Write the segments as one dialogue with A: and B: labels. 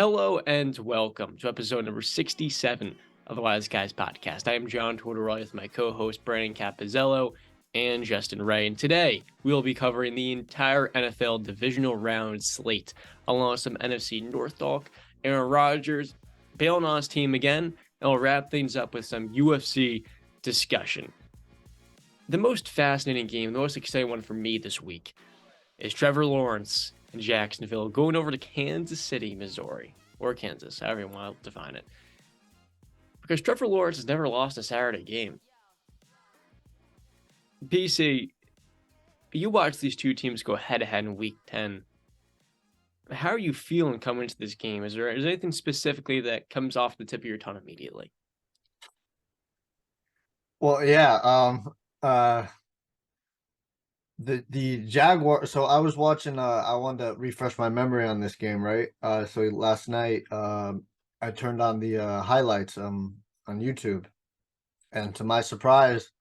A: Hello and welcome to episode number 67 of the Wise Guys podcast. I am John Tortorelli with my co-host Brandon Capozziello and Justin Ray, and today we will be covering the entire NFL divisional round slate, along with some NFC North talk, Aaron Rodgers bailing on his team again, and we'll wrap things up with some UFC discussion. The most fascinating game, the most exciting one for me this week, is Trevor Lawrence in Jacksonville going over to Kansas City, Missouri, or Kansas, however you want to define it. Because Trevor Lawrence has never lost a Saturday game. PC, you watch these two teams go head-to-head in Week 10. How are you feeling coming into this game? Is there anything specifically that comes off the tip of your tongue immediately?
B: Well, yeah, the Jaguar. So I was watching. I wanted to refresh my memory on this game, right? So last night, I turned on the highlights on YouTube, and to my surprise,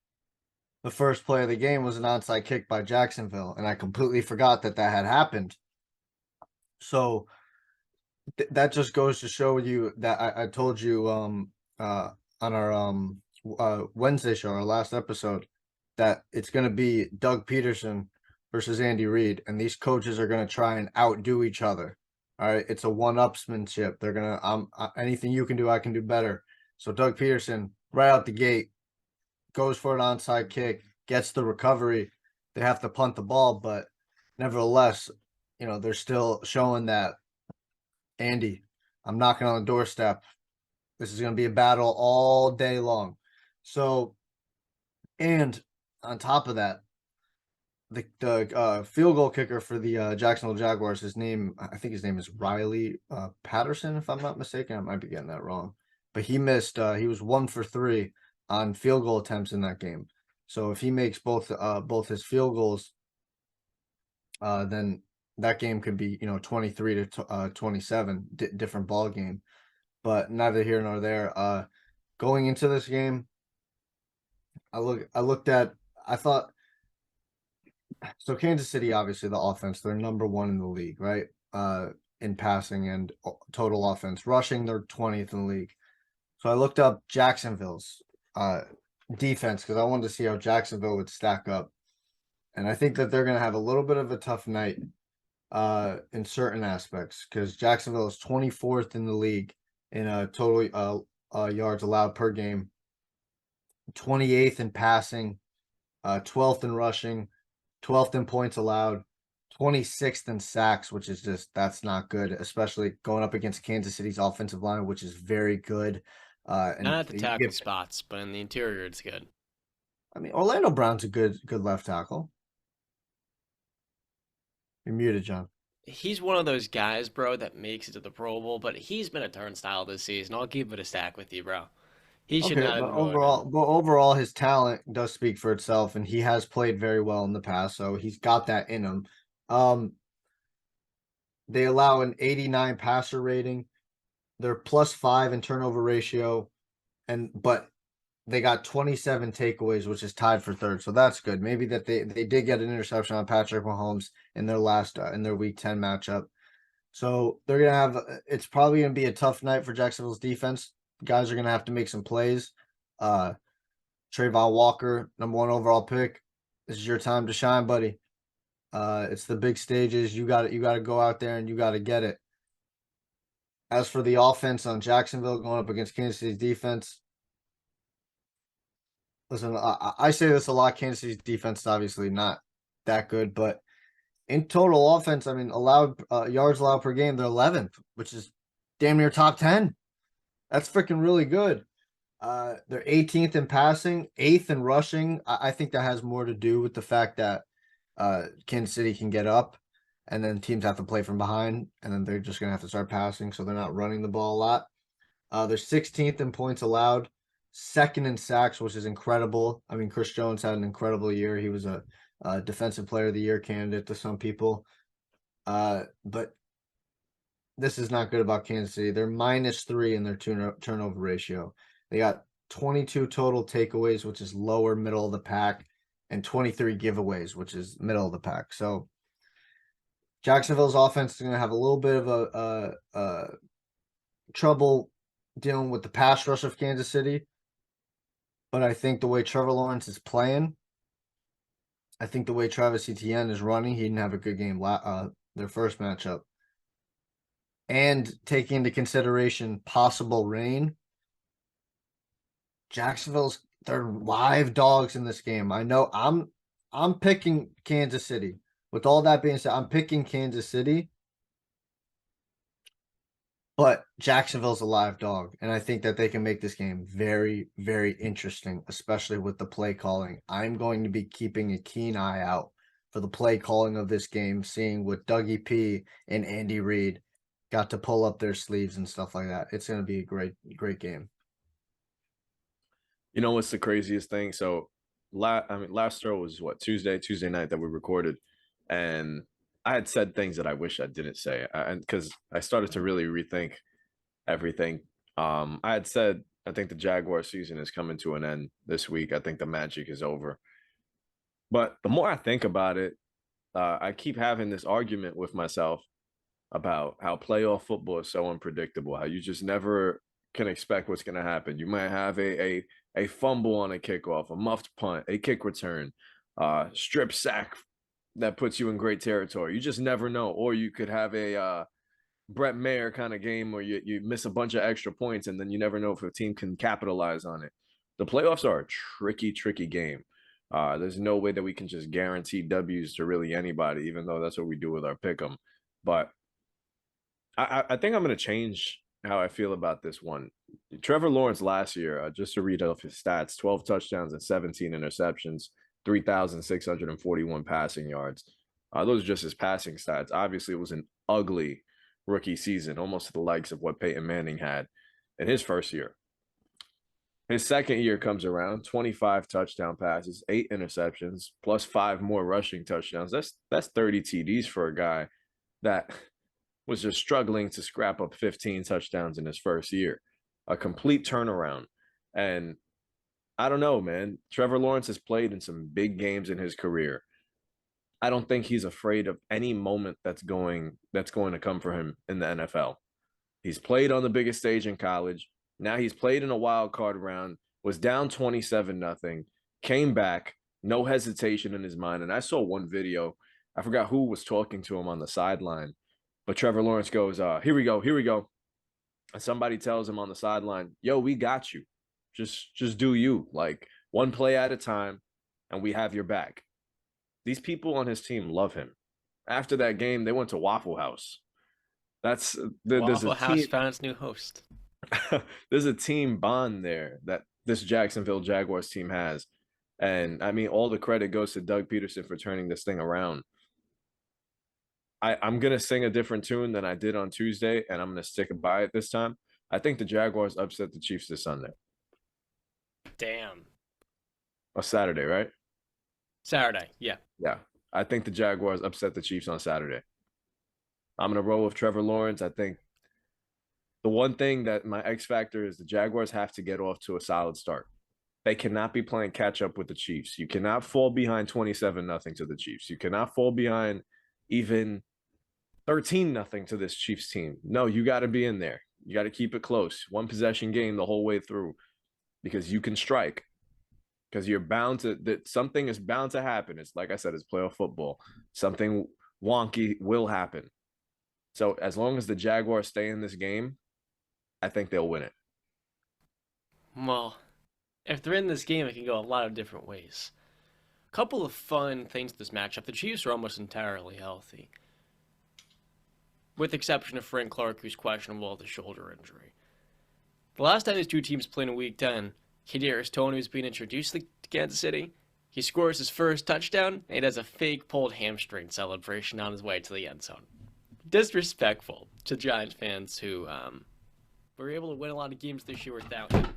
B: the first play of the game was an onside kick by Jacksonville, and I completely forgot that had happened. So that just goes to show you that I told you on our Wednesday show, our last episode, that it's going to be Doug Peterson versus Andy Reid, and these coaches are going to try and outdo each other. All right, it's a one-upsmanship. They're gonna anything you can do, I can do better. So Doug Peterson, right out the gate, goes for an onside kick, gets the recovery. They have to punt the ball, but nevertheless, they're still showing that, Andy, I'm knocking on the doorstep. This is going to be a battle all day long. So, and on top of that, the field goal kicker for the Jacksonville Jaguars, I think his name is Riley Patterson, if I'm not mistaken. I might be getting that wrong. But he missed, he was 1 for 3 on field goal attempts in that game. So if he makes both his field goals, then that game could be 23 to 27, different ball game. But neither here nor there. Going into this game, I thought, so Kansas City, obviously the offense, they're number 1 in the league, right? In passing and total offense. Rushing, they're 20th in the league. So I looked up Jacksonville's defense because I wanted to see how Jacksonville would stack up. And I think that they're going to have a little bit of a tough night in certain aspects, because Jacksonville is 24th in the league in total yards allowed per game, 28th in passing, 12th in rushing, 12th in points allowed, 26th in sacks, which is that's not good, especially going up against Kansas City's offensive line, which is very good.
A: And not at the tackle spots, but in the interior, it's good.
B: I mean, Orlando Brown's a good left tackle. You're muted, John.
A: He's one of those guys, bro, that makes it to the Pro Bowl, but he's been a turnstile this season. I'll keep it a stack with you, bro. He should not have been
B: overall, his talent does speak for itself, and he has played very well in the past, so he's got that in him. They allow an 89 passer rating. They're +5 in turnover ratio, but they got 27 takeaways, which is tied for third. So that's good. Maybe that they did get an interception on Patrick Mahomes in their in their Week 10 matchup. So they're going to it's probably going to be a tough night for Jacksonville's defense. Guys are going to have to make some plays. Trayvon Walker, number 1 overall pick. This is your time to shine, buddy. It's the big stages. You got to go out there and you got to get it. As for the offense on Jacksonville going up against Kansas City's defense, listen, I say this a lot. Kansas City's defense is obviously not that good, but in total offense, I mean, allowed yards allowed per game, they're 11th, which is damn near top 10. That's freaking really good. They're 18th in passing, 8th in rushing. I think that has more to do with the fact that Kansas City can get up, and then teams have to play from behind, and then they're just going to have to start passing, so they're not running the ball a lot. They're 16th in points allowed, 2nd in sacks, which is incredible. I mean, Chris Jones had an incredible year. He was a defensive player of the year candidate to some people. But this is not good about Kansas City. They're -3 in their turnover ratio. They got 22 total takeaways, which is lower middle of the pack, and 23 giveaways, which is middle of the pack. So Jacksonville's offense is going to have a little bit of trouble dealing with the pass rush of Kansas City, but I think the way Trevor Lawrence is playing, I think the way Travis Etienne is running, he didn't have a good game their first matchup. And taking into consideration possible rain, they're live dogs in this game. I know I'm picking Kansas City. With all that being said, I'm picking Kansas City. But Jacksonville's a live dog, and I think that they can make this game very, very interesting, especially with the play calling. I'm going to be keeping a keen eye out for the play calling of this game, seeing what Dougie P and Andy Reid got to pull up their sleeves and stuff like that. It's going to be a great, great game.
C: You know what's the craziest thing? So, last throw was what, Tuesday night that we recorded, and I had said things that I wish I didn't say, and because I started to really rethink everything. I had said I think the Jaguar season is coming to an end this week. I think the magic is over. But the more I think about it, I keep having this argument with myself about how playoff football is so unpredictable. How you just never can expect what's going to happen. You might have a fumble on a kickoff, a muffed punt, a kick return, strip sack that puts you in great territory. You just never know. Or you could have a Brett Mayer kind of game where you miss a bunch of extra points and then you never know if a team can capitalize on it. The playoffs are a tricky, tricky game. There's no way that we can just guarantee W's to really anybody, even though that's what we do with our pick 'em. But I think I'm going to change how I feel about this one. Trevor Lawrence last year, just to read off his stats, 12 touchdowns and 17 interceptions, 3,641 passing yards. Those are just his passing stats. Obviously, it was an ugly rookie season, almost to the likes of what Peyton Manning had in his first year. His second year comes around, 25 touchdown passes, 8 interceptions, plus 5 more rushing touchdowns. That's 30 TDs for a guy that was just struggling to scrap up 15 touchdowns in his first year. A complete turnaround. And I don't know, man. Trevor Lawrence has played in some big games in his career. I don't think he's afraid of any moment that's going to come for him in the NFL. He's played on the biggest stage in college. Now he's played in a wild card round, was down 27-0, came back, no hesitation in his mind. And I saw one video, I forgot who was talking to him on the sideline, but Trevor Lawrence goes, here we go. And somebody tells him on the sideline, yo, we got you. Just do you. Like, one play at a time, and we have your back. These people on his team love him. After that game, they went to Waffle House.
A: Waffle House found its new host.
C: There's a team bond there that this Jacksonville Jaguars team has. And, I mean, all the credit goes to Doug Peterson for turning this thing around. I'm going to sing a different tune than I did on Tuesday, and I'm going to stick by it this time. I think the Jaguars upset the Chiefs this Sunday.
A: Damn.
C: Or Saturday, right?
A: Saturday, yeah.
C: Yeah. I think the Jaguars upset the Chiefs on Saturday. I'm going to roll with Trevor Lawrence. I think the one thing that my X factor is the Jaguars have to get off to a solid start. They cannot be playing catch up with the Chiefs. You cannot fall behind 27-0 to the Chiefs. You cannot fall behind even 13-0 to this Chiefs team. No, you got to be in there. You got to keep it close. One possession game the whole way through because you can strike. Because you're bound to that something is bound to happen. It's like I said, it's playoff football. Something wonky will happen. So as long as the Jaguars stay in this game, I think they'll win it.
A: Well, if they're in this game, it can go a lot of different ways. A couple of fun things to this matchup. The Chiefs are almost entirely healthy, with the exception of Frank Clark, who's questionable with a shoulder injury. The last time these two teams played in Week 10, Kadarius Toney was being introduced to Kansas City. He scores his first touchdown, and he does a fake pulled hamstring celebration on his way to the end zone. Disrespectful to Giants fans who were able to win a lot of games this year without him.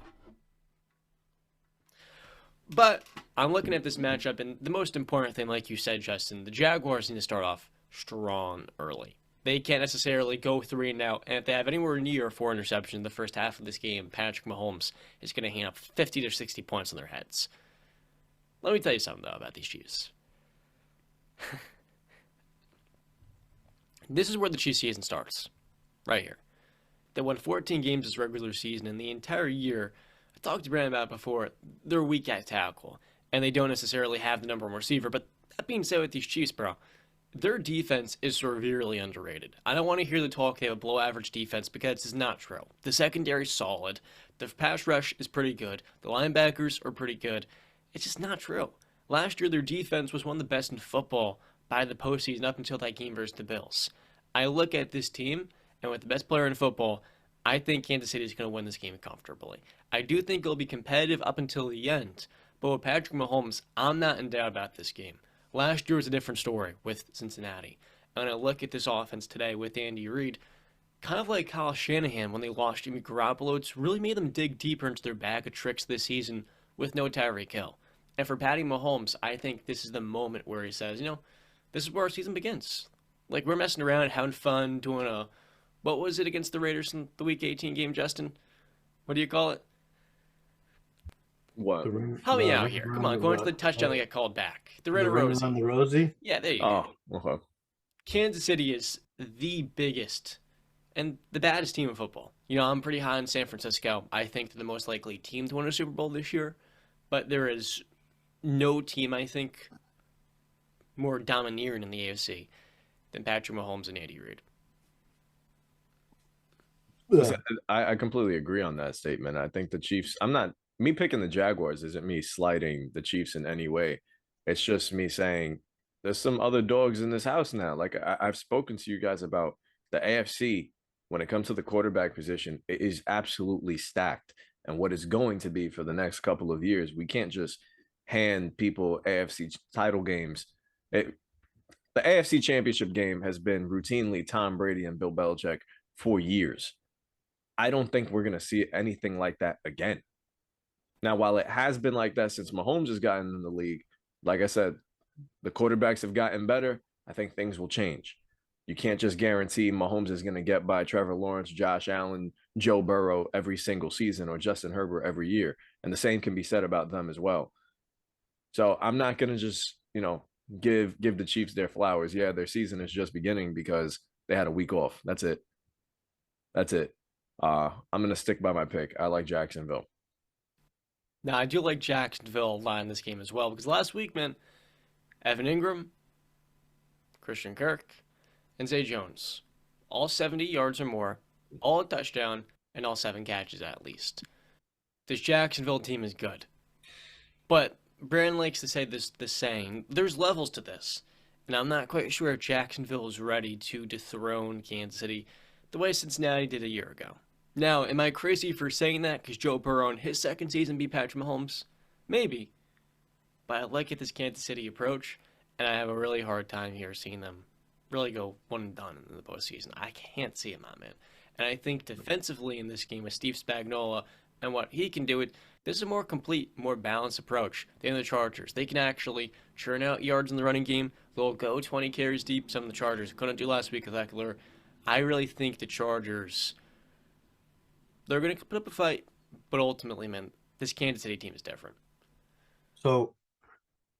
A: But I'm looking at this matchup, and the most important thing, like you said, Justin, the Jaguars need to start off strong early. They can't necessarily go 3 and out, and if they have anywhere near 4 interceptions in the first half of this game, Patrick Mahomes is going to hang up 50 to 60 points on their heads. Let me tell you something, though, about these Chiefs. This is where the Chiefs season starts, right here. They won 14 games this regular season, and the entire year, I talked to Brandon about it before, they're weak at tackle, and they don't necessarily have the number one receiver. But that being said, with these Chiefs, bro, their defense is severely underrated. I don't want to hear the talk they have a below average defense because this is not true. The secondary's solid. The pass rush is pretty good. The linebackers are pretty good. It's just not true. Last year, their defense was one of the best in football by the postseason up until that game versus the Bills. I look at this team, and with the best player in football, I think Kansas City is going to win this game comfortably. I do think it'll be competitive up until the end, but with Patrick Mahomes, I'm not in doubt about this game. Last year was a different story with Cincinnati. And I look at this offense today with Andy Reid, kind of like Kyle Shanahan when they lost Jimmy Garoppolo. It's really made them dig deeper into their bag of tricks this season with no Tyreek Hill. And for Patty Mahomes, I think this is the moment where he says, this is where our season begins. Like, we're messing around, having fun, doing what was it against the Raiders in the Week 18 game, Justin? What do you call it?
C: What?
A: Help me out here. Come on, going to the touchdown that got called back. The Red Rosie.
B: On the Rosie?
A: Yeah, there you go.
C: Okay.
A: Kansas City is the biggest and the baddest team in football. I'm pretty high on San Francisco. I think they're the most likely team to win a Super Bowl this year. But there is no team, I think, more domineering in the AFC than Patrick Mahomes and Andy Reid.
C: Listen, I completely agree on that statement. I think the Chiefs, me picking the Jaguars isn't me slighting the Chiefs in any way. It's just me saying there's some other dogs in this house now. Like I've spoken to you guys about the AFC when it comes to the quarterback position, it is absolutely stacked. And what it's going to be for the next couple of years, we can't just hand people AFC title games. The AFC championship game has been routinely Tom Brady and Bill Belichick for years. I don't think we're going to see anything like that again. Now, while it has been like that since Mahomes has gotten in the league, like I said, the quarterbacks have gotten better. I think things will change. You can't just guarantee Mahomes is going to get by Trevor Lawrence, Josh Allen, Joe Burrow every single season or Justin Herbert every year. And the same can be said about them as well. So I'm not going to just, give the Chiefs their flowers. Yeah, their season is just beginning because they had a week off. That's it. I'm going to stick by my pick. I like Jacksonville.
A: Now, I do like Jacksonville a lot in this game as well because last week, man, Evan Ingram, Christian Kirk, and Zay Jones, all 70 yards or more, all a touchdown, and all 7 catches at least. This Jacksonville team is good. But Brandon likes to say this saying, there's levels to this. And I'm not quite sure if Jacksonville is ready to dethrone Kansas City the way Cincinnati did a year ago. Now, am I crazy for saying that because Joe Burrow in his second season beat Patrick Mahomes? Maybe. But I like it this Kansas City approach, and I have a really hard time here seeing them really go one and done in the postseason. I can't see it, my man. And I think defensively in this game with Steve Spagnuolo and what he can do, this is a more complete, more balanced approach than the Chargers. They can actually churn out yards in the running game. They'll go 20 carries deep, some of the Chargers couldn't do last week with Eckler. I really think the Chargers, they're going to put up a fight, but ultimately, man, this Kansas City team is different.
B: So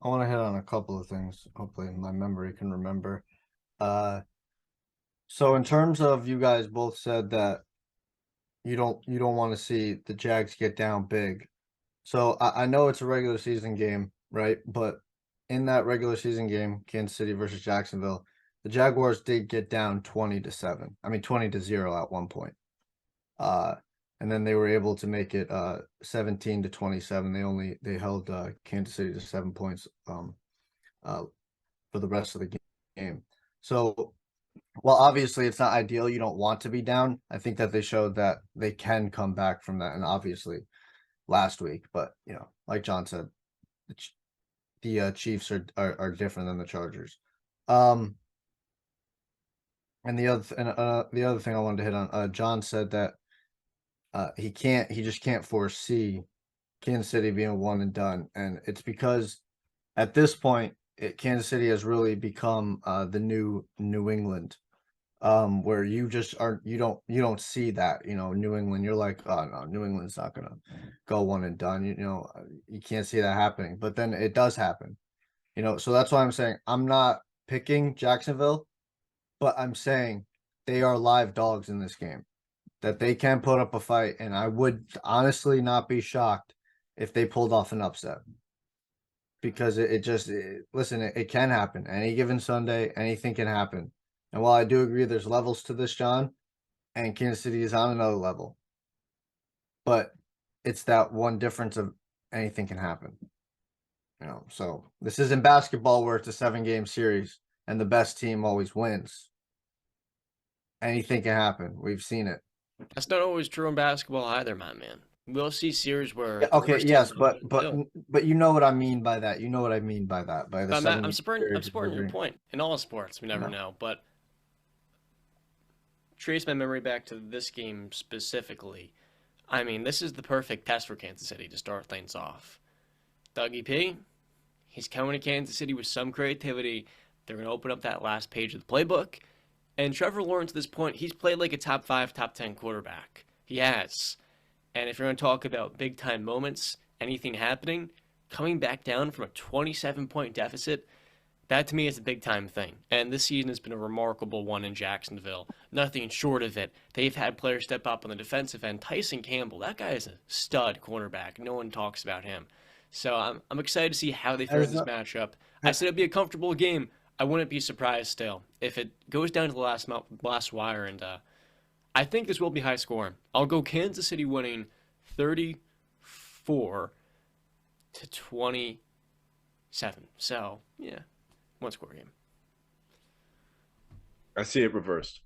B: I want to hit on a couple of things. Hopefully my memory can remember. So in terms of, you guys both said that you don't want to see the Jags get down big. So I know it's a regular season game, right? But in that regular season game, Kansas City versus Jacksonville, the Jaguars did get down 20-0 at one point. And then they were able to make it 17-27. They held Kansas City to 7 points for the rest of the game. So while obviously it's not ideal, you don't want to be down. I think that they showed that they can come back from that, and obviously last week. But like John said, the Chiefs are different than the Chargers. And the other thing I wanted to hit on, John said that he just can't foresee Kansas City being one and done, and it's because at this point, Kansas City has really become the new New England, where you don't see that. New England, you're like, oh no, New England's not gonna go one and done. You can't see that happening, but then it does happen. So that's why I'm saying I'm not picking Jacksonville, but I'm saying they are live dogs in this game. that they can put up a fight, and I would honestly not be shocked if they pulled off an upset. Because listen, it can happen. Any given Sunday, anything can happen. And while I do agree there's levels to this, John, and Kansas City is on another level, but it's that one difference of anything can happen. So this isn't basketball where it's a 7-game series and the best team always wins. Anything can happen. We've seen it.
A: That's not always true in basketball either, my man. We'll see series where
B: Yeah, okay, yes, but you know what I mean by that. You know what I mean by that. By the
A: I'm supporting your point. In all sports, we never know. But trace my memory back to this game specifically. I mean, this is the perfect test for Kansas City to start things off. Dougie P, he's coming to Kansas City with some creativity. They're going to open up that last page of the playbook. And Trevor Lawrence, at this point, he's played like a top 5, top 10 quarterback. He has. And if you're going to talk about big-time moments, anything happening, coming back down from a 27-point deficit, that to me is a big-time thing. And this season has been a remarkable one in Jacksonville. Nothing short of it. They've had players step up on the defensive end. Tyson Campbell, that guy is a stud cornerback. No one talks about him. So I'm excited to see how they fare this matchup. I said it'd be a comfortable game. I wouldn't be surprised still if it goes down to the last wire, and I think this will be high scoring. I'll go Kansas City winning 34-27. So yeah, one score game.
C: I see it reversed.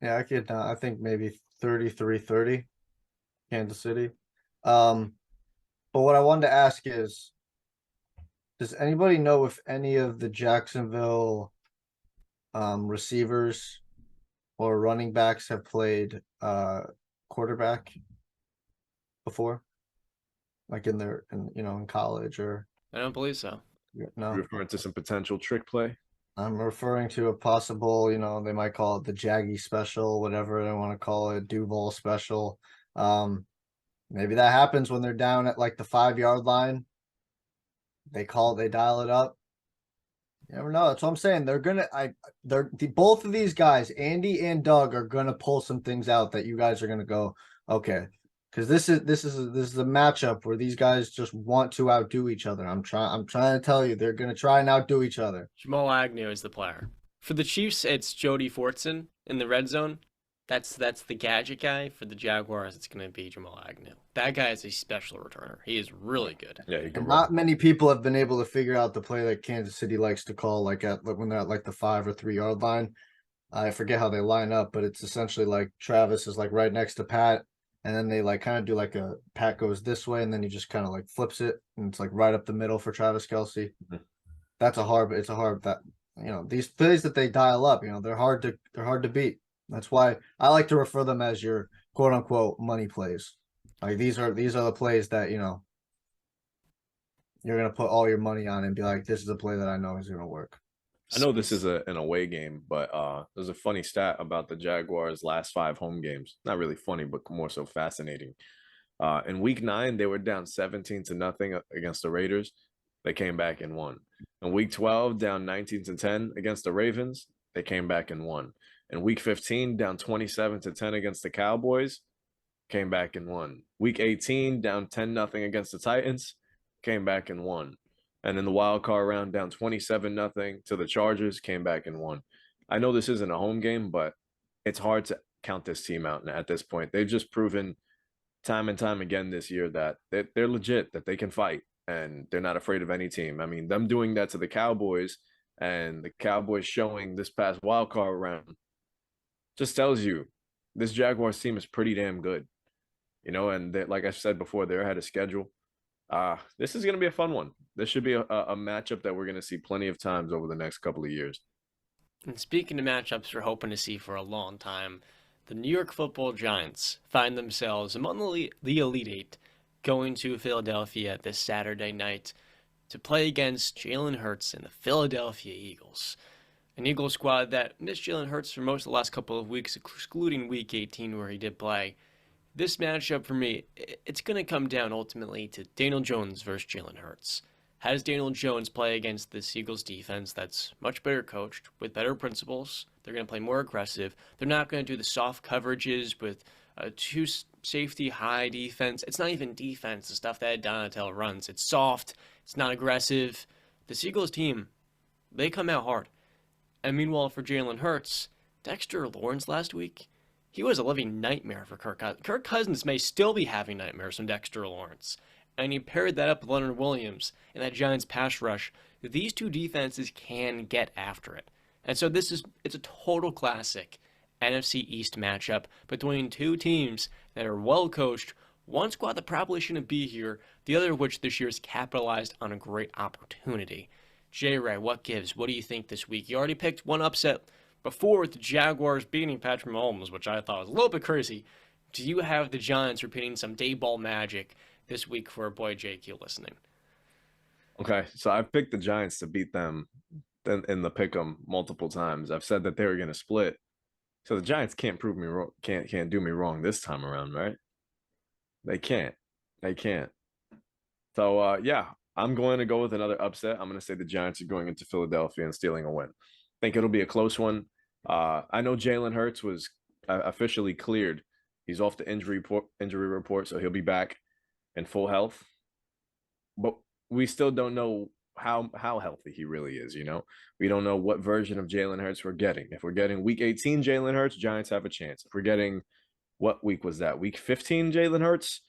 B: Yeah, I think maybe 33-30, Kansas City. But what I wanted to ask is, does anybody know if any of the Jacksonville receivers or running backs have played quarterback before? Like in college or?
A: I don't believe so.
B: No.
C: You're referring to some potential trick play?
B: I'm referring to a possible, they might call it the Jaggy special, whatever they want to call it, Duval special. Maybe that happens when they're down at like the 5-yard line. They dial it up. You never know. That's what I'm saying. Both of these guys, Andy and Doug, are gonna pull some things out that you guys are gonna go, okay, because this is a matchup where these guys just want to outdo each other. I'm trying to tell you, they're gonna try and outdo each other.
A: Jamal Agnew is the player. For the Chiefs, it's Jody Fortson in the red zone. That's the gadget guy. For the Jaguars, it's going to be Jamal Agnew. That guy is a special returner. He is really good.
C: Yeah,
B: not many people have been able to figure out the play that Kansas City likes to call, when they're at like the 5 or 3 yard line. I forget how they line up, but it's essentially like Travis is like right next to Pat, and then they like kind of do like a Pat goes this way, and then he just kind of like flips it, and it's like right up the middle for Travis Kelce. Mm-hmm. It's a hard that these plays that they dial up, they're hard to beat. That's why I like to refer them as your quote unquote money plays. Like these are the plays that you're gonna put all your money on and be like, this is a play that I know is gonna work.
C: I know this is an away game, but there's a funny stat about the Jaguars' last 5 home games. Not really funny, but more so fascinating. In week 9, they were down 17-0 against the Raiders. They came back and won. In week 12, down 19-10 against the Ravens. They came back and won. In week 15, down 27-10 against the Cowboys, came back and won. Week 18, down 10-0 against the Titans, came back and won. And in the wild card round, down 27-0 to the Chargers, came back and won. I know this isn't a home game, but it's hard to count this team out at this point. They've just proven time and time again this year that they're legit, that they can fight, and they're not afraid of any team. I mean, them doing that to the Cowboys and the Cowboys showing this past wild card round just tells you this Jaguars team is pretty damn good, and like I said before, they're ahead of schedule. This is going to be a fun one. This should be a matchup that we're going to see plenty of times over the next couple of years.
A: And speaking of matchups we're hoping to see for a long time, the New York Football Giants find themselves among the Elite Eight going to Philadelphia this Saturday night to play against Jalen Hurts and the Philadelphia Eagles. An Eagles squad that missed Jalen Hurts for most of the last couple of weeks, excluding Week 18 where he did play. This matchup for me, it's going to come down ultimately to Daniel Jones versus Jalen Hurts. How does Daniel Jones play against this Eagles defense that's much better coached, with better principles? They're going to play more aggressive. They're not going to do the soft coverages with a two safety high defense. It's not even defense, the stuff that Donatello runs. It's soft. It's not aggressive. This Eagles team, they come out hard. And meanwhile, for Jalen Hurts, Dexter Lawrence last week, he was a living nightmare for Kirk Cousins. Kirk Cousins may still be having nightmares from Dexter Lawrence. And you paired that up with Leonard Williams and that Giants pass rush. These two defenses can get after it. And so it's a total classic NFC East matchup between two teams that are well coached, one squad that probably shouldn't be here, the other of which this year has capitalized on a great opportunity. J. Ray, what gives? What do you think this week? You already picked one upset before with the Jaguars beating Patrick Mahomes, which I thought was a little bit crazy. Do you have the Giants repeating some day ball magic this week for our boy JQ listening?
C: Okay, so I've picked the Giants to beat them in the pick'em multiple times. I've said that they were going to split, so the Giants can't prove me wrong. Can't do me wrong this time around, right? They can't. They can't. So yeah, I'm going to go with another upset. I'm going to say the Giants are going into Philadelphia and stealing a win. I think it'll be a close one. I know Jalen Hurts was officially cleared. He's off the injury report, so he'll be back in full health. But we still don't know how healthy he really is, you know? We don't know what version of Jalen Hurts we're getting. If we're getting week 18 Jalen Hurts, Giants have a chance. If we're getting, what week was that? Week 15 Jalen Hurts?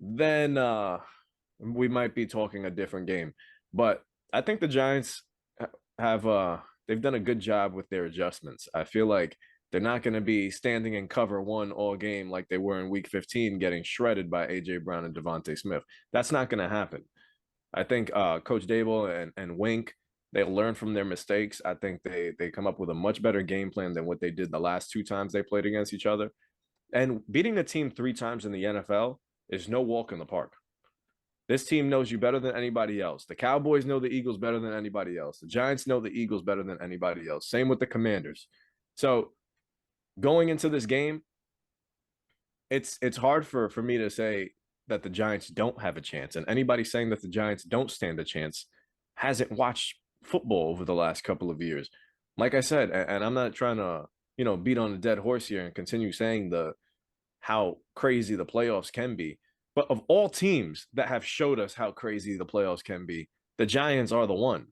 C: Then we might be talking a different game. But I think the Giants have they've done a good job with their adjustments. I feel like they're not going to be standing in cover one all game like they were in week 15 getting shredded by A.J. Brown and Devontae Smith. That's not going to happen. I think Coach Dable and Wink, they'll learn from their mistakes. I think they come up with a much better game plan than what they did the last two times they played against each other. And beating a team 3 times in the NFL is no walk in the park. This team knows you better than anybody else. The Cowboys know the Eagles better than anybody else. The Giants know the Eagles better than anybody else. Same with the Commanders. So going into this game, it's hard for me to say that the Giants don't have a chance. And anybody saying that the Giants don't stand a chance hasn't watched football over the last couple of years. Like I said, and I'm not trying to, beat on a dead horse here and continue saying how crazy the playoffs can be. But of all teams that have showed us how crazy the playoffs can be, the Giants are the one.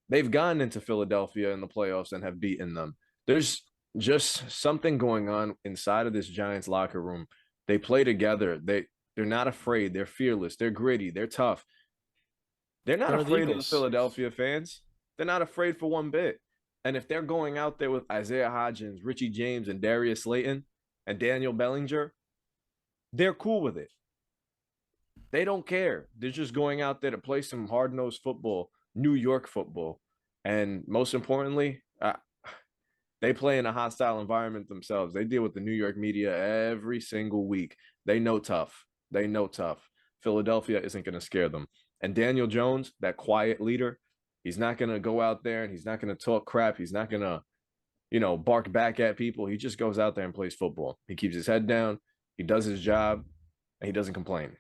C: They've gone into Philadelphia in the playoffs and have beaten them. There's just something going on inside of this Giants locker room. They play together. They're not afraid. They're fearless. They're gritty. They're tough. They're not afraid of the Philadelphia fans. They're not afraid for one bit. And if they're going out there with Isaiah Hodgins, Richie James, and Darius Slayton, and Daniel Bellinger, they're cool with it. They don't care. They're just going out there to play some hard-nosed football, New York football. And most importantly, they play in a hostile environment themselves. They deal with the New York media every single week. They know tough. They know tough. Philadelphia isn't going to scare them. And Daniel Jones, that quiet leader, he's not going to go out there and he's not going to talk crap. He's not going to, bark back at people. He just goes out there and plays football. He keeps his head down. He does his job, and he doesn't complain.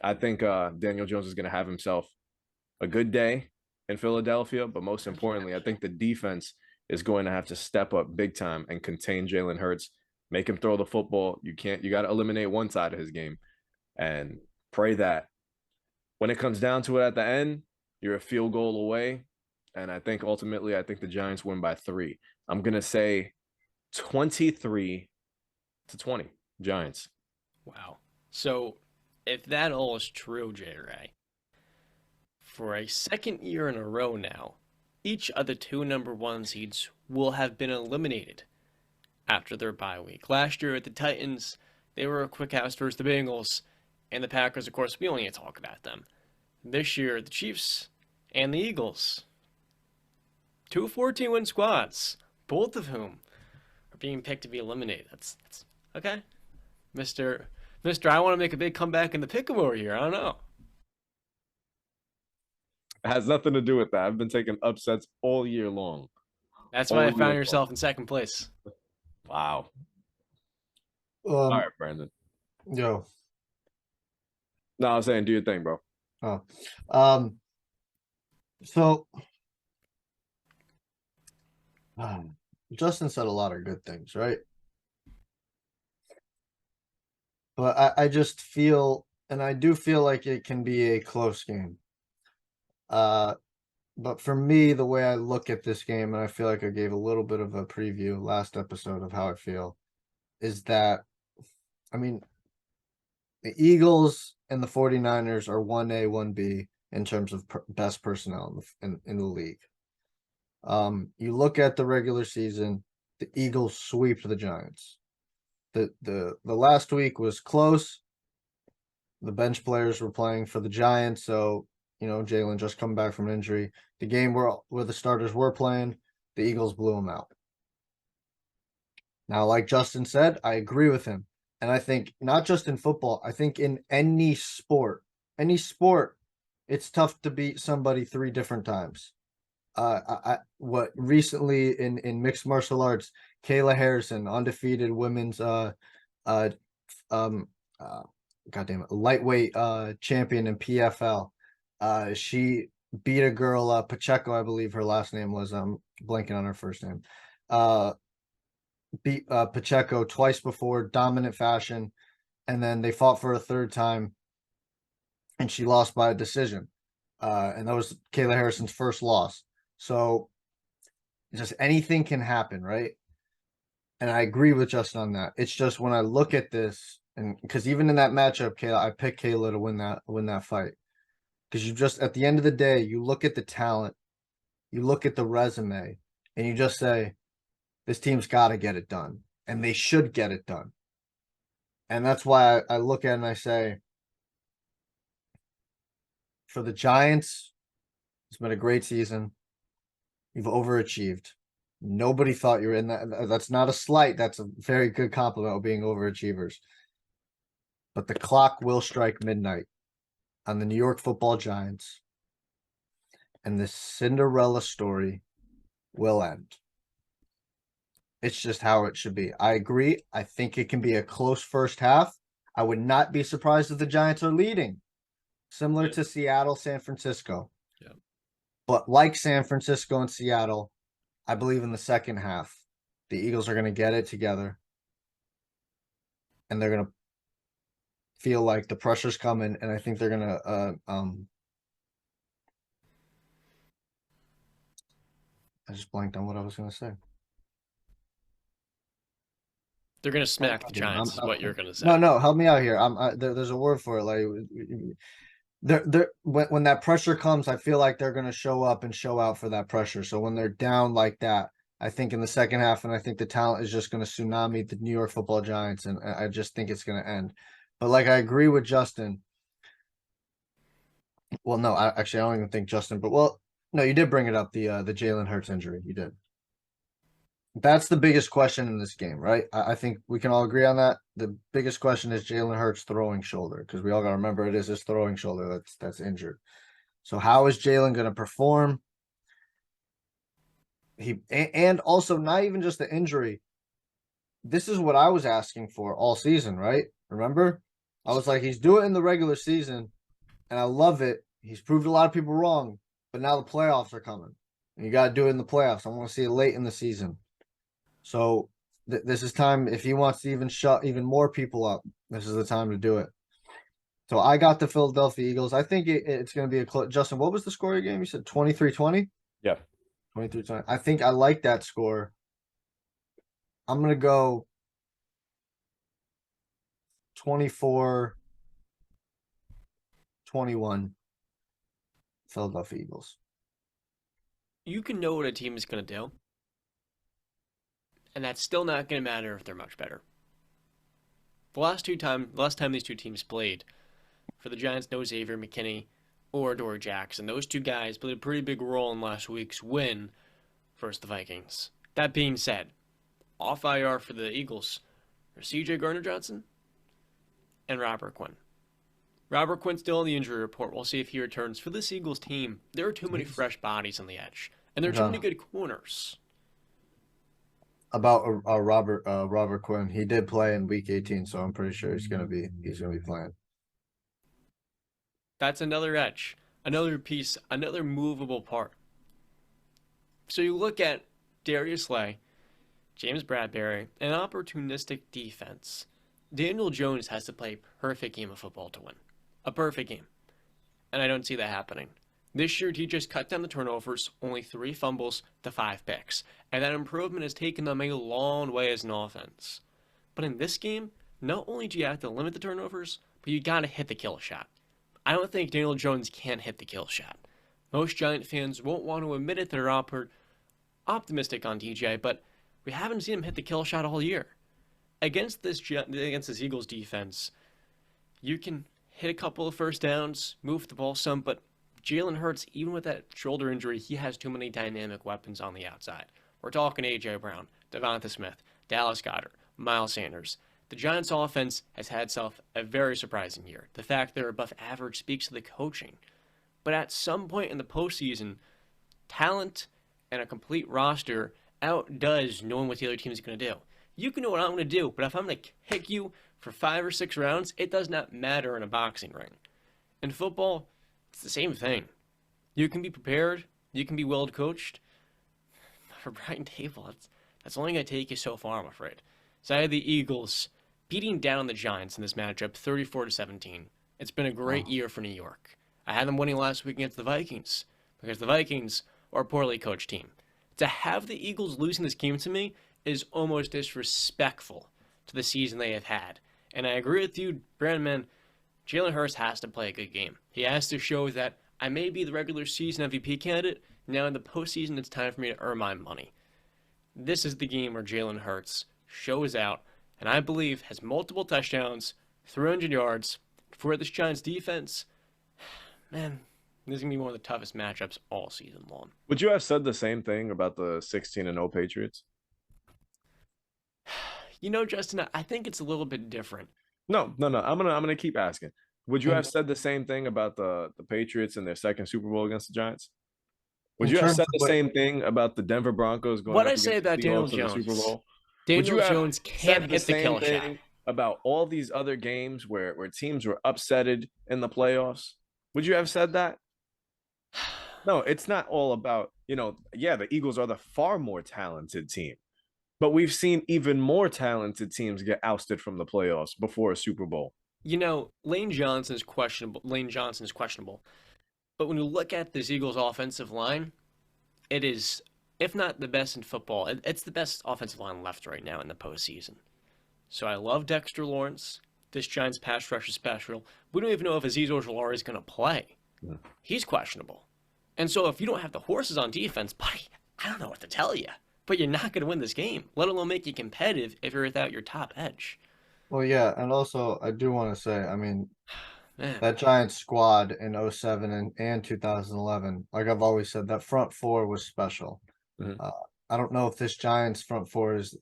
C: I think Daniel Jones is going to have himself a good day in Philadelphia, but most importantly, I think the defense is going to have to step up big time and contain Jalen Hurts, make him throw the football. You got to eliminate one side of his game and pray that when it comes down to it at the end, you're a field goal away. And I think ultimately, the Giants win by 3. I'm going to say 23-20. Giants.
A: Wow. So if that all is true, J. Ray, for a second year in a row now, each of the 2 number 1 seeds will have been eliminated after their bye week. Last year at the Titans, they were a quick house versus the Bengals, and the Packers, of course, we only need to talk about them. This year, the Chiefs and the Eagles, 2 14-win squads, both of whom are being picked to be eliminated. That's okay. Mr. I want to make a big comeback in the pick'em over here. I don't know.
C: It has nothing to do with that. I've been taking upsets all year long.
A: That's why I found yourself in second place.
C: Wow. All right, Brandon.
B: Yo.
C: No, I was saying, do your thing, bro.
B: Oh, um, so Justin said a lot of good things, right? But I just feel, and I do feel like it can be a close game. But for me, the way I look at this game, and I feel like I gave a little bit of a preview last episode of how I feel, is that, I mean, the Eagles and the 49ers are 1A, 1B in terms of best personnel in the league. You look at the regular season, the Eagles sweep the Giants. The last week was close. The bench players were playing for the Giants, so Jalen just come back from injury. The game where the starters were playing, the Eagles blew them out. Now, like Justin said, I agree with him. And I think not just in football, I think in any sport, it's tough to beat somebody 3 different times. What recently in mixed martial arts, Kayla Harrison, undefeated women's uh um goddamn it, lightweight champion in PFL. She beat a girl, Pacheco, I believe her last name was. Blanking on her first name. Beat Pacheco twice before, dominant fashion, and then they fought for a third time, and she lost by a decision. And that was Kayla Harrison's first loss. So just anything can happen, right? And I agree with Justin on that. It's just when I look at this, and because even in that matchup, Kayla, I picked Kayla to win that fight. Because you just, at the end of the day, you look at the talent, you look at the resume, and you just say, this team's got to get it done, and they should get it done. And that's why I look at it and I say, for the Giants, it's been a great season. You've overachieved. Nobody thought you were in that. That's not a slight. That's a very good compliment of being overachievers. But the clock will strike midnight on the New York Football Giants, and this Cinderella story will end. It's just how it should be. I agree. I think it can be a close first half. I would not be surprised if the Giants are leading, similar to Seattle, San Francisco.
A: Yeah.
B: But like San Francisco and Seattle, I believe in the second half, the Eagles are going to get it together, and they're going to feel like the pressure's coming, and I think they're going to I just blanked on what I was going to say.
A: They're going to smack the Giants is what you're going to say.
B: No, help me out here. There's a word for it. Like when that pressure comes, I feel like they're going to show up and show out for that pressure. So when they're down like that, I think in the second half, and I think the talent is just going to tsunami the New York Football Giants, and I just think it's going to end. But like I agree with Justin. Well, no, I don't even think Justin. But no, you did bring it up, the Jalen Hurts injury. You did. That's the biggest question in this game, right? I think we can all agree on that. The biggest question is Jalen Hurts' throwing shoulder, because we all got to remember it is his throwing shoulder that's injured. So how is Jalen going to perform? And also not even just the injury. This is what I was asking for all season, right? Remember? I was like, he's doing it in the regular season, and I love it. He's proved a lot of people wrong, but now the playoffs are coming. And you got to do it in the playoffs. I want to see it late in the season. So this is time, if he wants to even shut even more people up, this is the time to do it. So I got the Philadelphia Eagles. I think it's going to be a close. Justin, what was the score of your game? You said 23-20?
C: Yeah.
B: 23-20. I think I like that score. I'm going to go 24-21 Philadelphia Eagles.
A: You can know what a team is going to do, and that's still not going to matter if they're much better. The last time these two teams played, for the Giants, no Xavier McKinney or Adoree Jackson. Those two guys played a pretty big role in last week's win versus the Vikings. That being said, off IR for the Eagles are C.J. Gardner-Johnson and Robert Quinn. Robert Quinn's still on the injury report. We'll see if he returns. For this Eagles team, there are too many fresh bodies on the edge, and there are too many good corners.
B: About Robert Quinn, he did play in Week 18, so I'm pretty sure he's gonna be playing.
A: That's another edge, another piece, another movable part. So you look at Darius Slay, James Bradbury, an opportunistic defense. Daniel Jones has to play a perfect game of football to win. A perfect game. And I don't see that happening. This year, he just cut down the turnovers, only 3 fumbles to 5 picks. And that improvement has taken them a long way as an offense. But in this game, not only do you have to limit the turnovers, but you got to hit the kill shot. I don't think Daniel Jones can hit the kill shot. Most Giant fans won't want to admit it. They're optimistic on DJ, but we haven't seen him hit the kill shot all year. Against this Eagles defense, you can hit a couple of first downs, move the ball some, but Jalen Hurts, even with that shoulder injury, he has too many dynamic weapons on the outside. We're talking A.J. Brown, Devonta Smith, Dallas Goedert, Miles Sanders. The Giants' offense has had itself a very surprising year. The fact they're above average speaks to the coaching. But at some point in the postseason, talent and a complete roster outdoes knowing what the other team is going to do. You can know what I'm going to do, but if I'm going to kick you for 5 or 6 rounds, it does not matter in a boxing ring. In football, it's the same thing. You can be prepared. You can be well coached. For Brian Dable, that's only going to take you so far, I'm afraid. So I had the Eagles beating down the Giants in this matchup, 34-17. It's been a great year for New York. I had them winning last week against the Vikings because the Vikings are a poorly coached team. To have the Eagles losing this game to me is almost disrespectful to the season they have had. And I agree with you, Brandon. Jalen Hurts has to play a good game. He has to show that I may be the regular season MVP candidate. Now in the postseason, it's time for me to earn my money. This is the game where Jalen Hurts shows out, and I believe has multiple touchdowns, 300 yards for this Giants defense. Man, this is going to be one of the toughest matchups all season long.
C: Would you have said the same thing about the 16-0 Patriots?
A: You know, Justin, I think it's a little bit different.
C: No. I'm gonna keep asking. Would you have said the same thing about the Patriots in their second Super Bowl against the Giants? Would you have said the same thing about the Denver Broncos going?
A: What I say about Daniel Jones?
C: Super Bowl?
A: Daniel Jones can't hit the kill shot.
C: About all these other games where teams were upsetted in the playoffs? Would you have said that? No, it's not all about, yeah, the Eagles are the far more talented team. But we've seen even more talented teams get ousted from the playoffs before a Super Bowl.
A: Lane Johnson is questionable. But when you look at this Eagles offensive line, it is, if not the best in football, it's the best offensive line left right now in the postseason. So I love Dexter Lawrence. This Giants pass rush is special. We don't even know if Azeez Ojulari is going to play. Yeah. He's questionable. And so if you don't have the horses on defense, buddy, I don't know what to tell you. But you're not going to win this game, let alone make you competitive if you're without your top edge.
B: Well, yeah, and also I do want to say, I mean, that Giants squad in 2007 and 2011, like I've always said, that front four was special. Mm-hmm. I don't know if this Giants front four is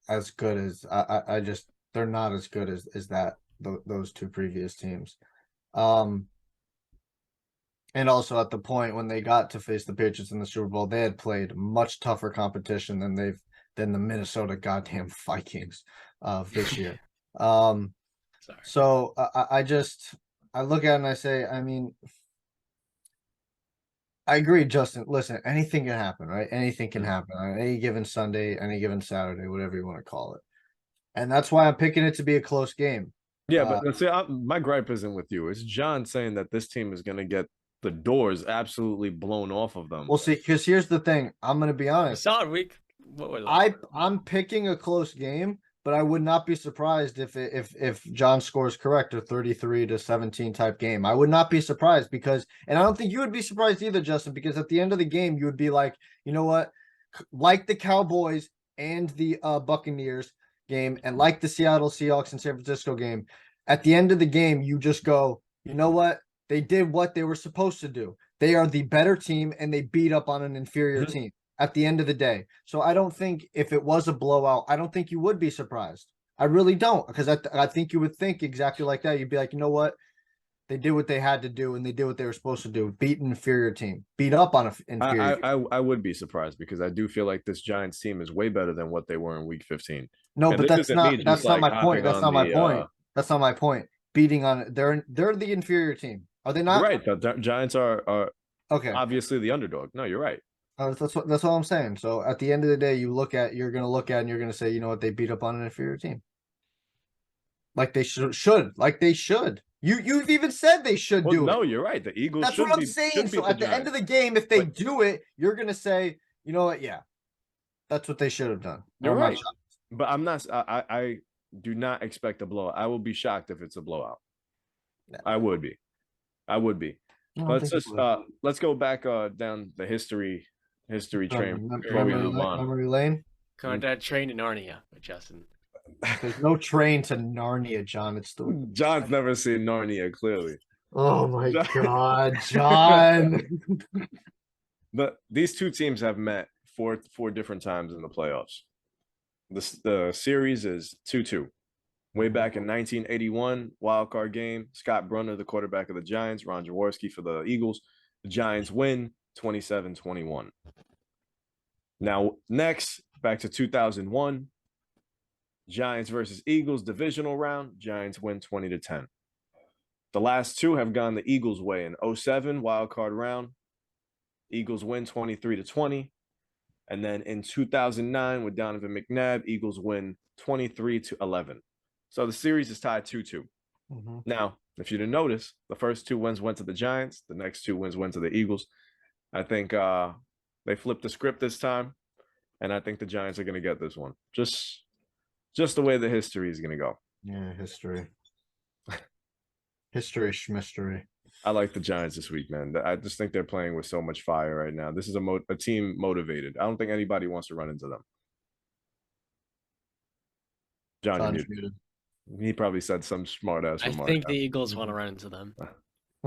B: as good as I just they're not as good as those 2 previous teams. And also at the point when they got to face the Patriots in the Super Bowl, they had played much tougher competition than the Minnesota goddamn Vikings of this year. So I look at it and I say, I mean, I agree, Justin. Listen, anything can happen, right? Anything can happen on any given Sunday, any given Saturday, whatever you want to call it. And that's why I'm picking it to be a close game.
C: Yeah, but see, my gripe isn't with you. It's John saying that this team is going to get the doors absolutely blown off of them.
B: We'll see, because here's the thing. I'm going to be honest.
A: Solid week.
B: I'm picking a close game, but I would not be surprised if John scores correct, a 33-17 type game. I would not be surprised and I don't think you would be surprised either, Justin, because at the end of the game, you would be like, you know what? Like the Cowboys and the Buccaneers game, and like the Seattle Seahawks and San Francisco game, at the end of the game, you just go, you know what? They did what they were supposed to do. They are the better team, and they beat up on an inferior team at the end of the day. So I don't think if it was a blowout, I don't think you would be surprised. I really don't, because I think you would think exactly like that. You'd be like, you know what? They did what they had to do, and they did what they were supposed to do. Beat an inferior team. Beat up on an inferior team.
C: I would be surprised, because I do feel like this Giants team is way better than what they were in Week 15.
B: No, and but that's not my point. That's not my point. That's not my point. Beating on they're the inferior team. Are they
C: You're
B: not?
C: right. The Giants are
B: Okay.
C: obviously the underdog. No, you're right.
B: That's all I'm saying. So at the end of the day, you're gonna look at and you're gonna say, you know what, they beat up on an inferior team. Like they should. Like they should. You've even said they should
C: Well,
B: do it.
C: no, you're right. The Eagles
B: That's what I'm saying.
C: should
B: So
C: beat the
B: at the end of
C: Giants.
B: the game, if they
C: But
B: do it, you're gonna say, you know what, yeah, that's what they should have done.
C: you're
B: I'm not
C: right.
B: shocked.
C: But I'm not. I do not expect a blowout. I will be shocked if it's a blowout.
B: Yeah.
C: I would be. I would be.
B: I don't
C: Let's
B: think
C: just
B: it would.
C: let's go back down the history train before we move on.
B: Memory lane.
A: Going that train to Narnia with Justin.
B: There's no train to Narnia, John. It's the
C: John's never seen Narnia, clearly.
B: Oh my
C: John-
B: God, John.
C: But these two teams have met four different times in the playoffs. The series is 2-2. Way back in 1981, wild card game. Scott Brunner, the quarterback of the Giants, Ron Jaworski for the Eagles. The Giants win 27-21. Now, next, back to 2001. Giants versus Eagles divisional round. Giants win 20-10. The last two have gone the Eagles' way in 07 wild card round. Eagles win 23-20. And then in 2009 with Donovan McNabb, Eagles win 23-11. So the series is tied 2-2.
B: Mm-hmm.
C: Now, if you didn't notice, the first two wins went to the Giants. The next two wins went to the Eagles. I think they flipped the script this time, and I think the Giants are going to get this one. Just the way the history is going to go.
B: Yeah, history. History schmistery.
C: I like the Giants this week, man. I just think they're playing with so much fire right now. This is a team motivated. I don't think anybody wants to run into them. Johnny muted. He probably said some smart ass remark.
A: I think the Eagles want to run into them.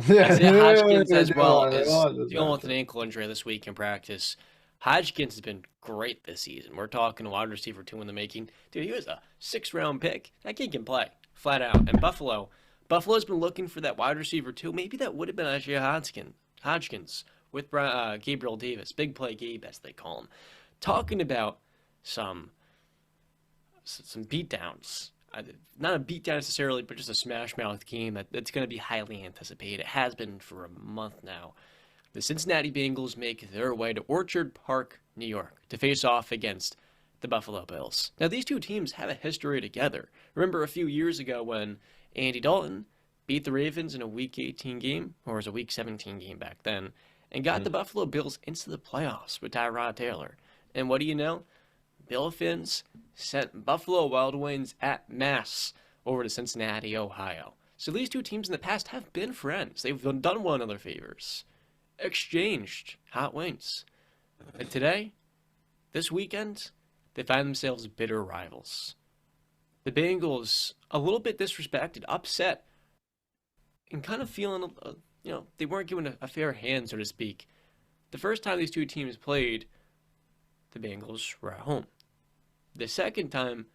B: Yeah,
A: Hodgkins as well is
B: dealing
A: dealing with an ankle injury this week in practice. Hodgkins has been great this season. We're talking wide receiver 2 in the making. Dude, he was a 6th-round pick. That kid can play, flat out. And Buffalo's been looking for that wide receiver 2. Maybe that would have been actually Hodgkins with Gabriel Davis. Big play Gabe, as they call him. Talking about some beatdowns. Not a beatdown necessarily, but just a smash mouth game that's going to be highly anticipated. It has been for a month now. The Cincinnati Bengals make their way to Orchard Park, New York, to face off against the Buffalo Bills. Now, these two teams have a history together. Remember a few years ago when Andy Dalton beat the Ravens in a Week 18 game, or was a Week 17 game back then, and got the Buffalo Bills into the playoffs with Tyrod Taylor. And what do you know? Bill Fins sent Buffalo Wild Wings at mass over to Cincinnati, Ohio. So these two teams in the past have been friends. They've done one another favors, exchanged hot wings. And today, this weekend, they find themselves bitter rivals. The Bengals, a little bit disrespected, upset, and kind of feeling, they weren't given a fair hand, so to speak. The first time these two teams played, the Bengals were at home. The second time,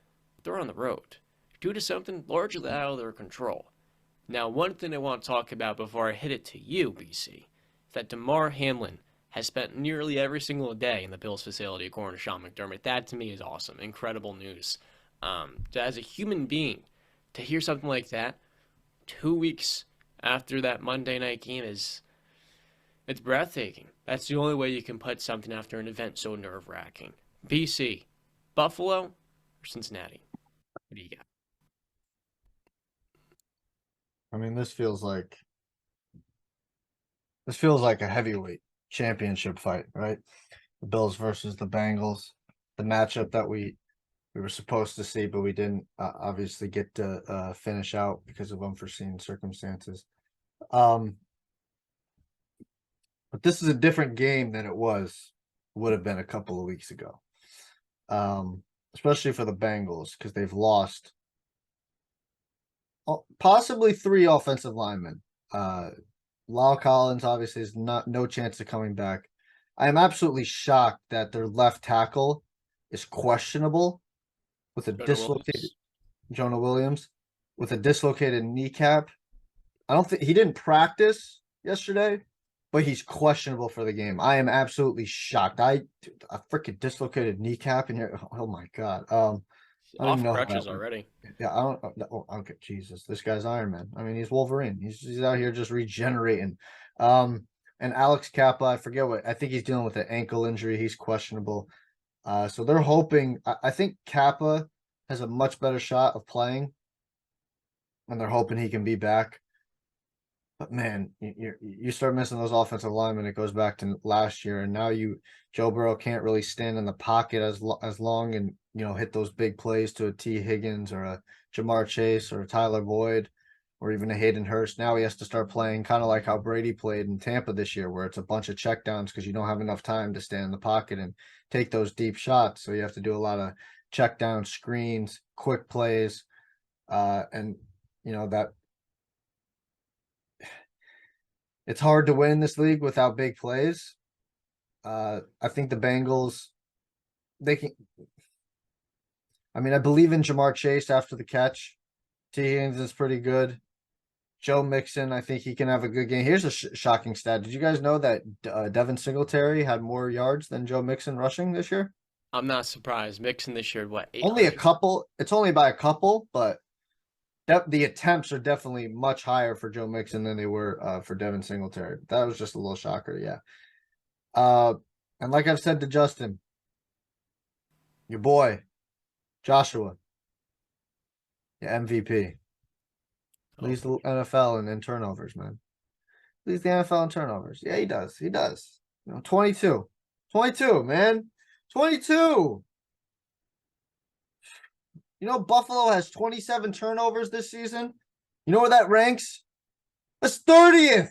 A: they're on the road, due to something largely out of their control. Now, one thing I want to talk about before I hit it to you, BC, is that DeMar Hamlin has spent nearly every single day in the Bills facility, according to Sean McDermott. That, to me, is awesome. Incredible news. As a human being, to hear something like that 2 weeks after that Monday night game it's breathtaking. That's the only way you can put something after an event so nerve-wracking. BC, Buffalo or Cincinnati? What do you got?
B: I mean, this feels like a heavyweight championship fight, right? The Bills versus the Bengals, the matchup that we were supposed to see, but we didn't obviously get to finish out because of unforeseen circumstances. But this is a different game than it would have been a couple of weeks ago. Especially for the Bengals, because they've lost possibly 3 offensive linemen. Lyle Collins obviously has no chance of coming back. I am absolutely shocked that their left tackle is questionable with a Jonah Williams with a dislocated kneecap. I don't think he didn't practice yesterday, but he's questionable for the game. I am absolutely shocked. A freaking dislocated kneecap in here. Oh my God. I don't
A: Off
B: even know how
A: crutches
B: that works.
A: already.
B: Yeah, I don't. Oh, okay, Jesus, this guy's Iron Man. I mean, he's Wolverine. He's out here just regenerating. And Alex Kappa, I forget what. I think he's dealing with an ankle injury. He's questionable. So they're hoping. I think Kappa has a much better shot of playing, and they're hoping he can be back. But man, you start missing those offensive linemen. It goes back to last year, and now Joe Burrow can't really stand in the pocket as long and hit those big plays to a T Higgins or a Jamar Chase or a Tyler Boyd or even a Hayden Hurst. Now he has to start playing kind of like how Brady played in Tampa this year, where it's a bunch of checkdowns because you don't have enough time to stand in the pocket and take those deep shots. So you have to do a lot of check down screens, quick plays, and that it's hard to win this league without big plays. I think the Bengals, they can. I mean, I believe in Jamar Chase after the catch. T. Higgins is pretty good. Joe Mixon, I think he can have a good game. Here's a shocking stat. Did you guys know that Devin Singletary had more yards than Joe Mixon rushing this year?
A: I'm not surprised. Mixon this year, what, 800?
B: Only a couple. It's only by a couple, but the attempts are definitely much higher for Joe Mixon than they were for Devin Singletary. That was just a little shocker, yeah. And like I've said to Justin, your boy, Joshua, your MVP. Leads the NFL in turnovers, man. Leads the NFL in turnovers. Yeah, he does. He does. 22. 22, man. 22. Buffalo has 27 turnovers this season. You know where that ranks? That's 30th.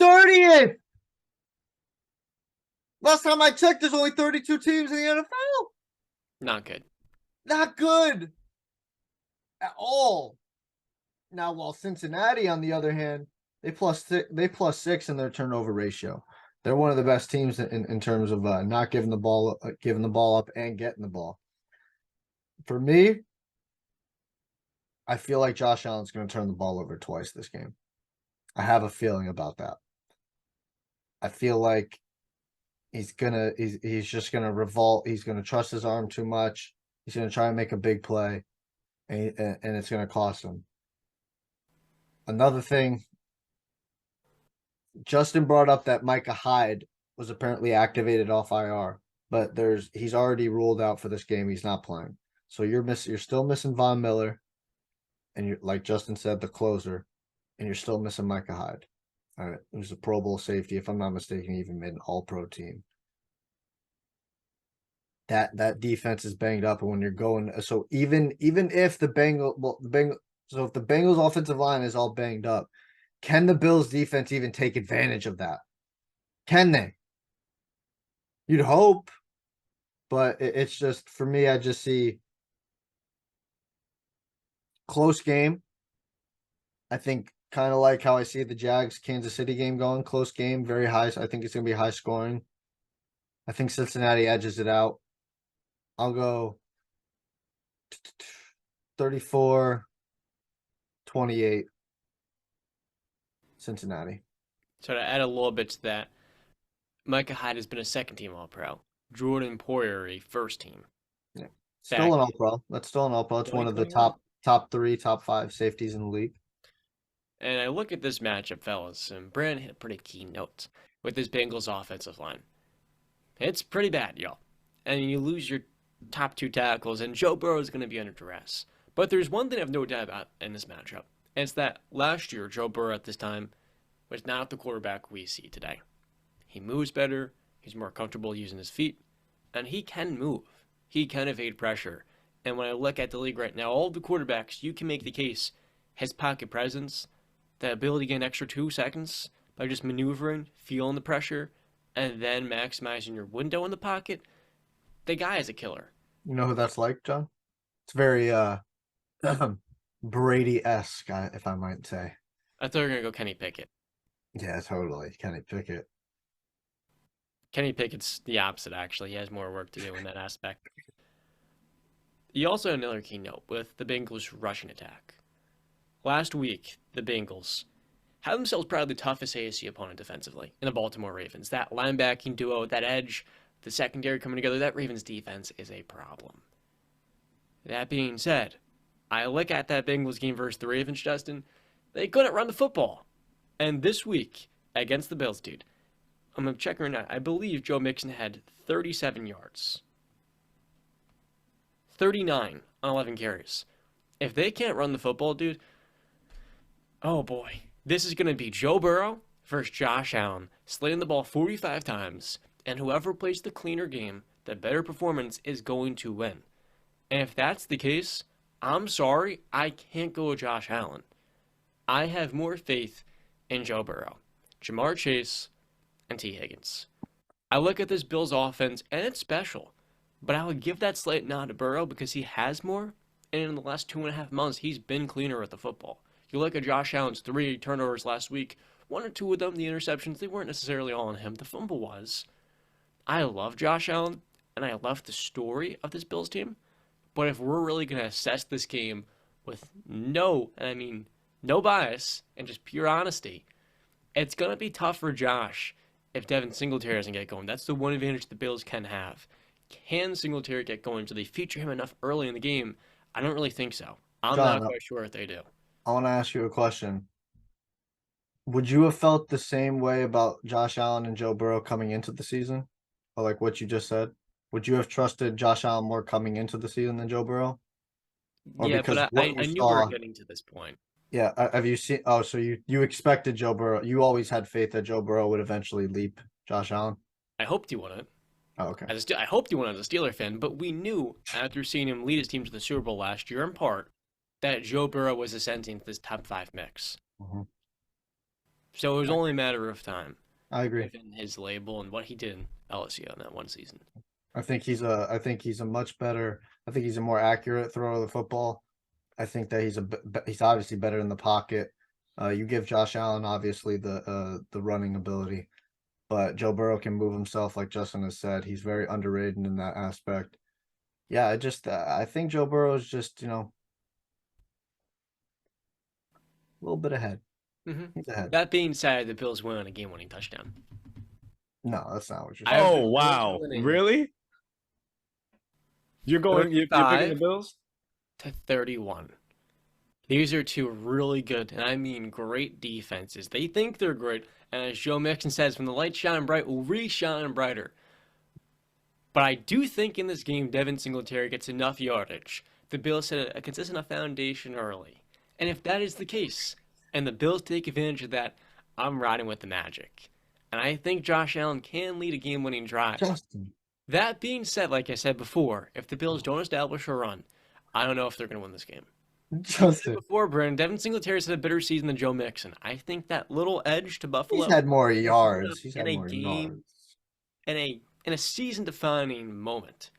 B: 30th. Last time I checked, there's only 32 teams in the NFL.
A: Not good.
B: Not good at all. Now, while Cincinnati, on the other hand, they plus 6 in their turnover ratio. They're one of the best teams in terms of not giving the ball up and getting the ball. For me, I feel like Josh Allen's going to turn the ball over twice this game. I have a feeling about that. I feel like he's just gonna revolt. He's gonna trust his arm too much. He's gonna try and make a big play, and it's gonna cost him. Another thing, Justin brought up that Micah Hyde was apparently activated off IR, but he's already ruled out for this game. He's not playing. So you're still missing Von Miller, and you're, like Justin said, the closer, and you're still missing Micah Hyde. All right, who's a Pro Bowl safety, if I'm not mistaken, he even made an All-Pro team. That defense is banged up, and when you're going, so even if the so if the Bengals offensive line is all banged up, can the Bills defense even take advantage of that? Can they? You'd hope, but it's just, for me, I just see close game. I think kind of like how I see the Jags Kansas City game going, close game, very high. I think it's going to be high scoring. I think Cincinnati edges it out. I'll go 34-28 Cincinnati.
A: So to add a little bit to that, Micah Hyde has been a second-team All-Pro. Jordan Poyer, a first-team.
B: Yeah, still an All-Pro. That's still an All-Pro. It's one of the top 3, top 5 safeties in the league.
A: And I look at this matchup, fellas, and Brandon hit a pretty key note with this Bengals offensive line. It's pretty bad, y'all. And you lose your top 2 tackles, and Joe Burrow is going to be under duress. But there's one thing I have no doubt about in this matchup, and it's that last year, Joe Burrow at this time was not the quarterback we see today. He moves better, he's more comfortable using his feet, and he can move. He can evade pressure. And when I look at the league right now, all the quarterbacks, you can make the case, his pocket presence, the ability to get an extra 2 seconds by just maneuvering, feeling the pressure, and then maximizing your window in the pocket, the guy is a killer.
B: You know who that's like, John? It's very Brady-esque, if I might say.
A: I thought you were going to go Kenny Pickett.
B: Yeah, totally. Kenny Pickett.
A: Kenny Pickett's the opposite, actually. He has more work to do in that aspect. You also had another key note with the Bengals' rushing attack. Last week, the Bengals had themselves probably the toughest AFC opponent defensively in the Baltimore Ravens. That linebacking duo, that edge, the secondary coming together, that Ravens defense is a problem. That being said, I look at that Bengals game versus the Ravens, Justin. They couldn't run the football. And this week, against the Bills, dude, I'm checking right now. I believe Joe Mixon had 37 yards. 39 on 11 carries. If they can't run the football, dude, oh boy. This is going to be Joe Burrow versus Josh Allen, slinging the ball 45 times, and whoever plays the cleaner game, the better performance is going to win. And if that's the case, I'm sorry, I can't go with Josh Allen. I have more faith in Joe Burrow, Jamar Chase, and T. Higgins. I look at this Bills offense, and it's special, but I would give that slight nod to Burrow because he has more, and in the last 2.5 months, he's been cleaner with the football. You look at Josh Allen's 3 turnovers last week, 1 or 2 of them, the interceptions, they weren't necessarily all on him. The fumble was. I love Josh Allen, and I love the story of this Bills team, but if we're really going to assess this game with no bias and just pure honesty, it's going to be tough for Josh if Devin Singletary doesn't get going. That's the one advantage the Bills can have. Can Singletary get going? Do they feature him enough early in the game? I don't really think so. I'm
B: John,
A: not quite sure if they do.
B: I want to ask you a question. Would you have felt the same way about Josh Allen and Joe Burrow coming into the season? Or like what you just said? Would you have trusted Josh Allen more coming into the season than Joe Burrow? Or
A: Yeah,
B: because
A: but
B: what
A: I
B: you
A: knew we
B: saw-
A: were getting to this point.
B: Yeah, have you seen? Oh, so you expected Joe Burrow? You always had faith that Joe Burrow would eventually leap Josh Allen.
A: I hoped he wouldn't.
B: Oh, okay.
A: I hoped he wouldn't as a Steeler fan, but we knew after seeing him lead his team to the Super Bowl last year, in part, that Joe Burrow was ascending to this top 5 mix.
B: Mhm.
A: So it was only a matter of time.
B: I agree.
A: Given his label and what he did in LSU on that one season.
B: I think he's a much better. I think he's a more accurate thrower of the football. I think that he's obviously better in the pocket. You give Josh Allen obviously the running ability, but Joe Burrow can move himself, like Justin has said. He's very underrated in that aspect. Yeah, I think Joe Burrow is just a little bit ahead.
A: Mm-hmm.
B: He's ahead.
A: That being said, the Bills win on a game-winning touchdown.
B: No, that's not what you're
A: I
B: saying.
A: have the
C: Oh
A: Bills
C: wow,
A: winning.
C: really? You're picking the Bills?
A: To 31. These are 2 really good, and I mean great defenses. They think they're great, and as Joe Mixon says, when the lights shine bright, we'll re-shine brighter. But I do think in this game, Devin Singletary gets enough yardage. The Bills set a consistent enough foundation early. And if that is the case, and the Bills take advantage of that, I'm riding with the Magic. And I think Josh Allen can lead a game-winning drive.
B: Justin.
A: That being said, like I said before, if the Bills don't establish a run, I don't know if they're going to win this game.
B: Justin.
A: Before, Brandon, Devin Singletary's had a better season than Joe Mixon. I think that little edge to Buffalo
B: He's had more yards. He's had
A: in a
B: more
A: game,
B: yards.
A: in a season-defining moment.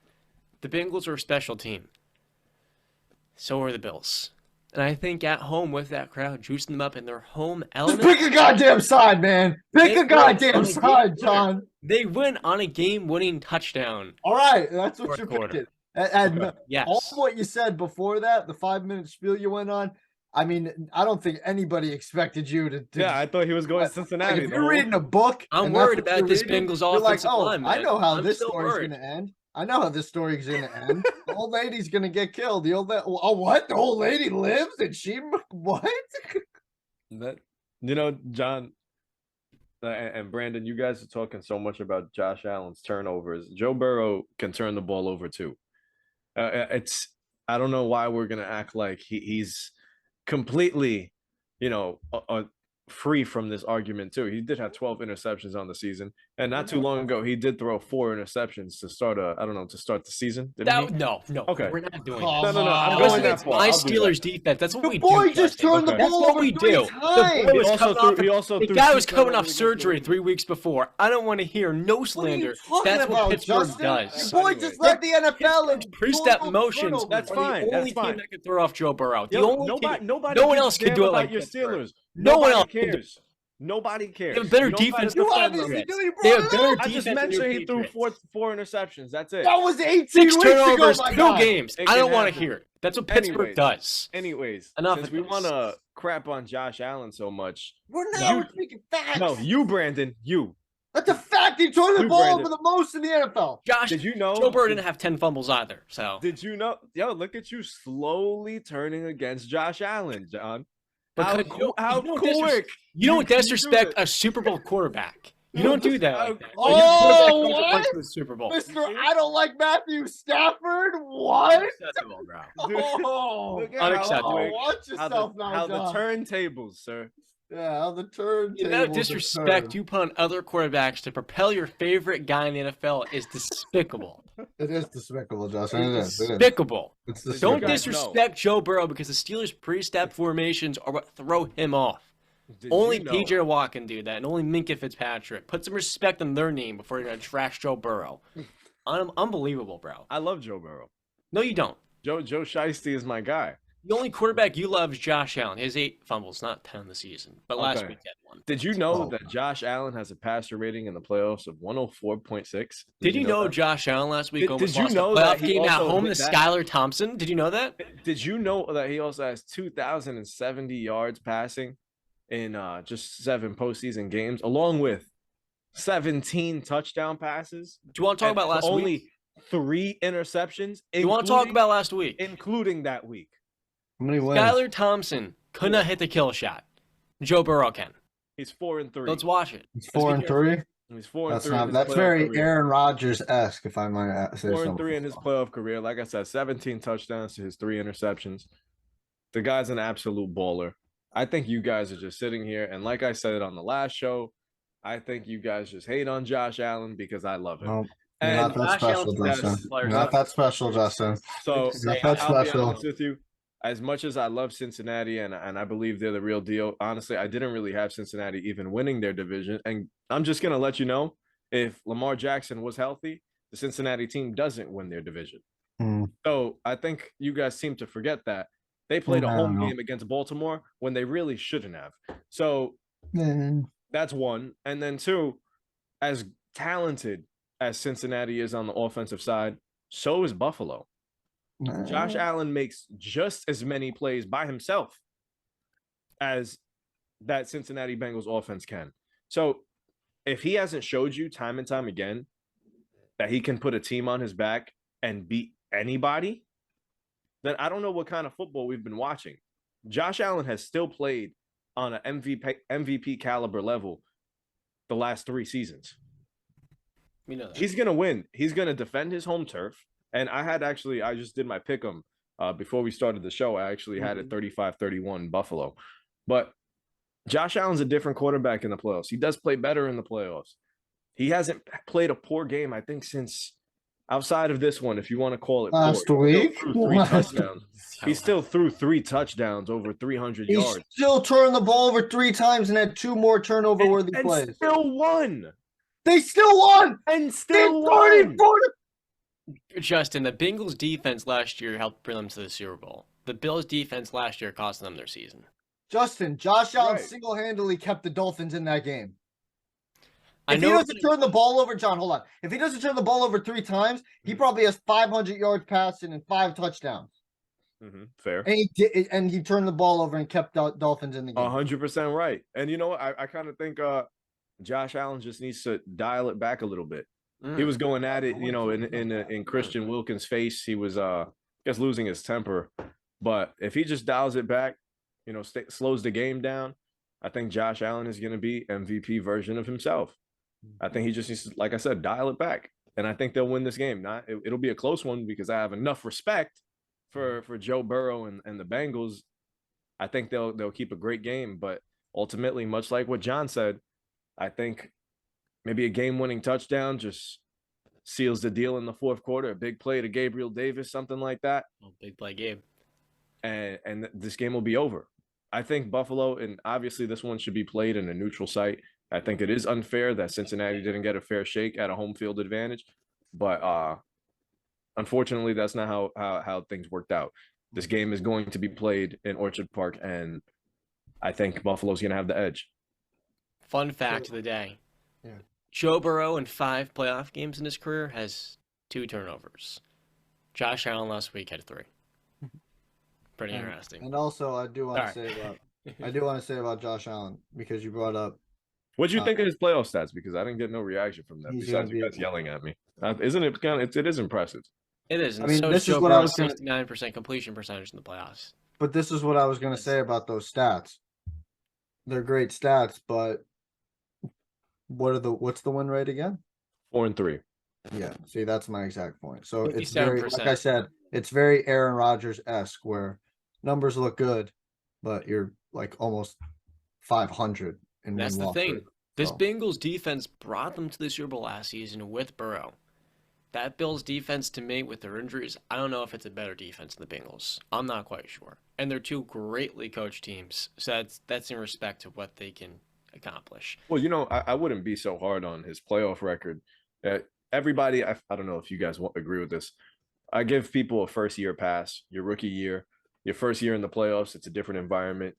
A: The Bengals are a special team. So are the Bills. And I think at home with that crowd, juicing them up in their home
B: Just
A: element.
B: pick a goddamn side, man. Pick
A: They
B: a goddamn
A: win.
B: side, John.
A: They win on a game-winning touchdown.
B: All right, that's what
A: Fourth
B: you're
A: quarter.
B: picking. And
A: Yes.
B: all what you said before that, the 5-minute spiel you went on, I mean, I don't think anybody expected you to.
C: Yeah, I thought he was going to Cincinnati.
B: Like, if you're reading a book,
A: I'm
B: and that's
A: worried
B: what
A: about
B: you're
A: this
B: reading,
A: Bengals
B: you're like,
A: offensive
B: oh,
A: line,
B: I
A: man.
B: know how
A: I'm
B: this
A: still
B: story's
A: worried.
B: going to end. I know how this story's going to end. The old lady's going to get killed. The old what? The old lady lives and she what?
C: John and Brandon, you guys are talking so much about Josh Allen's turnovers. Joe Burrow can turn the ball over too. I don't know why we're gonna act like he's completely, free from this argument too. He did have 12 interceptions on the season, and not too long ago he did throw 4 interceptions to start the season.
A: No.
C: Okay.
A: We're not doing
B: Oh,
A: that.
C: No, I'm
B: That
C: going
B: was
C: that
A: Against
C: far.
A: my
C: I'll do that.
A: Steelers defense. That's what
B: The
A: we
B: boy
A: do.
B: just
A: Justin.
B: turned the
A: That's
B: ball
A: what
B: over
A: we
B: 3
A: do.
B: times.
A: The boy was
C: He
A: coming
C: also
A: off.
C: threw- he also
A: The
C: threw
A: guy
C: 2
A: was coming off
C: turnovers against the
A: surgery
C: Ravens.
A: 3 weeks before. I don't want to hear no
B: What are
A: slander.
B: you talking
A: That's
B: about,
A: what Pittsburgh
B: Justin?
A: does.
B: Your boy just led the NFL in
A: Pittsburgh's pre-step
B: total
A: motions.
B: turnovers.
C: That's
A: are
C: fine.
A: The
C: That's
A: only
C: fine.
A: team that can throw off Joe Burrow. The
C: Yo,
A: only
C: nobody,
A: team.
C: nobody
A: No one
C: gives
A: else
C: a
A: can
C: damn
A: do it
C: about
A: like
C: your
A: Pittsburgh.
C: Steelers.
A: No one
C: Nobody
A: else can do
C: cares. Nobody cares.
A: They have better
C: You don't
A: defense.
C: gotta
B: You
A: than the
B: obviously
A: Patriots.
B: do. You
A: They have
B: brought it
A: better
B: up.
C: I
A: defense
C: just
A: than your
C: mentioned he threw
A: Patriots.
C: four interceptions. That's it.
B: That was 18
A: 6
B: weeks ago,
A: turnovers,
B: my
A: 2
B: guy.
A: games.
C: It
A: I don't
C: can
A: want to
C: happen.
A: hear it. That's what Pittsburgh
C: Anyways.
A: does.
C: Anyways,
A: Enough
C: since
A: of
C: we
A: this.
C: want to crap on Josh Allen so much,
B: We're not.
C: You-
B: We're speaking facts.
C: no, you, Brandon, you.
B: That's a fact. He turned the
C: Dude,
B: ball
C: Brandon.
B: over the most in the NFL.
C: Did you know
A: Joe Burrow didn't have 10 fumbles either. So
C: Did you know? Yo, look at you slowly turning against Josh Allen, John.
A: because
C: How
A: don't
C: quick?
A: you don't
C: do
A: disrespect
C: it.
A: a Super Bowl quarterback. You don't do that like that.
B: Oh,
A: Your quarterback
B: what?
A: went to the Super Bowl.
B: Mr. I don't like Matthew Stafford. What?
A: Unacceptable, bro.
C: Dude,
B: Oh,
C: look at
A: Unacceptable.
C: how quick-
B: watch yourself now,
C: the
B: John.
C: turntables, sir.
B: Yeah, how the turntables.
A: The amount of disrespect you put on other quarterbacks to propel your favorite guy in the NFL is despicable.
B: It is despicable, Justin. It is.
A: Despicable.
B: It's
A: Don't
B: despicable.
A: disrespect Joe Burrow because the Steelers' pre-snap formations are what throw him off.
C: Did
A: Only
C: you know-
A: PJ Watt can do that, and only Minka Fitzpatrick. Put some respect on their name before you're gonna trash Joe Burrow. Unbelievable, bro.
C: I love Joe Burrow.
A: No, you don't.
C: Joe Shiesty is my guy.
A: The only quarterback you love is Josh Allen. His 8 fumbles, not 10 in the season, but last
C: Okay.
A: week he had one.
C: Did you know
B: Oh.
C: that Josh Allen has a passer rating in the playoffs of 104.6?
A: Did you know
C: that?
A: Josh Allen last week
C: Did
A: almost
C: you
A: lost
C: know
A: a
C: that
A: playoff
C: he
A: game at
C: also
A: home to
C: hit that?
A: Skylar Thompson? Did you know that?
C: Did you know that he also has 2,070 yards passing in just 7 postseason games, along with 17 touchdown passes?
A: Do you want to talk
C: and
A: about last
C: only
A: week?
C: 3 interceptions.
A: You want to talk about last week?
C: including that week?
B: How many wins?
A: Skylar Thompson could not hit the kill shot. Joe Burrow can.
C: He's 4-3.
A: Let's watch it.
B: It's 4-3.
C: He's 4-3.
B: That's
C: in
B: not.
C: his
B: That's
C: playoff
B: very
C: career.
B: Aaron Rodgers-esque, if I might say so.
C: 4-3 in his playoff career. Like I said, 17 touchdowns to his 3 interceptions. The guy's an absolute baller. I think you guys are just sitting here, and like I said on the last show, I think you guys just hate on Josh Allen because I love him.
B: No, you're
C: And
B: not that
A: Josh
B: special,
A: Allen's
C: best
B: Justin.
A: player.
B: You're not that special, Justin.
C: so
A: Just say
B: That's
C: I'll be
B: special.
C: honest with you. As much as I love Cincinnati and I believe they're the real deal, honestly, I didn't really have Cincinnati even winning their division. And I'm just going to let you know, if Lamar Jackson was healthy, the Cincinnati team doesn't win their division.
B: Hmm.
C: So I think you guys seem to forget that. They played a home
B: No.
C: game against Baltimore when they really shouldn't have. So that's one. And then two, as talented as Cincinnati is on the offensive side, so is Buffalo. Josh Allen makes just as many plays by himself as that Cincinnati Bengals offense can. So if he hasn't showed you time and time again that he can put a team on his back and beat anybody, then I don't know what kind of football we've been watching. Josh Allen has still played on an MVP caliber level the last 3 seasons.
A: We know that.
C: He's going to win. He's going to defend his home turf. And I just did my pick'em before we started the show. I actually had it 35-31 Buffalo. But Josh Allen's a different quarterback in the playoffs. He does play better in the playoffs. He hasn't played a poor game, I think, since outside of this one, if you want to call it
B: Last
C: poor.
B: week?
C: He still threw 3 touchdowns over 300
B: He
C: yards.
B: still turned the ball over 3 times and had 2 more turnover-worthy
C: and
B: plays.
C: still won.
B: They still won.
C: And
B: They
C: still
B: started
C: won.
B: for the
A: Justin, the Bengals defense last year helped bring them to the Super Bowl. The Bills defense last year cost them their season.
B: Justin. Josh Allen
C: Right.
B: single-handedly kept the Dolphins in that game.
A: I
B: If he
A: know
B: doesn't turn the ball over, John, hold on. If he doesn't turn the ball over 3 times, he probably has 500 yards passing and 5 touchdowns.
C: Fair.
B: And he did, and he turned the ball over and kept the Dolphins in the game.
C: 100% right. And you know what? I kind of think Josh Allen just needs to dial it back a little bit. He was going at it, in Christian Wilkins' face. He was, I guess, losing his temper. But if he just dials it back, slows the game down, I think Josh Allen is going to be MVP version of himself. I think he just needs to, like I said, dial it back. And I think they'll win this game. It'll be a close one because I have enough respect for Joe Burrow and the Bengals. I think they'll keep a great game. But ultimately, much like what John said, I think maybe a game-winning touchdown just seals the deal in the 4th quarter. A big play to Gabriel Davis, something like that.
A: Big play Gabe.
C: And this game will be over. I think Buffalo, and obviously this one should be played in a neutral site. I think it is unfair that Cincinnati didn't get a fair shake at a home field advantage. But unfortunately, that's not how things worked out. This game is going to be played in Orchard Park, and I think Buffalo's going to have the edge.
A: Fun fact of the day.
B: Yeah.
A: Joe Burrow in 5 playoff games in his career has 2 turnovers. Josh Allen last week had 3. Pretty interesting.
B: And also, I do want
A: All
B: to say about Josh Allen, because you brought up
C: What'd you think of his playoff stats? Because I didn't get no reaction from that
B: He's gonna
C: besides you
B: be.
C: guys yelling at me. Isn't it kind of? It is impressive.
A: It is,
B: I
A: and
B: mean,
A: so is
B: this is
A: Joe
B: what I
A: Burrow's
B: was gonna.
A: 69% completion percentage in the playoffs.
B: But this is what I was gonna say about those stats. They're great stats, but what's the win rate again?
C: 4-3.
B: Yeah, see, that's my exact point. So it's very, like
A: 57%.
B: I said, it's very Aaron Rodgers-esque where numbers look good, but you're like almost 500 in
A: That's the
B: win-loss
A: thing.
B: rate.
A: This
B: So,
A: Bengals defense brought them to the Super Bowl last season with Burrow. That Bills defense, to me, with their injuries, I don't know if it's a better defense than the Bengals. I'm not quite sure. And they're two greatly coached teams, so that's in respect to what they can accomplish.
C: Well, I wouldn't be so hard on his playoff record. Everybody, I don't know if you guys agree with this. I give people a first year pass. Your rookie year, your first year in the playoffs, it's a different environment.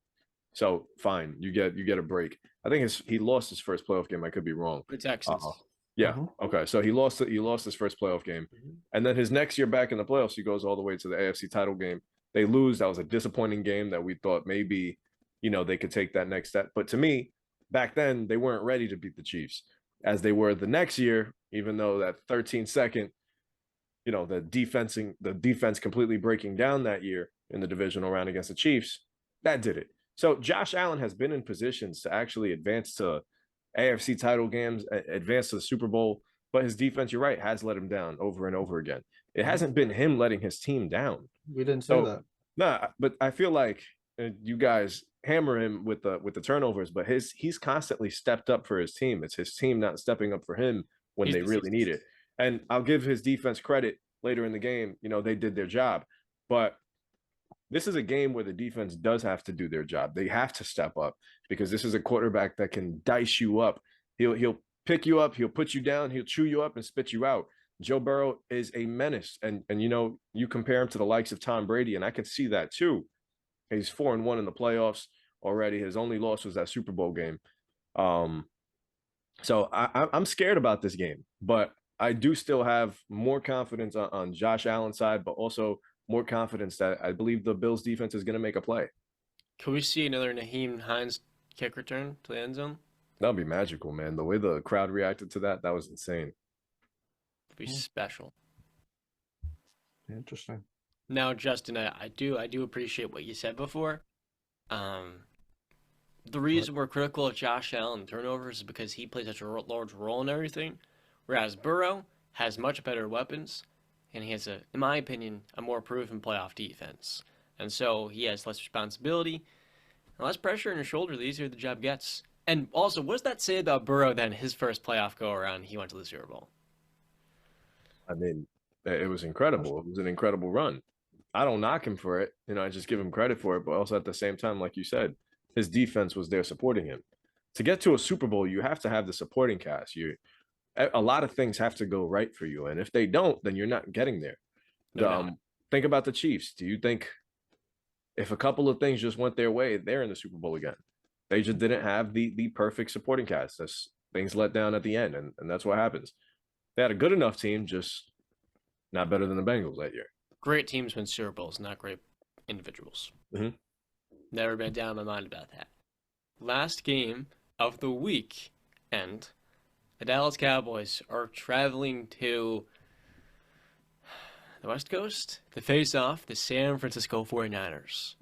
C: So fine, you get a break. I think he lost his first playoff game. I could be wrong.
A: The Texans.
C: Yeah. Okay. So he lost his first playoff game, and then his next year back in the playoffs, he goes all the way to the AFC title game. They lose. That was a disappointing game that we thought maybe, they could take that next step. But to me, back then they weren't ready to beat the Chiefs, as they were the next year. Even though that 13-second, the defense completely breaking down that year in the divisional round against the Chiefs, that did it. So Josh Allen has been in positions to actually advance to AFC title games, advance to the Super Bowl, but his defense, you're right, has let him down over and over again. It hasn't been him letting his team down.
B: we didn't say that.
C: Nah, but I feel like you guys hammer him with the turnovers, but he's constantly stepped up for his team. It's his team not stepping up for him when they really need it. And I'll give his defense credit later in the game. They did their job, but this is a game where the defense does have to do their job. They have to step up because this is a quarterback that can dice you up. He'll pick you up, he'll put you down, he'll chew you up and spit you out. Joe Burrow is a menace, and you compare him to the likes of Tom Brady, and I can see that too. He's 4-1 in the playoffs already. His only loss was that Super Bowl game. So I'm scared about this game, but I do still have more confidence on Josh Allen's side, but also more confidence that I believe the Bills defense is going to make a play.
A: Can we see another Naheem Hines kick return to the end zone?
C: That'd be magical, man. The way the crowd reacted to that was insane.
A: It'd be special.
B: Interesting.
A: Now, Justin, I do appreciate what you said before. The reason we're critical of Josh Allen turnovers is because he plays such a large role in everything, whereas Burrow has much better weapons, and he has, in my opinion, a more proven playoff defense. And so he has less responsibility and less pressure on your shoulder the easier the job gets. And also, what does that say about Burrow then his first playoff go-around, he went to the Super Bowl?
C: I mean, it was incredible. It was an incredible run. I don't knock him for it. I just give him credit for it. But also at the same time, like you said, his defense was there supporting him. To get to a Super Bowl, you have to have the supporting cast. A lot of things have to go right for you. And if they don't, then you're not getting there. Think about the Chiefs. Do you think if a couple of things just went their way, they're in the Super Bowl again? They just didn't have the perfect supporting cast. Things let down at the end, and that's what happens. They had a good enough team, just not better than the Bengals that year.
A: Great teams win Super Bowls, not great individuals. Never been down my mind about that. Last game of the week, and the Dallas Cowboys are traveling to the West Coast to face off the San Francisco 49ers.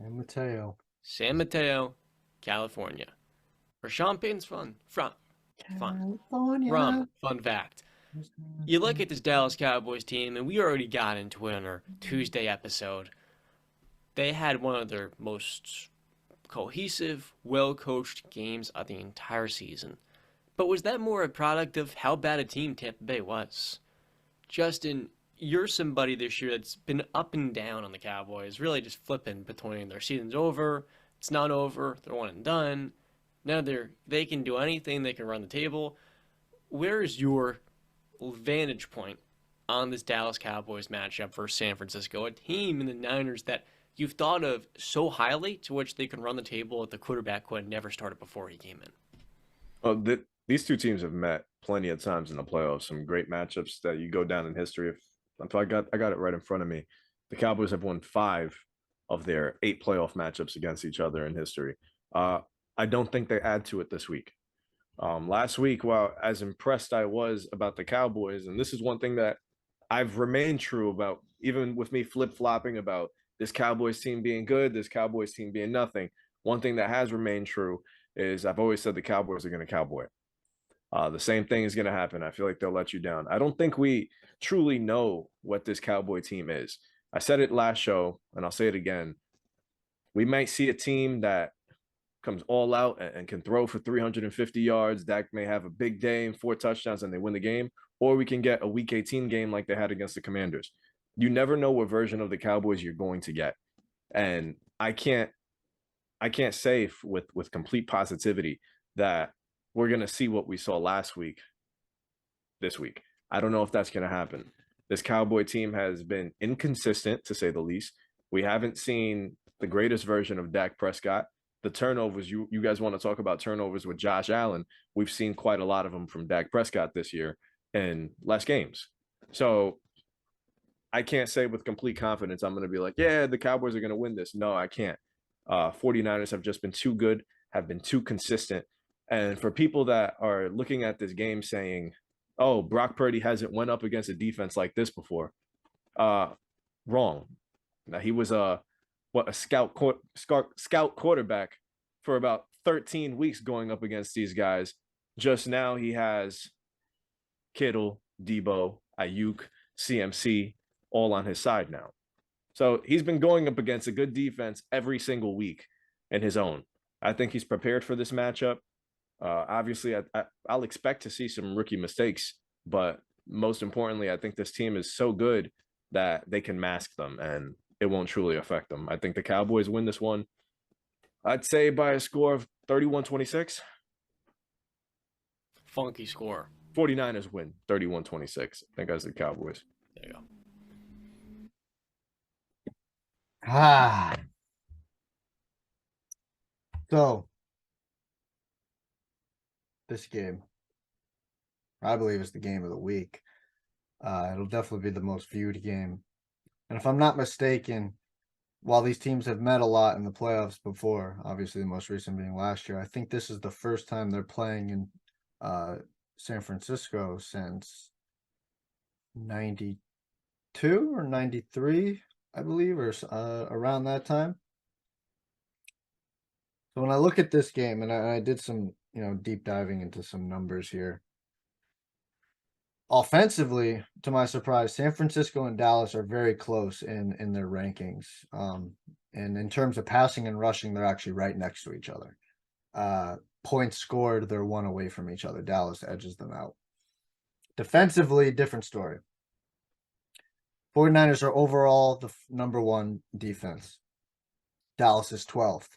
A: San Mateo, California. For Champagne's fun fact. You look at this Dallas Cowboys team, and we already got into it on our Tuesday episode. They had one of their most cohesive, well-coached games of the entire season. But was that more a product of how bad a team Tampa Bay was? Justin, you're somebody this year that's been up and down on the Cowboys, really just flipping between their season's over, it's not over, they're one and done. Now they can do anything, they can run the table. Where is your vantage point on this Dallas Cowboys matchup versus San Francisco, a team in the Niners that you've thought of so highly, to which they can run the table at the quarterback who had never started before he came in?
C: Well, these two teams have met plenty of times in the playoffs. Some great matchups that you go down in history. I got it right in front of me. The Cowboys have won 5 of their 8 playoff matchups against each other in history. I don't think they add to it this week. Last week, while as impressed I was about the Cowboys, and this is one thing that I've remained true about, even with me flip-flopping about this Cowboys team being good, this Cowboys team being nothing. One thing that has remained true is I've always said the Cowboys are going to cowboy. The same thing is going to happen. I feel like they'll let you down. I don't think we truly know what this Cowboy team is. I said it last show, and I'll say it again. We might see a team that comes all out and can throw for 350 yards. Dak may have a big day and 4 touchdowns and they win the game. Or we can get a Week 18 game like they had against the Commanders. You never know what version of the Cowboys you're going to get. And I can't say with complete positivity that we're going to see what we saw last week this week. I don't know if that's going to happen. This Cowboy team has been inconsistent, to say the least. We haven't seen the greatest version of Dak Prescott. The turnovers, you guys want to talk about turnovers with Josh Allen. We've seen quite a lot of them from Dak Prescott this year in less games. So I can't say with complete confidence I'm going to be like, yeah, the Cowboys are going to win this. No, I can't. 49ers have just been too good, have been too consistent. And for people that are looking at this game saying, oh, Brock Purdy hasn't went up against a defense like this before, wrong. Now, he was a scout quarterback for about 13 weeks going up against these guys. Just now he has Kittle, Debo, Ayuk, CMC all on his side now. So he's been going up against a good defense every single week in his own. I think he's prepared for this matchup. Obviously, I'll expect to see some rookie mistakes, but most importantly, I think this team is so good that they can mask them and it won't truly affect them. I think the Cowboys win this one. I'd say by a score of 31-26.
A: Funky score.
C: 49ers win 31-26. I think that's the Cowboys.
A: There you go.
B: So this game, I believe, is the game of the week. It'll definitely be the most viewed game. And if I'm not mistaken, while these teams have met a lot in the playoffs before, obviously the most recent being last year, I think this is the first time they're playing in San Francisco since 92 or 93, I believe, or around that time. So when I look at this game, and I did some, deep diving into some numbers here. Offensively, to my surprise, San Francisco and Dallas are very close in their rankings. And in terms of passing and rushing, they're actually right next to each other. Points scored, they're 1 away from each other. Dallas edges them out. Defensively, different story. 49ers are overall the number 1 defense. Dallas is 12th.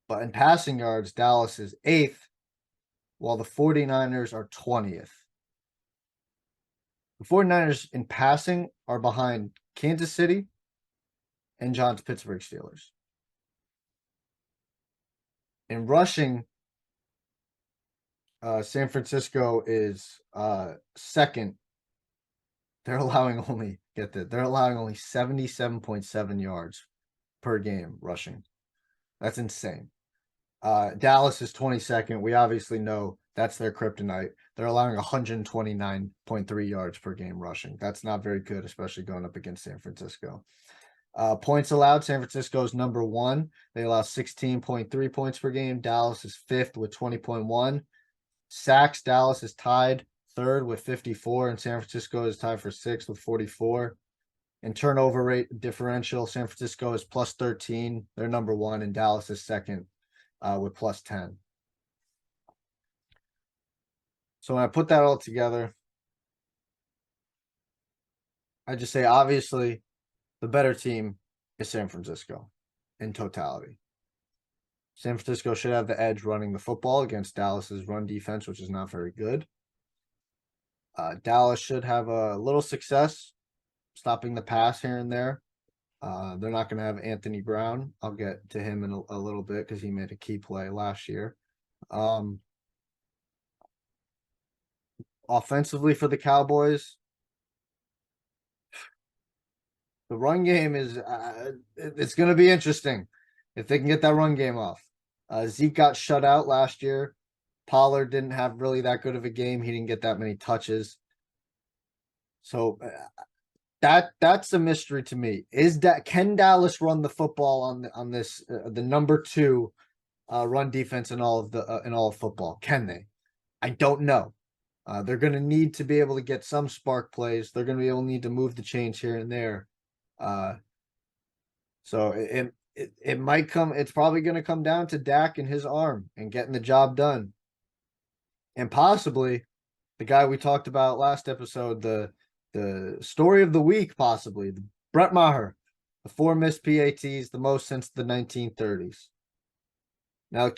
B: But in passing yards, Dallas is 8th, while the 49ers are 20th. The 49ers in passing are behind Kansas City and John's Pittsburgh Steelers. In rushing, San Francisco is second. They're allowing only 77.7 yards per game rushing. That's insane. Dallas is 22nd. We obviously know that's their kryptonite. They're allowing 129.3 yards per game rushing. That's not very good, especially going up against San Francisco. Points allowed, San Francisco is number 1. They allow 16.3 points per game. Dallas is 5th with 20.1. Sacks, Dallas is tied 3rd with 54, and San Francisco is tied for 6th with 44. In turnover rate differential, San Francisco is plus 13. They're number 1, and Dallas is 2nd with plus 10. So when I put that all together, I just say, obviously, the better team is San Francisco in totality. San Francisco should have the edge running the football against Dallas's run defense, which is not very good. Dallas should have a little success stopping the pass here and there. They're not going to have Anthony Brown. I'll get to him in a little bit because he made a key play last year. Offensively for the Cowboys, the run game is it's going to be interesting if they can get that run game off. Zeke got shut out last year. Pollard didn't have really that good of a game. He didn't get that many touches. So that's a mystery to me. Can Dallas run the football on this the number 2 run defense in all of football? Can they? I don't know. They're going to need to be able to get some spark plays. They're going to be able to need to move the chains here and there. So it might come. It's probably going to come down to Dak and his arm and getting the job done, and possibly the guy we talked about last episode, the story of the week, possibly Brett Maher, the 4 missed PATs, the most since the 1930s. Now,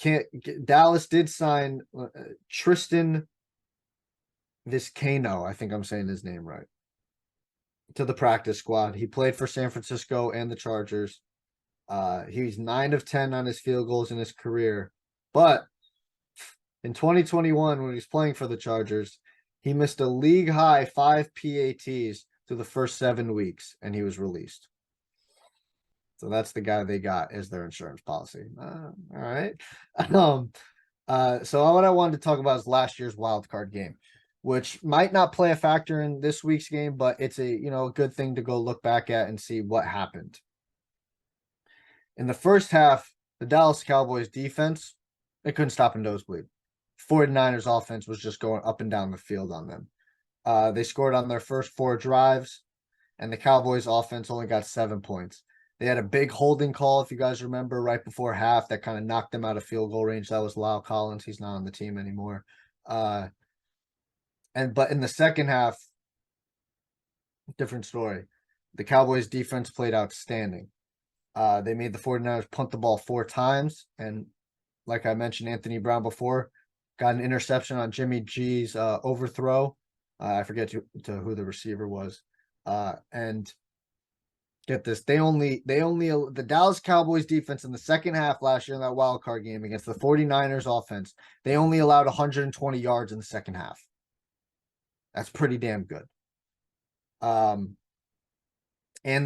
B: Dallas did sign Tristan Vizcaino, I think I'm saying his name right, to the practice squad. He played for San Francisco and the Chargers. He's 9 of 10 on his field goals in his career. But in 2021, when he was playing for the Chargers, he missed a league-high 5 PATs through the first 7 weeks, and he was released. So that's the guy they got as their insurance policy. All right. So what I wanted to talk about is last year's wild card game, which might not play a factor in this week's game, but it's a good thing to go look back at and see what happened. In the first half, the Dallas Cowboys defense, they couldn't stop a nosebleed. 49ers offense was just going up and down the field on them. They scored on their first 4 drives, and the Cowboys offense only got 7 points. They had a big holding call, if you guys remember, right before half that kind of knocked them out of field goal range. That was Lyle Collins. He's not on the team anymore. But in the second half, different story. The Cowboys defense played outstanding. They made the 49ers punt the ball 4 times. And like I mentioned, Anthony Brown before, got an interception on Jimmy G's overthrow. I forget to who the receiver was. And get this, the Dallas Cowboys defense in the second half last year in that wild card game against the 49ers offense, they only allowed 120 yards in the second half. That's pretty damn good. And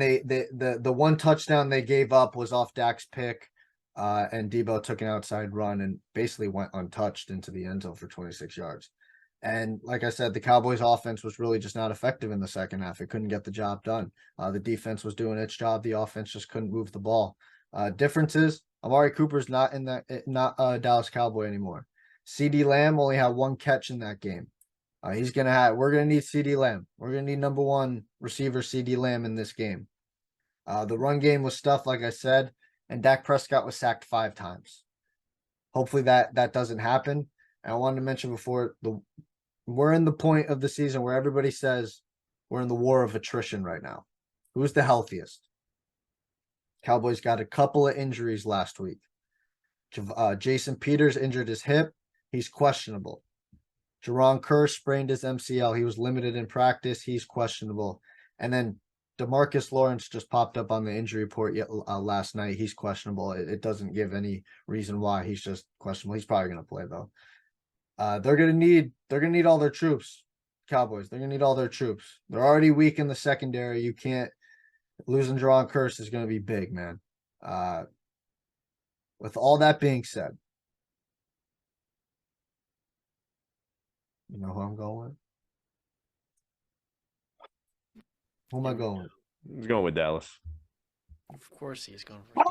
B: the 1 touchdown they gave up was off Dak's pick, and Debo took an outside run and basically went untouched into the end zone for 26 yards. And like I said, the Cowboys offense was really just not effective in the second half. It couldn't get the job done. The defense was doing its job. The offense just couldn't move the ball. Difference is Amari Cooper's not a Dallas Cowboy anymore. CeeDee Lamb only had 1 catch in that game. We're going to need CeeDee Lamb. We're going to need number 1 receiver CeeDee Lamb in this game. The run game was stuffed, like I said, and Dak Prescott was sacked 5 times. Hopefully that doesn't happen. And I wanted to mention before, we're in the point of the season where everybody says we're in the war of attrition right now. Who's the healthiest? Cowboys got a couple of injuries last week. Jason Peters injured his hip. He's questionable. Jerron Kerr sprained his MCL. He was limited in practice. He's questionable. And then DeMarcus Lawrence just popped up on the injury report last night. He's questionable. It doesn't give any reason why. He's just questionable. He's probably going to play, though. They're gonna need all their troops. Cowboys. They're gonna need all their troops. They're already weak in the secondary. You can't losing Jerron Kerr is gonna be big, man. With all that being said, you know who I'm going with? Who am I going with?
C: He's going with Dallas.
A: Of course he's going for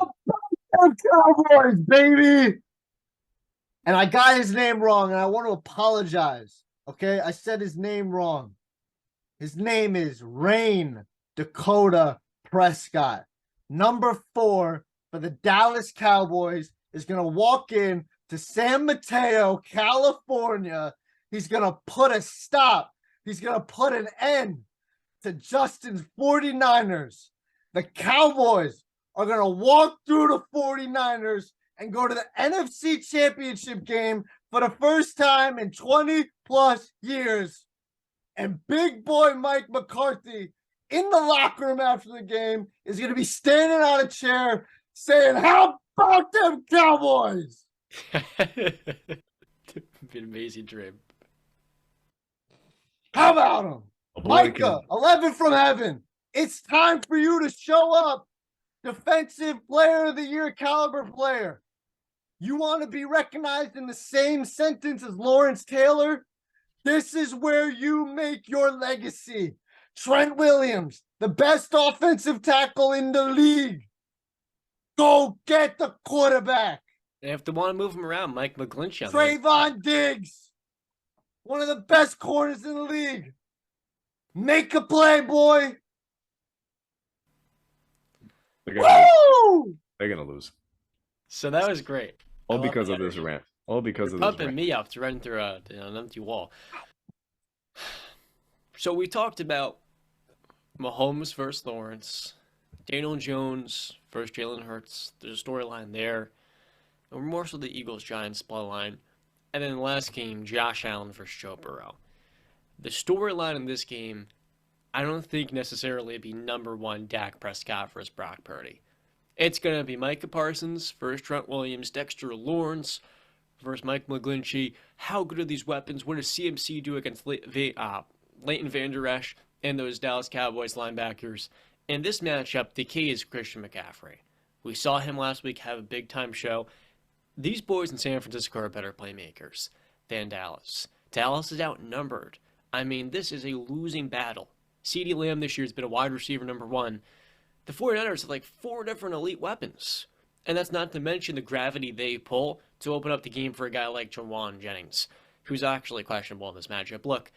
B: Cowboys, baby. And I got his name wrong, and I want to apologize. Okay, I said his name wrong. His name is Rain Dakota Prescott. Number 4 for the Dallas Cowboys is going to walk in to San Mateo, California. He's going to put a stop. He's going to put an end to Justin's 49ers. The Cowboys are going to walk through the 49ers and go to the NFC Championship game for the first time in 20-plus years. And big boy Mike McCarthy in the locker room after the game is going to be standing on a chair saying, "How about them Cowboys?"
A: It'd be an amazing dream.
B: How about them? Micah, 11 from heaven. It's time for you to show up. Defensive player of the year caliber player. You want to be recognized in the same sentence as Lawrence Taylor? This is where you make your legacy. Trent Williams, the best offensive tackle in the league. Go get the quarterback.
A: And if they want to move him around, Mike McGlinchey.
B: Trayvon Diggs, one of the best corners in the league. Make a play, boy.
C: They're gonna
B: Woo!
C: lose. They're gonna lose.
A: So that was great.
C: All because of this rant. All because of this
A: Pumping
C: rant.
A: me up to run through an empty wall. So we talked about Mahomes versus Lawrence, Daniel Jones versus Jalen Hurts. There's a storyline there. And more so the Eagles-Giants bloodline. And then the last game, Josh Allen versus Joe Burrow. The storyline in this game, I don't think necessarily be number one Dak Prescott versus Brock Purdy. It's going to be Micah Parsons versus Trent Williams, Dexter Lawrence versus Mike McGlinchey. How good are these weapons? What does CMC do against Leighton Vander Esch and those Dallas Cowboys linebackers? In this matchup, the key is Christian McCaffrey. We saw him last week have a big-time show. These boys in San Francisco are better playmakers than Dallas. Dallas is outnumbered. I mean, this is a losing battle. CeeDee Lamb this year has been a wide receiver number one. The 49ers have like 4 different elite weapons. And that's not to mention the gravity they pull to open up the game for a guy like Jawan Jennings, who's actually questionable in this matchup. Look,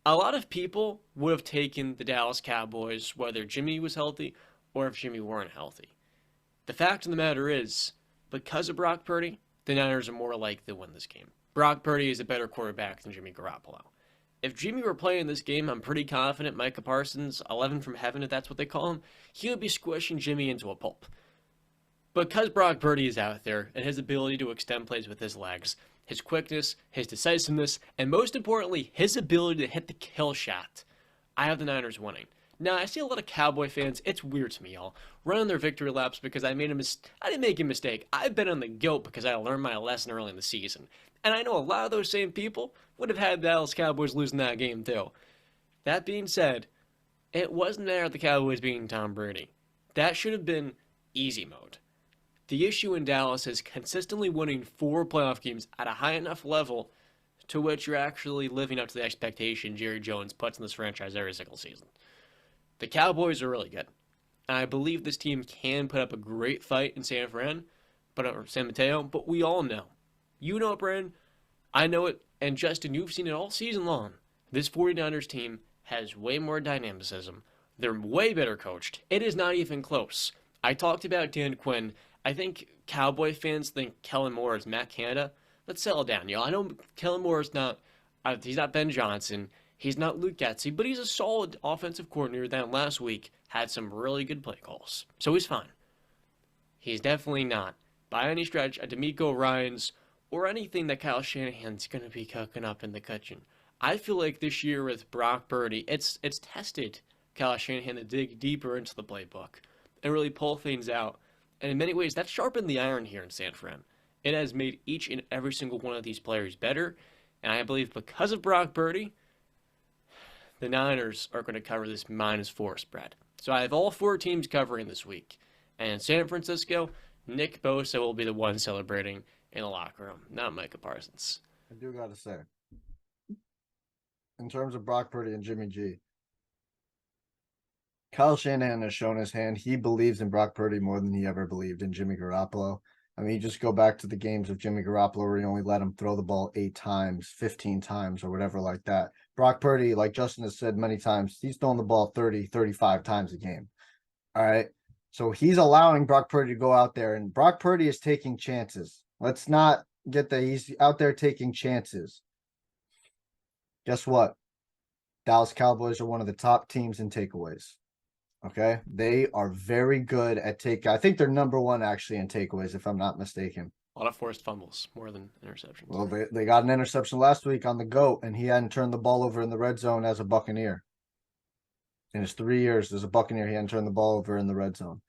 A: a lot of people would have taken the Dallas Cowboys whether Jimmy was healthy or if Jimmy weren't healthy. The fact of the matter is, because of Brock Purdy, the Niners are more likely to win this game. Brock Purdy is a better quarterback than Jimmy Garoppolo. If Jimmy were playing this game, I'm pretty confident Micah Parsons, 11 from heaven if that's what they call him, he would be squishing Jimmy into a pulp. Because Brock Purdy is out there and his ability to extend plays with his legs, his quickness, his decisiveness, and most importantly, his ability to hit the kill shot, I have the Niners winning. Now, I see a lot of Cowboy fans, it's weird to me, y'all, running their victory laps because I didn't make a mistake. I bet on the GOAT because I learned my lesson early in the season. And I know a lot of those same people would have had the Dallas Cowboys losing that game too. That being said, it wasn't there the Cowboys beating Tom Brady. That should have been easy mode. The issue in Dallas is consistently winning 4 playoff games at a high enough level to which you're actually living up to the expectation Jerry Jones puts in this franchise every single season. The Cowboys are really good. And I believe this team can put up a great fight in San Mateo, but we all know. You know it, Brandon. I know it. And Justin, you've seen it all season long. This 49ers team has way more dynamicism. They're way better coached. It is not even close. I talked about Dan Quinn. I think Cowboy fans think Kellen Moore is Matt Canada. Let's settle down, y'all. I know Kellen Moore is not, he's not Ben Johnson. He's not Luke Getsy, but he's a solid offensive coordinator that last week had some really good play calls. So he's fine. He's definitely not, by any stretch, a DeMeco Ryans or anything that Kyle Shanahan's going to be cooking up in the kitchen. I feel like this year with Brock Purdy, it's tested Kyle Shanahan to dig deeper into the playbook and really pull things out. And in many ways, that's sharpened the iron here in San Fran. It has made each and every single one of these players better. And I believe because of Brock Purdy, the Niners are going to cover this -4 spread. So I have all 4 teams covering this week. And in San Francisco, Nick Bosa will be the one celebrating in the locker room, not Micah Parsons.
B: I do got to say, in terms of Brock Purdy and Jimmy G, Kyle Shanahan has shown his hand. He believes in Brock Purdy more than he ever believed in Jimmy Garoppolo. I mean, you just go back to the games of Jimmy Garoppolo where he only let him throw the ball 8 times, 15 times, or whatever like that. Brock Purdy, like Justin has said many times, he's throwing the ball 30, 35 times a game. All right. So he's allowing Brock Purdy to go out there, and Brock Purdy is taking chances. Let's not get that he's out there taking chances. Guess what? Dallas Cowboys are one of the top teams in takeaways. Okay, they are very good at I think they're number 1 actually in takeaways, if I'm not mistaken.
A: A lot of forced fumbles, more than interceptions.
B: Well, they got an interception last week on the GOAT, and he hadn't turned the ball over in the red zone as a Buccaneer. In his 3 years as a Buccaneer, he hadn't turned the ball over in the red zone.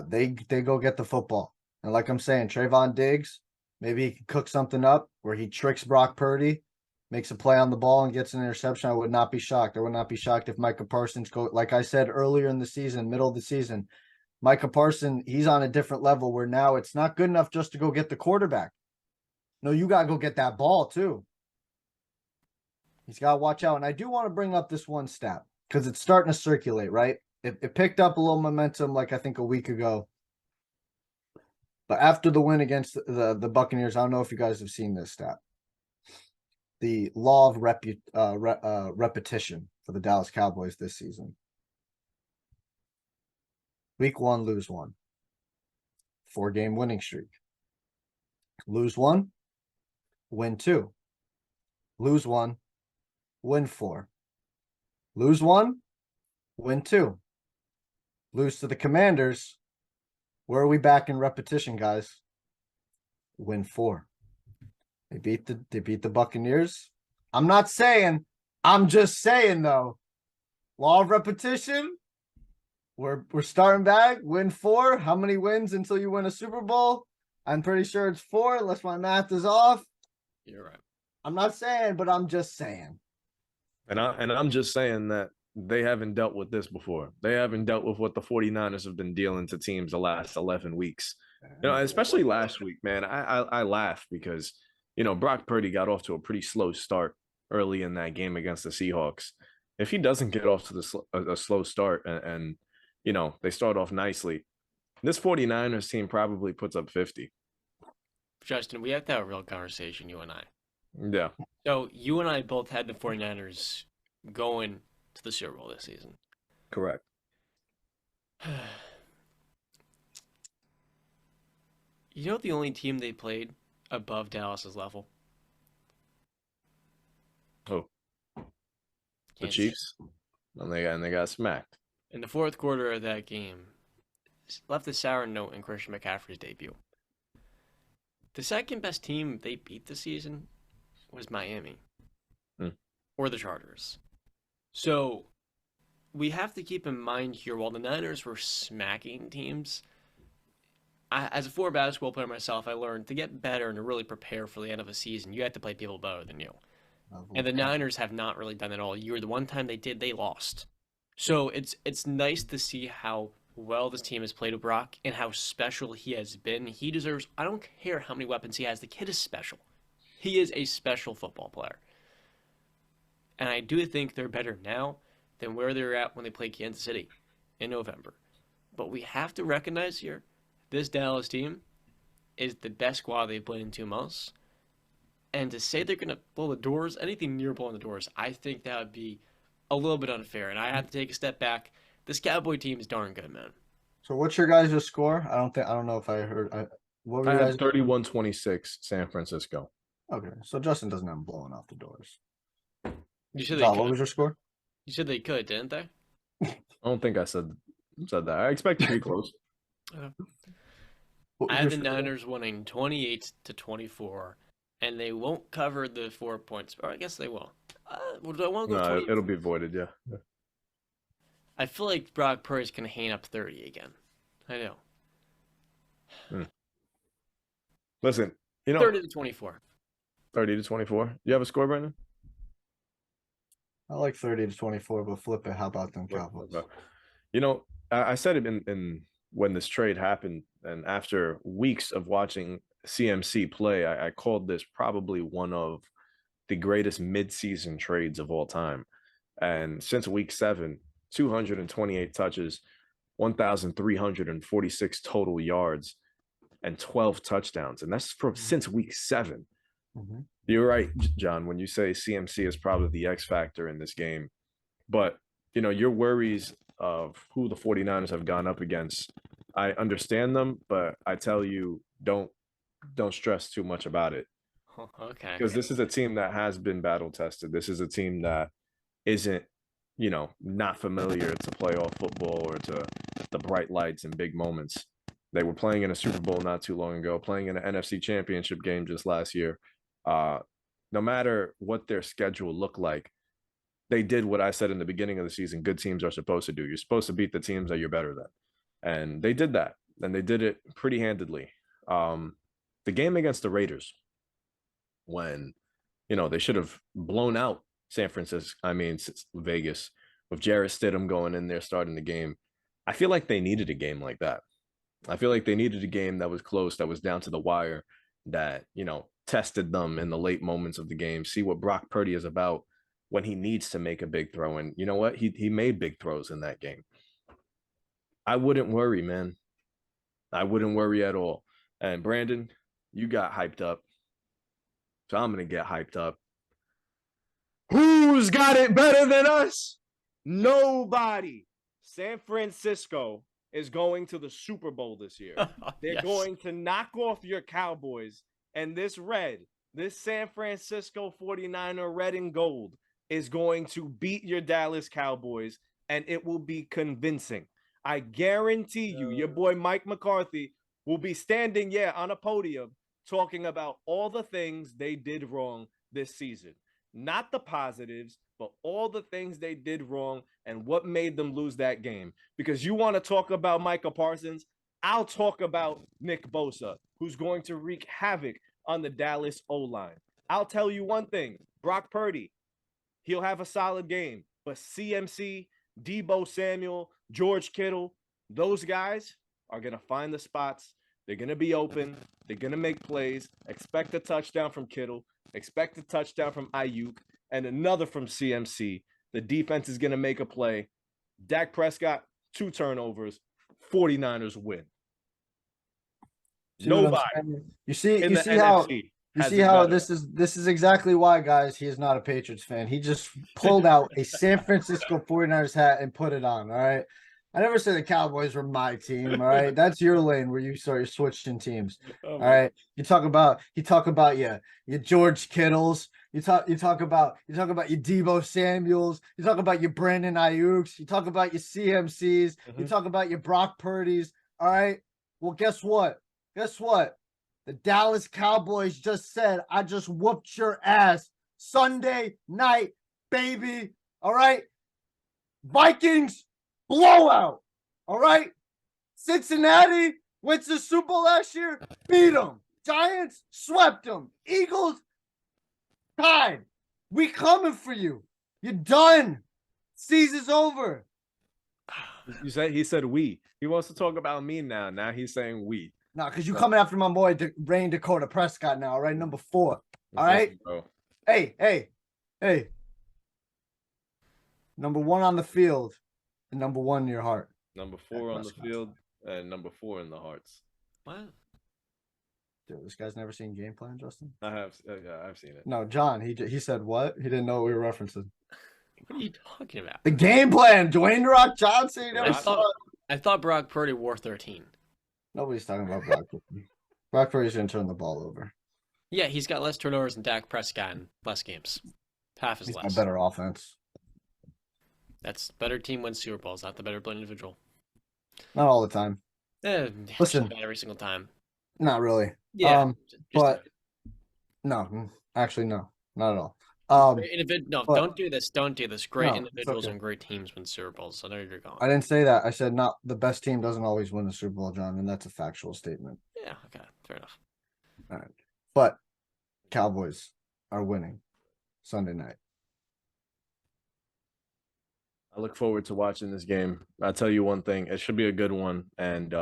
B: They go get the football. And like I'm saying, Trayvon Diggs, maybe he can cook something up where he tricks Brock Purdy, makes a play on the ball and gets an interception. I would not be shocked. I would not be shocked if Micah Parsons like I said earlier in the season, middle of the season, Micah Parsons, he's on a different level where now it's not good enough just to go get the quarterback. No, you got to go get that ball too. He's got to watch out. And I do want to bring up this one stat because it's starting to circulate, right? It picked up a little momentum like I think a week ago. But after the win against the Buccaneers, I don't know if you guys have seen this stat. The law of repetition for the Dallas Cowboys this season. Week 1, lose 1. 4-game winning streak. Lose 1, win 2. Lose 1, win 4. Lose 1, win 2. Lose to the Commanders. Where are we back in repetition, guys? Win 4. They beat the Buccaneers. I'm just saying though. Law of repetition. We're starting back. Win 4. How many wins until you win a Super Bowl? I'm pretty sure it's 4, unless my math is off.
A: You're right.
B: I'm not saying, but I'm just saying.
C: And I'm just saying that they haven't dealt with this before. They haven't dealt with what the 49ers have been dealing to teams the last 11 weeks. Especially last week, man. I laugh because, Brock Purdy got off to a pretty slow start early in that game against the Seahawks. If he doesn't get off to a slow start and they start off nicely, this 49ers team probably puts up 50.
A: Justin, we have to have a real conversation, you and I.
C: Yeah.
A: So you and I both had the 49ers going to the Super Bowl this season.
C: Correct.
A: You know the only team they played above Dallas's level?
C: Oh. The
A: Kansas.
C: Chiefs. And they got smacked.
A: In the fourth quarter of that game, left a sour note in Christian McCaffrey's debut. The second best team they beat this season was Miami. Or the Chargers. So we have to keep in mind here, while the Niners were smacking teams, as a former basketball player myself, I learned to get better and to really prepare for the end of a season, you have to play people better than you. And the Niners have not really done it all year. The one time they did, they lost. So it's nice to see how well this team has played with Brock and how special he has been. He deserves, I don't care how many weapons he has, the kid is special. He is a special football player. And I do think they're better now than where they were at when they played Kansas City in November. But we have to recognize here, this Dallas team is the best squad they've played in 2 months. And to say they're going to blow the doors, anything near blowing the doors, I think that would be a little bit unfair. And I have to take a step back. This Cowboy team is darn good, man.
B: So what's your guys' score? I don't know if I heard. What were you guys?
C: 31-26 San Francisco.
B: Okay, so Justin doesn't have them blowing off the doors.
A: You said
B: What was your score?
A: You said they could, didn't they?
C: I don't think I said that. I expect to be close.
A: I have the Niners winning 28-24, and they won't cover the 4 points. Or I guess they will. Do I want to go 20?
C: It'll be voided, yeah.
A: I feel like Brock Purdy's going to hang up 30 again. I know.
C: Listen,
A: 30-24.
C: 30-24. You have a score, Brandon?
B: I like 30-24, but flip it. How about them Cowboys?
C: I said it in when this trade happened, and after weeks of watching CMC play, I called this probably one of the greatest midseason trades of all time. And since week 7, 228 touches, 1,346 total yards, and 12 touchdowns. And that's since week 7.
B: Mm-hmm.
C: You're right, John, when you say CMC is probably the X factor in this game. But, your worries of who the 49ers have gone up against, I understand them, but I tell you, don't stress too much about it.
A: Okay.
C: Because this is a team that has been battle tested. This is a team that isn't, not familiar to playoff football or to the bright lights and big moments. They were playing in a Super Bowl not too long ago, playing in an NFC Championship game just last year. No matter what their schedule looked like, they did what I said in the beginning of the season good teams are supposed to do. You're supposed to beat the teams that you're better than. And they did that. And they did it pretty handedly. The game against the Raiders, when, they should have blown out Vegas, with Jarrett Stidham going in there starting the game. I feel like they needed a game like that. I feel like they needed a game that was close, that was down to the wire, that, tested them in the late moments of the game, see what Brock Purdy is about when he needs to make a big throw. And you know what? He made big throws in that game. I wouldn't worry, man. I wouldn't worry at all. And Brandon, you got hyped up. So I'm going to get hyped up. Who's got it better than us? Nobody. San Francisco is going to the Super Bowl this year. They're going to knock off your Cowboys. And this San Francisco 49er red and gold is going to beat your Dallas Cowboys, and it will be convincing. I guarantee you, your boy Mike McCarthy will be standing, on a podium talking about all the things they did wrong this season. Not the positives, but all the things they did wrong and what made them lose that game. Because you want to talk about Micah Parsons, I'll talk about Nick Bosa, who's going to wreak havoc on the Dallas O-line. I'll tell you one thing, Brock Purdy, he'll have a solid game, but CMC, Deebo Samuel, George Kittle, those guys are going to find the spots. They're going to be open. They're going to make plays. Expect a touchdown from Kittle. Expect a touchdown from Ayuk and another from CMC. The defense is going to make a play. Dak Prescott, 2 turnovers. 49ers win. Nobody.
B: You see how this is exactly why, guys, he is not a Patriots fan. He just pulled out a San Francisco 49ers hat and put it on. All right. I never said the Cowboys were my team. All right. That's your lane where you start switching teams. All right. You talk about your George Kittles. You talk about your Deebo Samuels. You talk about your Brandon Ayuks. You talk about your CMCs. You talk about your Brock Purdy's. All right. Well, guess what? The Dallas Cowboys just said, I just whooped your ass Sunday night, baby. All right. Vikings blowout. All right. Cincinnati went to the Super Bowl last year, beat them. Giants swept them. Eagles tied. We coming for you. You're done. Season's over.
C: He said we. He wants to talk about me now. Now he's saying we.
B: No, because you coming after my boy Rain Dakota Prescott now, right? Number 4. All right. Hey. Number 1 on the field and number 1 in your heart.
C: Number 4 on the field and number 4 in the hearts.
A: What?
B: Dude, this guy's never seen Game Plan, Justin?
C: I have. Yeah, I've seen it.
B: No, John. He said what? He didn't know what we were referencing.
A: What are you talking about?
B: The Game Plan. Dwayne Rock Johnson.
A: I thought Brock Purdy wore 13.
B: Nobody's talking about Brock Purdy. Brock Purdy's going to turn the ball over.
A: Yeah, he's got less turnovers than Dak Prescott in less games. Half as
B: He's
A: less.
B: got better offense.
A: That's better team wins Super Bowls, not the better playing individual.
B: Not all the time.
A: Listen, every single time.
B: Not really.
A: Yeah,
B: no, actually, no, not at all.
A: Don't do this. Don't do this. Great individuals and great teams win Super Bowls. So there you're going.
B: I didn't say that. I said not the best team doesn't always win the Super Bowl, John, and that's a factual statement.
A: Yeah. Okay. Fair enough.
B: All right, but Cowboys are winning Sunday night.
C: I look forward to watching this game. I'll tell you one thing. It should be a good one. And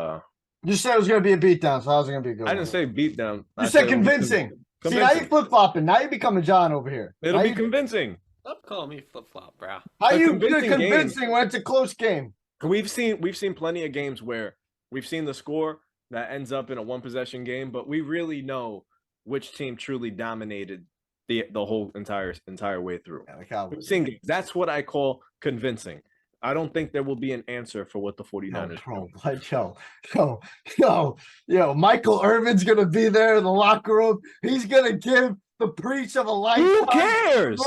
B: you said it was going to be a beatdown, so how's it going to be a good one?
C: I didn't say beatdown.
B: You said convincing. See, now you're flip-flopping. Now you're becoming John over here.
C: It'll be convincing.
A: Stop calling me flip-flop, bro.
B: How you convincing when it's a close game?
C: We've seen plenty of games where we've seen the score that ends up in a 1-possession game, but we really know which team truly dominated the whole entire way through.
B: Yeah, the Cowboys.
C: That's what I call convincing. I don't think there will be an answer for what the 49ers
B: Yo, Michael Irvin's going to be there in the locker room. He's going to give the preach of a lifetime.
C: Who cares?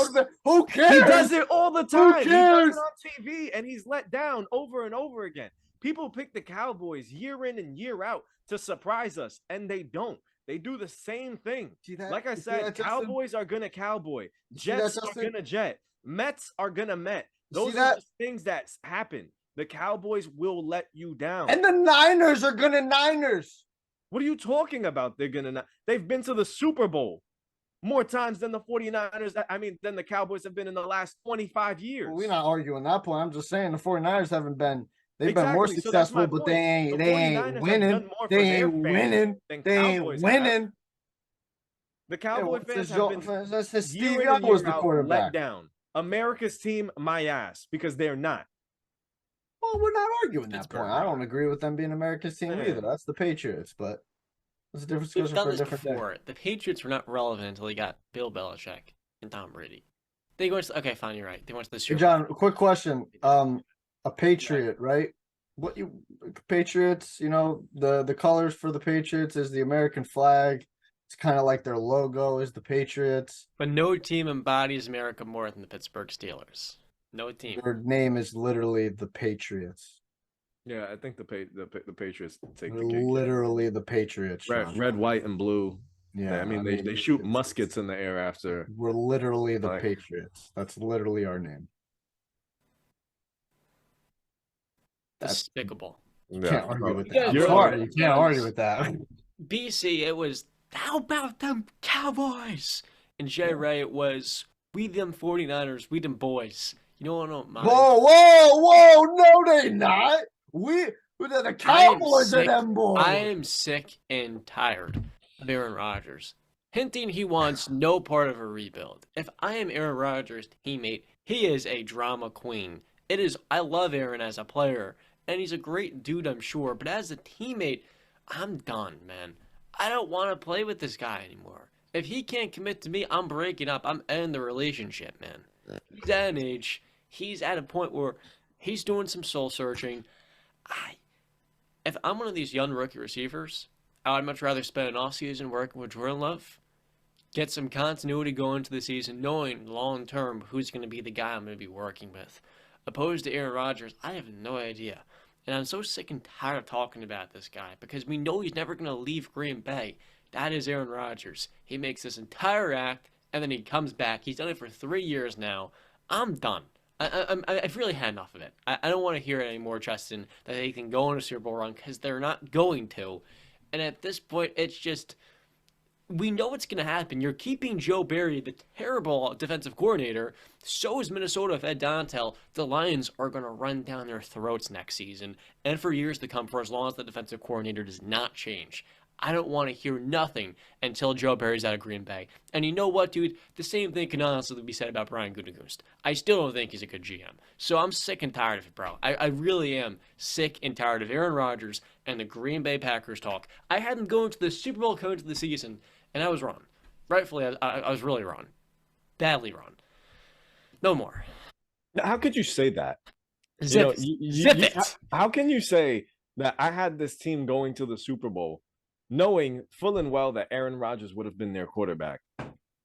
B: Who cares?
C: He does it all the time.
B: Who cares?
C: He does it on TV, and he's let down over and over again. People pick the Cowboys year in and year out to surprise us, and they don't. They do the same thing. Like I said, Cowboys are going to Cowboy. Jets are going to Jet. Mets are going to Met. Those are the things that happen. The Cowboys will let you down.
B: And the Niners are going to Niners.
C: What are you talking about? They've been to the Super Bowl more times than the 49ers. Than the Cowboys have been in the last 25 years.
B: Well, we're not arguing that point. I'm just saying the 49ers haven't been They've been more
C: Exactly. So that's my
B: successful, but they
C: point.
B: ain't
C: The
B: they ain't
C: 49ers have
B: winning.
C: done more
B: They
C: for their
B: ain't
C: fans
B: winning.
C: than
B: They ain't
C: Cowboys have.
B: winning.
C: The
B: Yeah,
C: Cowboy
B: what's
C: fans
B: his
C: have been
B: That's his
C: year
B: Steve
C: in
B: Young
C: and
B: was
C: year
B: the
C: out let
B: quarterback.
C: down. America's team, my ass, because they're not.
B: Well, we're not arguing that
A: Pittsburgh,
B: point. I
A: bro.
B: don't agree with them being America's team either.
C: Man.
B: That's the Patriots, but that's a different
A: We've
B: discussion
A: done
B: for a
A: this
B: different day.
A: before. The Patriots were not relevant until they got Bill Belichick and Tom Brady. They went to, okay, fine, you're right. They went to the
B: Hey,
A: Super
B: John,
A: Bowl.
B: quick question. A Patriot, right? What you Patriots, the colors for the Patriots is the American flag. It's kind of like their logo is the Patriots.
A: But no team embodies America more than the Pittsburgh Steelers. No team.
B: Their name is literally the Patriots.
C: Yeah, I think the Patriots take
B: They're
C: the cake.
B: literally the Patriots. John.
C: Red, white, and blue.
B: Yeah,
C: I mean, they shoot muskets in the air after.
B: We're literally the
C: Like-
B: Patriots. That's literally our name.
A: Despicable.
B: You can't argue with
A: Yeah,
B: that. I'm
A: you're
B: sorry.
A: right.
B: You can't argue with that.
A: BC, it was, how about them Cowboys? And Jay Ray, it was, we them 49ers, we them boys. You know what I don't mind?
B: Whoa, no, they not. The Cowboys are them boys.
A: I am sick and tired of Aaron Rodgers hinting he wants no part of a rebuild. If I am Aaron Rodgers' teammate, he is a drama queen. I love Aaron as a player, and he's a great dude, I'm sure, but as a teammate, I'm done, man. I don't want to play with this guy anymore. If he can't commit to me, I'm breaking up. I'm ending the relationship, man. He's at an age, he's at a point where he's doing some soul searching. If I'm one of these young rookie receivers, I would much rather spend an offseason working with Jordan Love, get some continuity going into the season, knowing long-term who's going to be the guy I'm going to be working with. Opposed to Aaron Rodgers, I have no idea. And I'm so sick and tired of talking about this guy because we know he's never going to leave Green Bay. That is Aaron Rodgers. He makes this entire act, and then he comes back. He's done it for 3 years now. I'm done. I've really had enough of it. I don't want to hear it anymore, Justin, that they can go on a Super Bowl run because they're not going to. And at this point, it's just, we know what's going to happen. You're keeping Joe Barry, the terrible defensive coordinator. So is Minnesota with Ed Donatell. The Lions are going to run down their throats next season and for years to come for as long as the defensive coordinator does not change. I don't want to hear nothing until Joe Barry's out of Green Bay. And you know what, dude? The same thing can honestly be said about Brian Gutekunst. I still don't think he's a good GM. So I'm sick and tired of it, bro. I really am sick and tired of Aaron Rodgers and the Green Bay Packers talk. I had them going to the Super Bowl coming to the season, and I was wrong. Rightfully, I was really wrong. Badly wrong. No more.
C: How could you say that?
A: Zip it.
C: How can you say that I had this team going to the Super Bowl knowing full and well that Aaron Rodgers would have been their quarterback?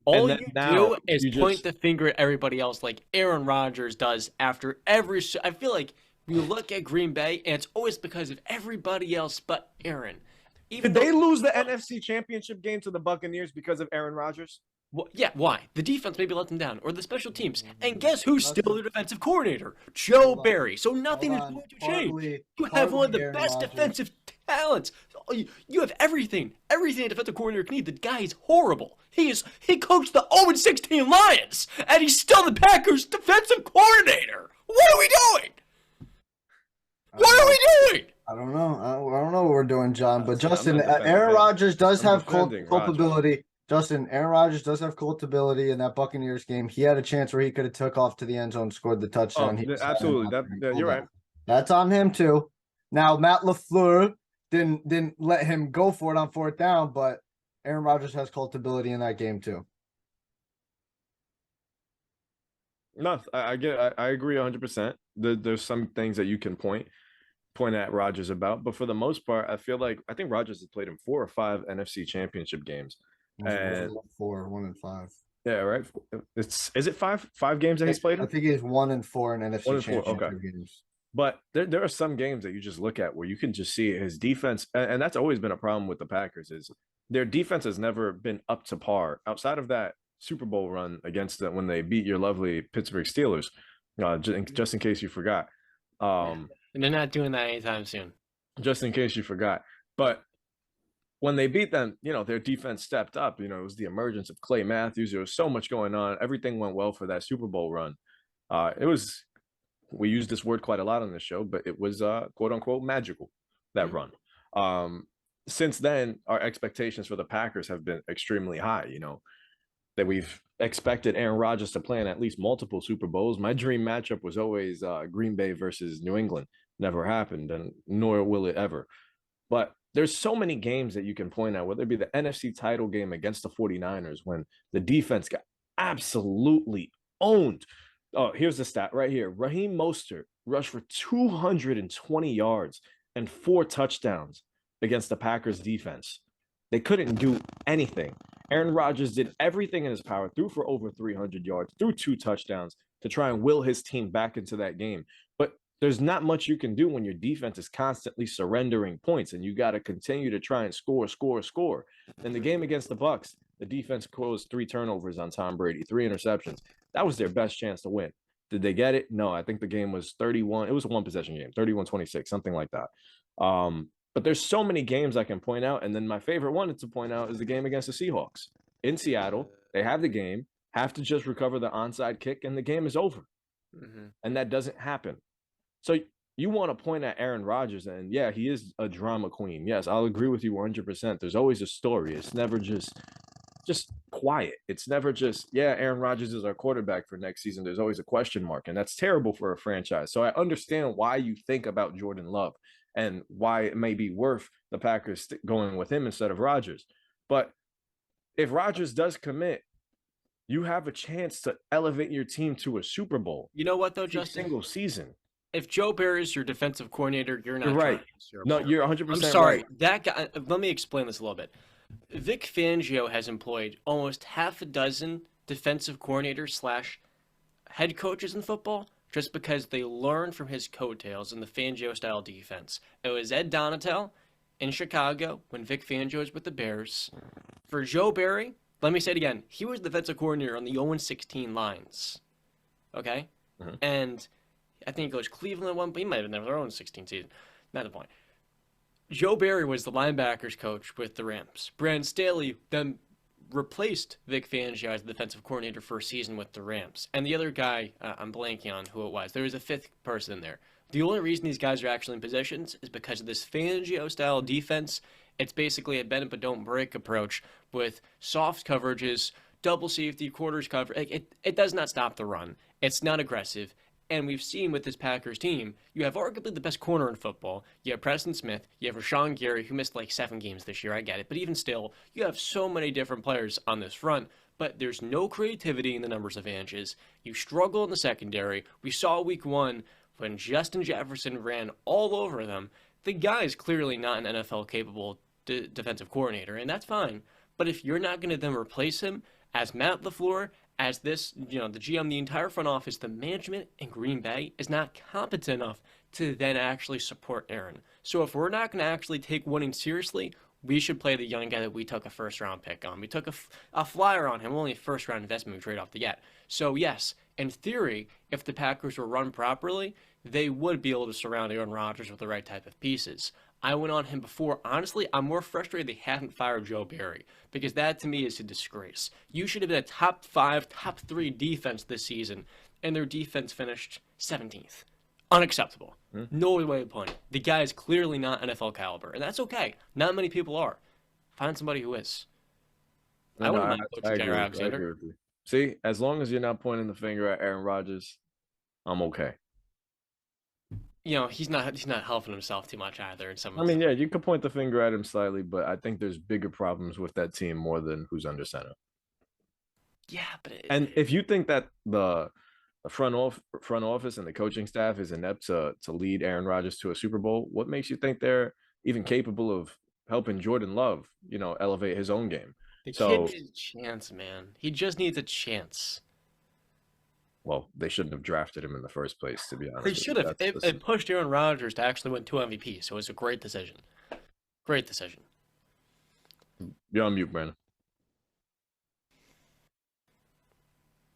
A: All you do is point the finger at everybody else like Aaron Rodgers does after every I feel like we look at Green Bay, and it's always because of everybody else but Aaron.
C: Did they lose the NFC Championship game to the Buccaneers because of Aaron Rodgers?
A: Well, yeah, why? The defense maybe let them down, or the special teams. And guess who's still the defensive coordinator? Joe Barry. So nothing is going to change. You have one of the best defensive talents. You have everything a defensive coordinator can need. The guy is horrible. He coached the 0-16 Lions, and he's still the Packers' defensive coordinator. What are we doing? What are we doing?
B: I don't know. I don't know what we're doing, John. But
C: I'm
B: Justin,
C: not defending
B: Aaron
C: him.
B: Rodgers does
C: I'm
B: have
C: defending
B: culpability. Justin, Aaron Rodgers does have culpability in that Buccaneers game. He had a chance where he could have took off to the end zone, scored the touchdown.
C: Absolutely. You're right.
B: That's on him too. Now Matt LaFleur didn't let him go for it on fourth down, but Aaron Rodgers has culpability in that game too.
C: No, I agree 100%. There's some things that you can point at Rodgers about, but for the most part, I think Rodgers has played in 4 or 5 NFC Championship games. And
B: 1 and 5.
C: Yeah, right. Is it 5 games that he's played in?
B: I think he's 1 and 4 in NFC Championship
C: okay.
B: games.
C: But there are some games that you just look at where you can just see his defense, and that's always been a problem with the Packers, is their defense has never been up to par outside of that Super Bowl run against them when they beat your lovely Pittsburgh Steelers. Just in case you forgot.
A: And they're not doing that anytime soon.
C: Just in case you forgot. But when they beat them, their defense stepped up. It was the emergence of Clay Matthews. There was so much going on. Everything went well for that Super Bowl run. It was we use this word quite a lot on this show, but it was quote unquote magical, that run. Since then, our expectations for the Packers have been extremely high. That we've expected Aaron Rodgers to play in at least multiple Super Bowls. My dream matchup was always Green Bay versus New England. Never happened, and nor will it ever. But there's so many games that you can point out, whether it be the NFC title game against the 49ers when the defense got absolutely owned. Oh, here's the stat right here. Raheem Mostert rushed for 220 yards and 4 touchdowns against the Packers defense. They couldn't do anything. Aaron Rodgers did everything in his power, threw for over 300 yards, threw 2 touchdowns to try and will his team back into that game. But there's not much you can do when your defense is constantly surrendering points, and you got to continue to try and score. In the game against the Bucs, the defense caused 3 turnovers on Tom Brady, 3 interceptions. That was their best chance to win. Did they get it? No, I think the game was 31. It was a 1-possession game, 31-26, something like that. But there's so many games I can point out. And then my favorite one to point out is the game against the Seahawks in Seattle. They have the game, have to just recover the onside kick, and the game is over. And that doesn't happen. So you want to point at Aaron Rodgers, and yeah, he is a drama queen. Yes, I'll agree with you 100%. There's always a story. It's never just quiet. It's never just, yeah, Aaron Rodgers is our quarterback for next season. There's always a question mark, and that's terrible for a franchise. So I understand why you think about Jordan Love and why it may be worth the Packers going with him instead of Rodgers. But if Rodgers does commit, you have a chance to elevate your team to a Super Bowl.
A: You know what, though, Justin?
C: Single season.
A: If Joe Barry is your defensive coordinator, you're not
C: right. No, you're 100%
A: I'm sorry.
C: right.
A: That guy, let me explain this a little bit. Vic Fangio has employed almost half a dozen defensive coordinators / head coaches in football just because they learned from his coattails in the Fangio-style defense. It was Ed Donatel in Chicago when Vic Fangio was with the Bears. For Joe Barry, let me say it again, he was the defensive coordinator on the 0-16 Lions. Okay? And I think it was Cleveland at one point. He might have been their own 16 season. Not the point. Joe Barry was the linebackers coach with the Rams. Brandon Staley then replaced Vic Fangio as the defensive coordinator for a season with the Rams. And the other guy, I'm blanking on who it was. There was a 5th person in there. The only reason these guys are actually in positions is because of this Fangio-style defense. It's basically a bend but don't break approach with soft coverages, double safety, quarters cover. It does not stop the run. It's not aggressive. And we've seen with this Packers team, you have arguably the best corner in football. You have Preston Smith. You have Rashawn Gary, who missed like 7 games this year. I get it. But even still, you have so many different players on this front. But there's no creativity in the numbers advantages. You struggle in the secondary. We saw week 1 when Justin Jefferson ran all over them. The guy is clearly not an NFL-capable defensive coordinator, and that's fine. But if you're not going to then replace him as Matt LaFleur, as this, the GM, the entire front office, the management in Green Bay is not competent enough to then actually support Aaron. So if we're not going to actually take winning seriously, we should play the young guy that we took a first-round pick on. We took a flyer on him, only a first-round investment we trade off to get. So yes, in theory, if the Packers were run properly, they would be able to surround Aaron Rodgers with the right type of pieces. I went on him before. Honestly, I'm more frustrated they haven't fired Joe Barry because that to me is a disgrace. You should have been a top 5, top 3 defense this season, and their defense finished 17th. Unacceptable. No way of putting it. The guy is clearly not NFL caliber, and that's okay. Not many people are. Find somebody who is. I wouldn't mind coaching Jair Alexander.
C: I agree with you. See, as long as you're not pointing the finger at Aaron Rodgers, I'm okay.
A: He's not helping himself too much either.
C: Yeah, you could point the finger at him slightly, but I think there's bigger problems with that team more than who's under center.
A: Yeah, but
C: and if you think that the front office and the coaching staff is inept to lead Aaron Rodgers to a Super Bowl, what makes you think they're even capable of helping Jordan Love, elevate his own game?
A: The kid needs a chance, man. He just needs a chance.
C: Well, they shouldn't have drafted him in the first place, to be honest.
A: They should have. It pushed Aaron Rodgers to actually win 2 MVPs, so it was a great decision. Great decision.
C: You're on mute, Brandon.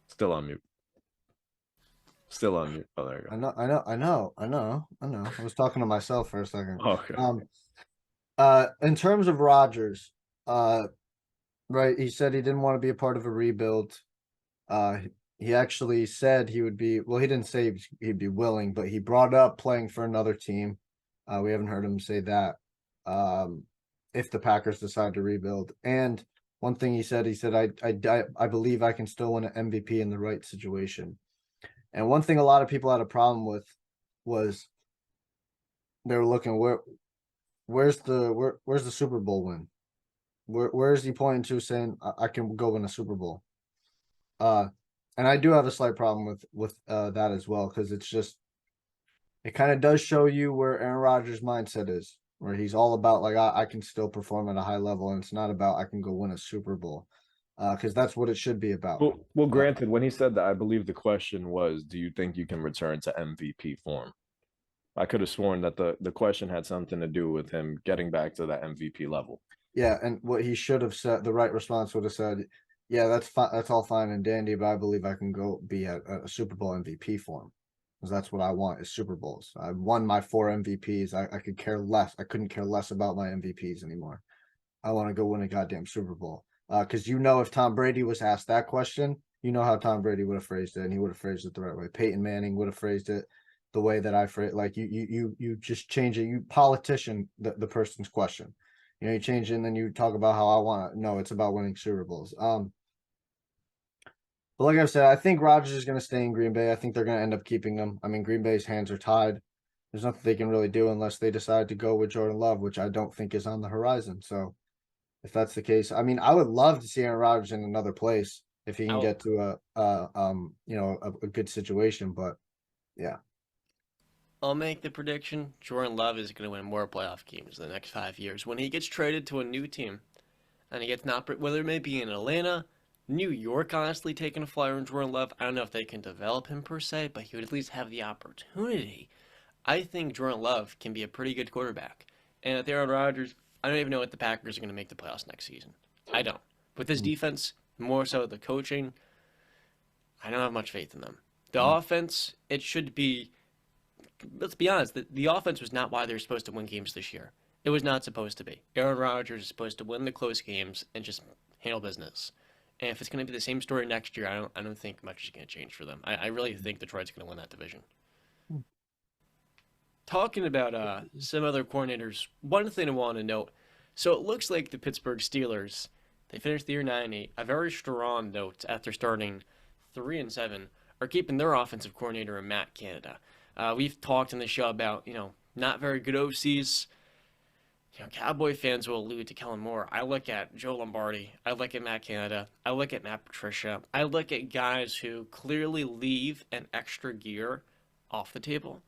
C: Still on mute. Still on mute. Oh, there you go.
B: I know. I was talking to myself for a second.
C: Okay.
B: In terms of Rodgers, right, he said he didn't want to be a part of a rebuild. he actually said he would be. Well, he didn't say he'd be willing, but he brought up playing for another team. We haven't heard him say that. If the Packers decide to rebuild, and one thing he said, I believe I can still win an MVP in the right situation. And one thing a lot of people had a problem with was they were looking where's the Super Bowl win? Where is he pointing to saying I can go win a Super Bowl? And I do have a slight problem with that as well, because it kind of does show you where Aaron Rodgers' mindset is, where he's all about like I can still perform at a high level, and it's not about I can go win a Super Bowl, because that's what it should be about.
C: Well, granted, when he said that, I believe the question was, "Do you think you can return to MVP form?" I could have sworn that the question had something to do with him getting back to that MVP level.
B: Yeah, and what he should have said, the right response would have said, "Yeah, that's fine. That's all fine and dandy, but I believe I can go be at a Super Bowl MVP form, because that's what I want is Super Bowls. I won my 4 MVPs. I could care less. I couldn't care less about my MVPs anymore. I want to go win a goddamn Super Bowl. Because if Tom Brady was asked that question, you know how Tom Brady would have phrased it, and he would have phrased it the right way. Peyton Manning would have phrased it the way that I phrase. Like you just change it. You politician the person's question. You change it and then you talk about how I want to. No, it's about winning Super Bowls. But like I said, I think Rodgers is going to stay in Green Bay. I think they're going to end up keeping him. I mean, Green Bay's hands are tied. There's nothing they can really do unless they decide to go with Jordan Love, which I don't think is on the horizon. So if that's the case, I mean, I would love to see Aaron Rodgers in another place if he can get to a good situation. But yeah.
A: I'll make the prediction. Jordan Love is going to win more playoff games in the next 5 years when he gets traded to a new team. And he gets not, whether it may be in Atlanta, New York, honestly, taking a flyer on Jordan Love. I don't know if they can develop him per se, but he would at least have the opportunity. I think Jordan Love can be a pretty good quarterback. And with Aaron Rodgers, I don't even know if the Packers are going to make the playoffs next season. I don't. With this defense, more so the coaching, I don't have much faith in them. The offense, it should be, let's be honest, the offense was not why they were supposed to win games this year. It was not supposed to be. Aaron Rodgers is supposed to win the close games and just handle business. And if it's going to be the same story next year, I don't think much is going to change for them. I really think Detroit's going to win that division. Talking about some other coordinators, one thing I want to note. So it looks like the Pittsburgh Steelers, they finished the year 9-8, a very strong note after starting 3-7, are keeping their offensive coordinator in Matt Canada. We've talked on the show about, not very good OCs. Cowboy fans will allude to Kellen Moore. I look at Joe Lombardi. I look at Matt Canada. I look at Matt Patricia. I look at guys who clearly leave an extra gear off the table.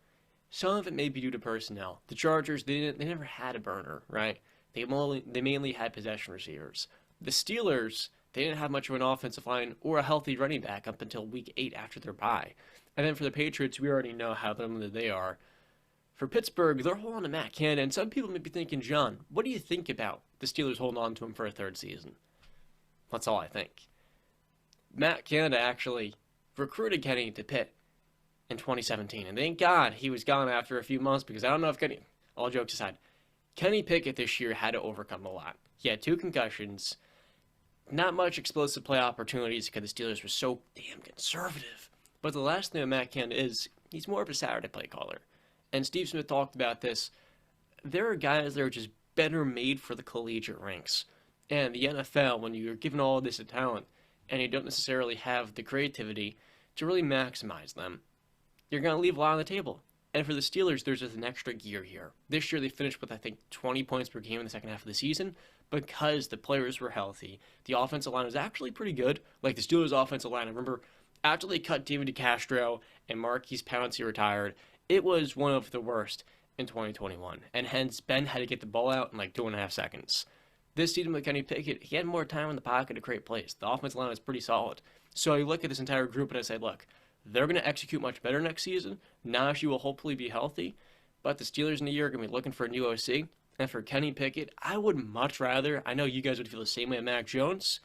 A: Some of it may be due to personnel. The Chargers, they never had a burner, right? They mainly had possession receivers. The Steelers, they didn't have much of an offensive line or a healthy running back up until week 8 after their bye. And then for the Patriots, we already know how limited they are. For Pittsburgh, they're holding to Matt Canada, and some people may be thinking, John, what do you think about the Steelers holding on to him for a third season? That's all I think. Matt Canada actually recruited Kenny to Pitt in 2017, and thank God he was gone after a few months, because I don't know if Kenny, all jokes aside, Kenny Pickett this year had to overcome a lot. He had 2 concussions, not much explosive play opportunities because the Steelers were so damn conservative. But the last thing with Matt Canada is he's more of a Saturday play caller. And Steve Smith talked about this. There are guys that are just better made for the collegiate ranks. And the NFL, when you're given all this talent and you don't necessarily have the creativity to really maximize them, you're going to leave a lot on the table. And for the Steelers, there's just an extra gear here. This year they finished with, I think, 20 points per game in the second half of the season because the players were healthy. The offensive line was actually pretty good. Like the Steelers' offensive line, I remember after they cut David DeCastro and Marquise Pouncey retired, it was one of the worst in 2021, and hence Ben had to get the ball out in like 2.5 seconds. This season with Kenny Pickett, he had more time in the pocket to create plays. The offensive line was pretty solid. So I look at this entire group and I say, look, they're going to execute much better next season. Najee will hopefully be healthy, but the Steelers in the year are going to be looking for a new OC. And for Kenny Pickett, I would much rather, I know you guys would feel the same way at Mac Jones,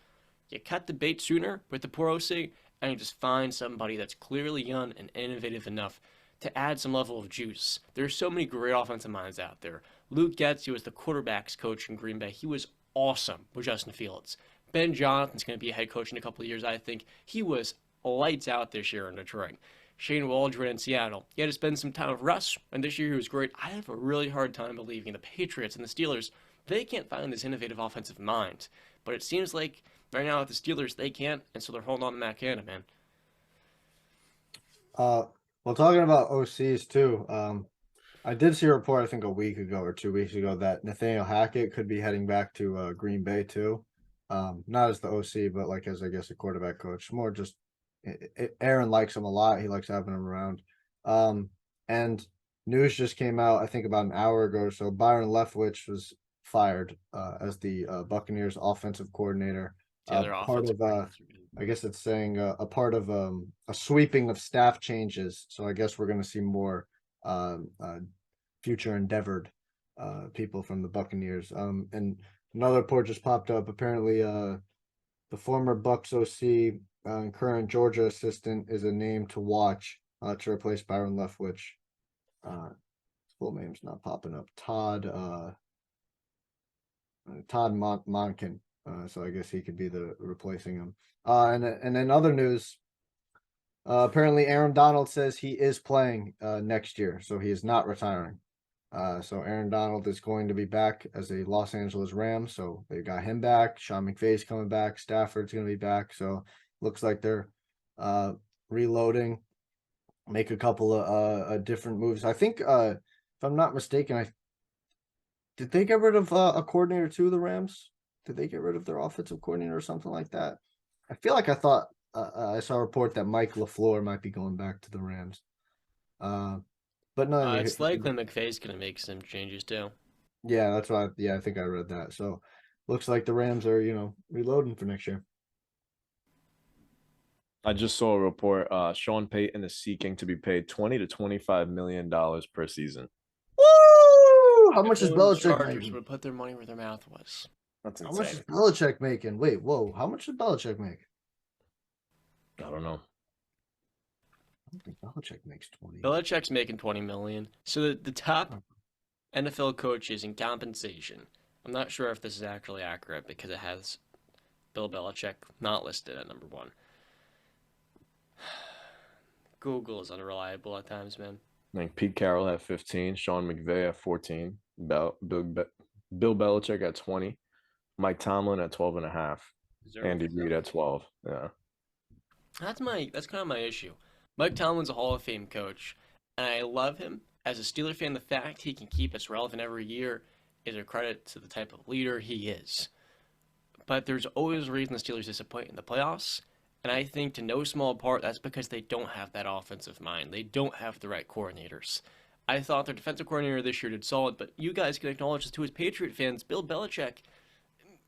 A: you cut the bait sooner with the poor OC, and you just find somebody that's clearly young and innovative enough to add some level of juice. There's so many great offensive minds out there. Luke Getz, who was the quarterback's coach in Green Bay, he was awesome with Justin Fields. Ben Jonathan's going to be a head coach in a couple of years, I think. He was lights out this year in Detroit. Shane Waldron in Seattle. He had to spend some time with Russ, and this year he was great. I have a really hard time believing the Patriots and the Steelers, they can't find this innovative offensive mind. But it seems like right now with the Steelers, they can't, and so they're holding on to Matt Canada, man.
B: Well, talking about OCs too, I did see a report, I think a week ago or 2 weeks ago, that Nathaniel Hackett could be heading back to Green Bay too. Not as the OC, but like as I guess a quarterback coach. More just Aaron likes him a lot. He likes having him around. And news just came out, I think about an hour ago or so. Byron Leftwich was fired as the Buccaneers offensive coordinator. Part of I guess it's saying a part of a sweeping of staff changes. So I guess we're going to see more future endeavored people from the Buccaneers. And another report just popped up. Apparently, the former Bucs OC and current Georgia assistant is a name to watch to replace Byron Leftwich. His full name's not popping up. Todd Monken. So I guess he could be the replacing him. And in other news, apparently Aaron Donald says he is playing next year, so he is not retiring. So Aaron Donald is going to be back as a Los Angeles Ram. So they got him back. Sean McVay's coming back. Stafford's going to be back. So looks like they're reloading, make a couple of different moves. I think, if I'm not mistaken, did they get rid of a coordinator too, the Rams? Did they get rid of their offensive coordinator or something like that? I feel like I thought I saw a report that Mike LaFleur might be going back to the Rams. But no,
A: it's likely McVay's going to make some changes too.
B: Yeah, that's why. I think I read that. So looks like the Rams are, reloading for next year.
C: I just saw a report. Sean Payton is seeking to be paid $20 to $25 million per season.
B: Woo! How much is Belichick
A: Chargers
B: making?
A: would put their money where their mouth was.
C: That's insane.
B: How much is Belichick making? Wait, whoa! How much does Belichick make?
C: I don't know.
B: I don't think Belichick makes 20.
A: Belichick's making $20 million. So the top NFL coaches in compensation. I'm not sure if this is actually accurate because it has Bill Belichick not listed at number 1. Google is unreliable at times, man.
C: I think Pete Carroll at 15, Sean McVay at 14, Bill Belichick at 20, Mike Tomlin at 12.5, Andy Reid at 12. Yeah,
A: that's kind of my issue. Mike Tomlin's a Hall of Fame coach, and I love him. As a Steeler fan, the fact he can keep us relevant every year is a credit to the type of leader he is. But there's always a reason the Steelers disappoint in the playoffs, and I think to no small part that's because they don't have that offensive mind. They don't have the right coordinators. I thought their defensive coordinator this year did solid, but you guys can acknowledge this too as Patriot fans. Bill Belichick,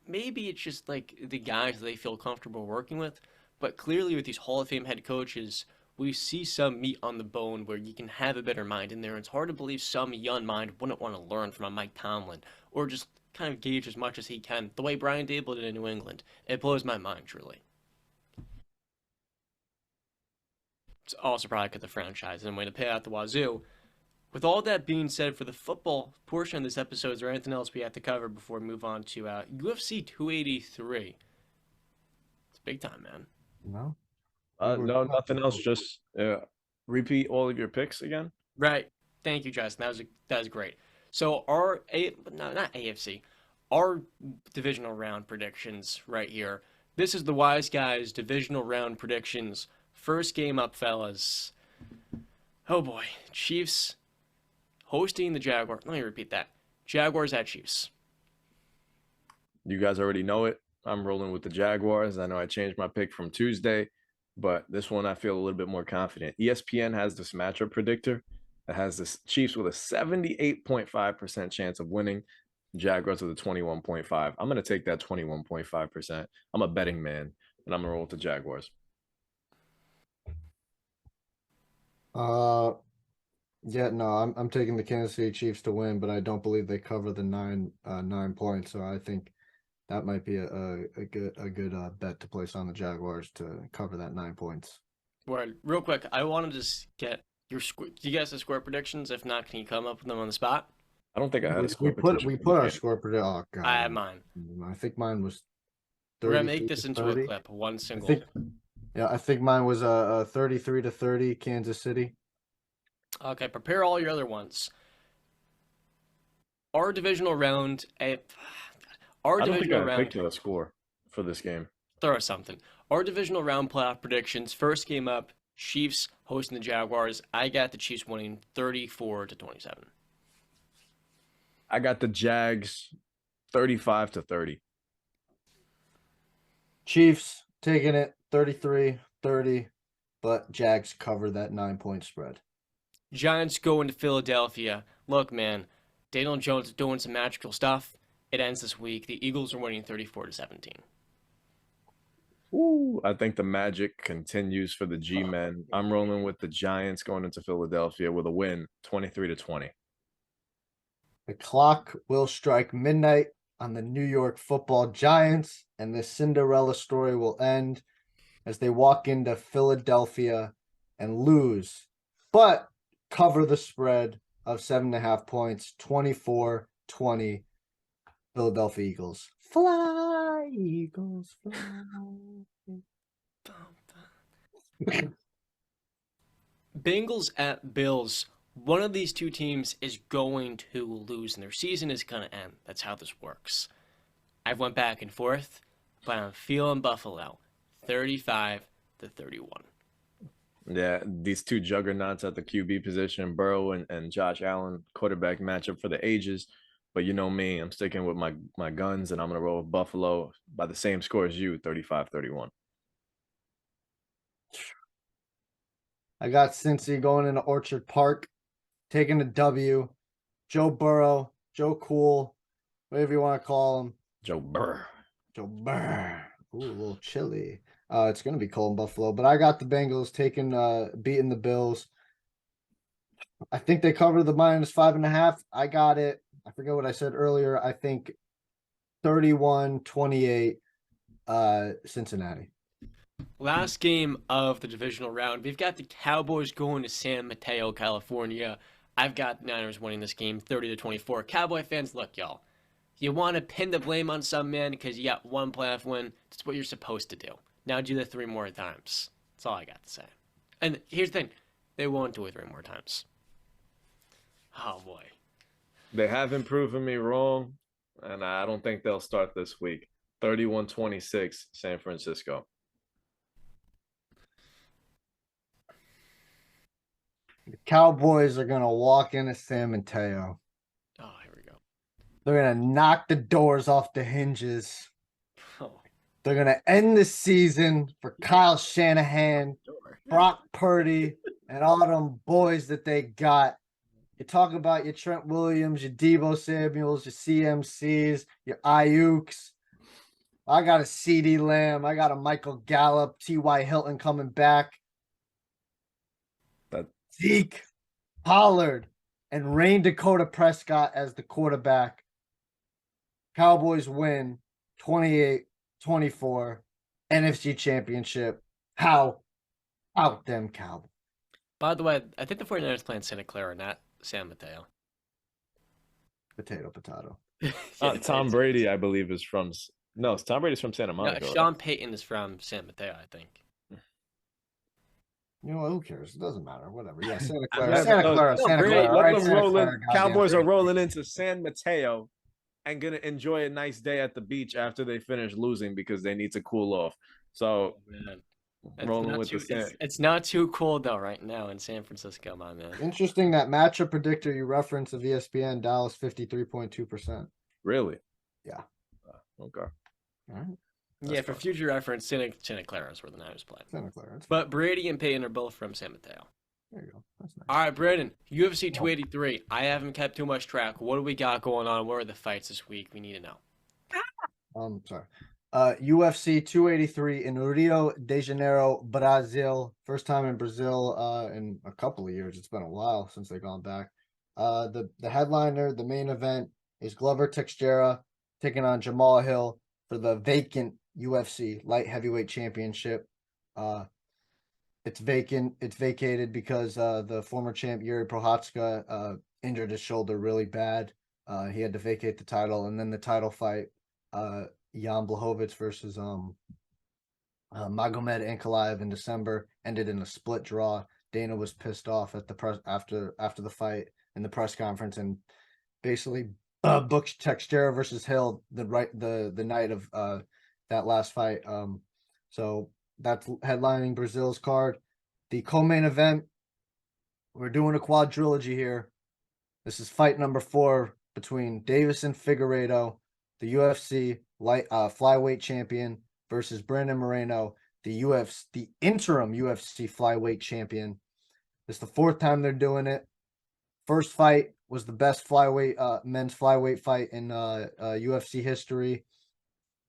A: maybe it's just like the guys they feel comfortable working with, but clearly with these Hall of Fame head coaches, we see some meat on the bone where you can have a better mind in there. It's hard to believe some young mind wouldn't want to learn from a Mike Tomlin or just kind of gauge as much as he can, the way Brian Dable did in New England. It blows my mind, truly. It's also probably because the franchise and way to pay out the wazoo. With all that being said, for the football portion of this episode, is there anything else we have to cover before we move on to UFC 283? It's big time, man.
B: No.
C: No, nothing else. Just repeat all of your picks again.
A: Right. Thank you, Justin. That was great. So our not AFC, our divisional round predictions right here. This is the Wise Guys divisional round predictions. First game up, fellas. Oh boy, Chiefs hosting the Jaguars. Let me repeat that. Jaguars at Chiefs.
C: You guys already know it. I'm rolling with the Jaguars. I know I changed my pick from Tuesday, but this one I feel a little bit more confident. ESPN has this matchup predictor that has this Chiefs with a 78.5% chance of winning, Jaguars with a 21.5. I'm going to take that 21.5%. I'm a betting man, and I'm going to roll with the Jaguars.
B: Yeah, no, I'm taking the Kansas City Chiefs to win, but I don't believe they cover the 9 points. So I think that might be a good bet to place on the Jaguars to cover that 9 points.
A: Word. Real quick, I wanted to just get your do you guys have score predictions? If not, can you come up with them on the spot?
C: I don't think I had a score prediction.
B: We put our score prediction. Oh god,
A: I have mine.
B: I think mine was 30.
A: We're gonna make this into a clip, one single.
B: Yeah, I think mine was a 33-30 Kansas City.
A: Okay, prepare all your other ones. Our divisional round, our
C: I don't think
A: divisional
C: I
A: round,
C: picked a score for this game.
A: throw us something. Our divisional round playoff predictions. First game up, Chiefs hosting the Jaguars. I got the Chiefs winning 34-27.
C: I got the Jags 35-30.
B: Chiefs taking it 33-30, but Jags cover that 9-point spread.
A: Giants going to Philadelphia. Look, man, Daniel Jones is doing some magical stuff. It ends this week. The Eagles are winning 34-17.
C: Ooh, I think the magic continues for the G-men. I'm rolling with the Giants going into Philadelphia with a win, 23-20.
B: The clock will strike midnight on the New York Football Giants, and this Cinderella story will end as they walk into Philadelphia and lose, but cover the spread of 7.5 points, 24-20. Philadelphia Eagles. Fly, Eagles, fly.
A: Bengals at Bills. One of these two teams is going to lose, and their season is going to end. That's how this works. I've went back and forth, but I'm feeling Buffalo, 35-31.
C: Yeah, these two juggernauts at the QB position, Burrow and Josh Allen, quarterback matchup for the ages. But you know me, I'm sticking with my guns, and I'm going to roll with Buffalo by the same score as you, 35-31.
B: I got Cincy going into Orchard Park, taking a W. Joe Burrow, Joe Cool, whatever you want to call him.
C: Joe Burr.
B: Joe Burr. Ooh, a little chilly. It's gonna be cold in Buffalo, but I got the Bengals beating the Bills. I think they cover the -5.5. I got it. I forget what I said earlier. I think 31-28 Cincinnati.
A: Last game of the divisional round, we've got the Cowboys going to San Mateo, California. I've got the Niners winning this game 30-24. Cowboy fans, look, y'all. You want to pin the blame on some man because you got one playoff win. That's what you're supposed to do. Now do that 3 more times. That's all I got to say. And here's the thing. They won't do it 3 more times. Oh, boy.
C: They haven't proven me wrong, and I don't think they'll start this week. 31-26, San Francisco.
B: The Cowboys are gonna walk into San Mateo.
A: Oh, here we go.
B: They're gonna knock the doors off the hinges.
A: Oh,
B: They're gonna end the season for Kyle Shanahan, Brock Purdy, and all them boys that they got. You talk about your Trent Williams, your Deebo Samuels, your CMCs, your Ayuks. I got a CD Lamb. I got a Michael Gallup, T.Y. Hilton coming back. Zeke, Pollard, and Rain Dakota Prescott as the quarterback. Cowboys win 28-24. NFC Championship. How out them Cowboys?
A: by the way, I think the 49ers playing Santa Clara, not San Mateo.
B: Potato.
A: Yeah,
C: Tom Brady, I believe, is from Tom Brady's from Santa
A: No,
C: Monica.
A: Sean Payton is from San Mateo, I think.
B: You know what? Who cares? It doesn't matter. Whatever. Yeah, Santa
A: I'm
B: Clara.
A: not-
B: Santa Clara.
A: no,
B: Santa
A: Brady,
B: Clara.
C: Let
B: Right,
C: them
B: Santa
C: roll in.
B: Clara, goddamn
C: Cowboys are
B: Brady.
C: rolling into San Mateo and gonna enjoy a nice day at the beach after they finish losing because they need to cool off. So
A: Man.
C: rolling with the San.
A: It's not too cold though right now in San Francisco, my man.
B: Interesting that matchup predictor you referenced of ESPN, Dallas 53.2%.
C: Really?
B: Yeah.
C: Okay.
B: All right.
A: Yeah, for future reference, Santa Clara is where the Niners play.
B: Santa Clara.
A: But Brady and Payton are both from San Mateo.
B: There you go. That's nice.
A: All right, Brandon, UFC 283. I haven't kept too much track. What do we got going on? What are the fights this week? We need to know.
B: Sorry. UFC 283 in Rio de Janeiro, Brazil. First time in Brazil in a couple of years. It's been a while since they've gone back. The headliner, the main event is Glover Teixeira taking on Jamal Hill for the vacant UFC light heavyweight championship. It's vacant. It's vacated because the former champ Yuri Prochazka injured his shoulder really bad. He had to vacate the title, and then the title fight, Jan Blachowicz versus Magomed Ankalaev in December ended in a split draw. Dana was pissed off at the press after the fight in the press conference and basically booked Teixeira versus Hill the night of that last fight. So that's headlining Brazil's card. The co-main event, we're doing a quadrilogy here. This is fight number 4 between Davison Figueiredo, the UFC flyweight champion, versus Brandon Moreno, the interim UFC flyweight champion. It's the 4th time they're doing it. First fight was the best men's flyweight fight in UFC history.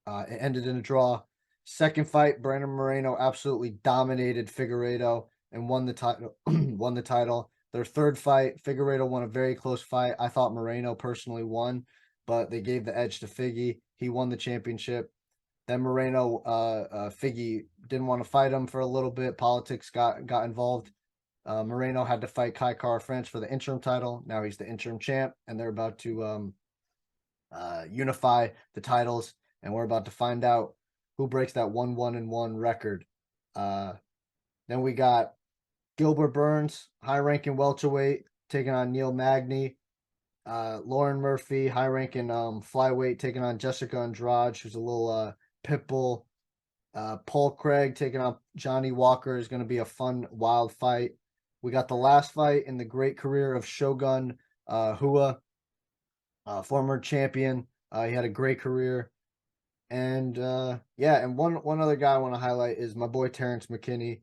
B: It ended in a draw. Second fight, Brandon Moreno absolutely dominated Figueiredo and won the title. Their third fight, Figueiredo won a very close fight. I thought Moreno personally won, but they gave the edge to Figgy. He won the championship. Then Moreno, Figgy didn't want to fight him for a little bit. Politics got involved. Moreno had to fight Kai Kara-France for the interim title. Now he's the interim champ, and they're about to unify the titles, and we're about to find out who breaks that 1-1-1 record. Then we got Gilbert Burns, high-ranking welterweight, taking on Neil Magny. Lauren Murphy, high-ranking flyweight, taking on Jessica Andrade, who's a little pit bull. Paul Craig taking on Johnny Walker is going to be a fun, wild fight. We got the last fight in the great career of Shogun Hua, former champion. He had a great career. And and one other guy I want to highlight is my boy Terrence McKinney.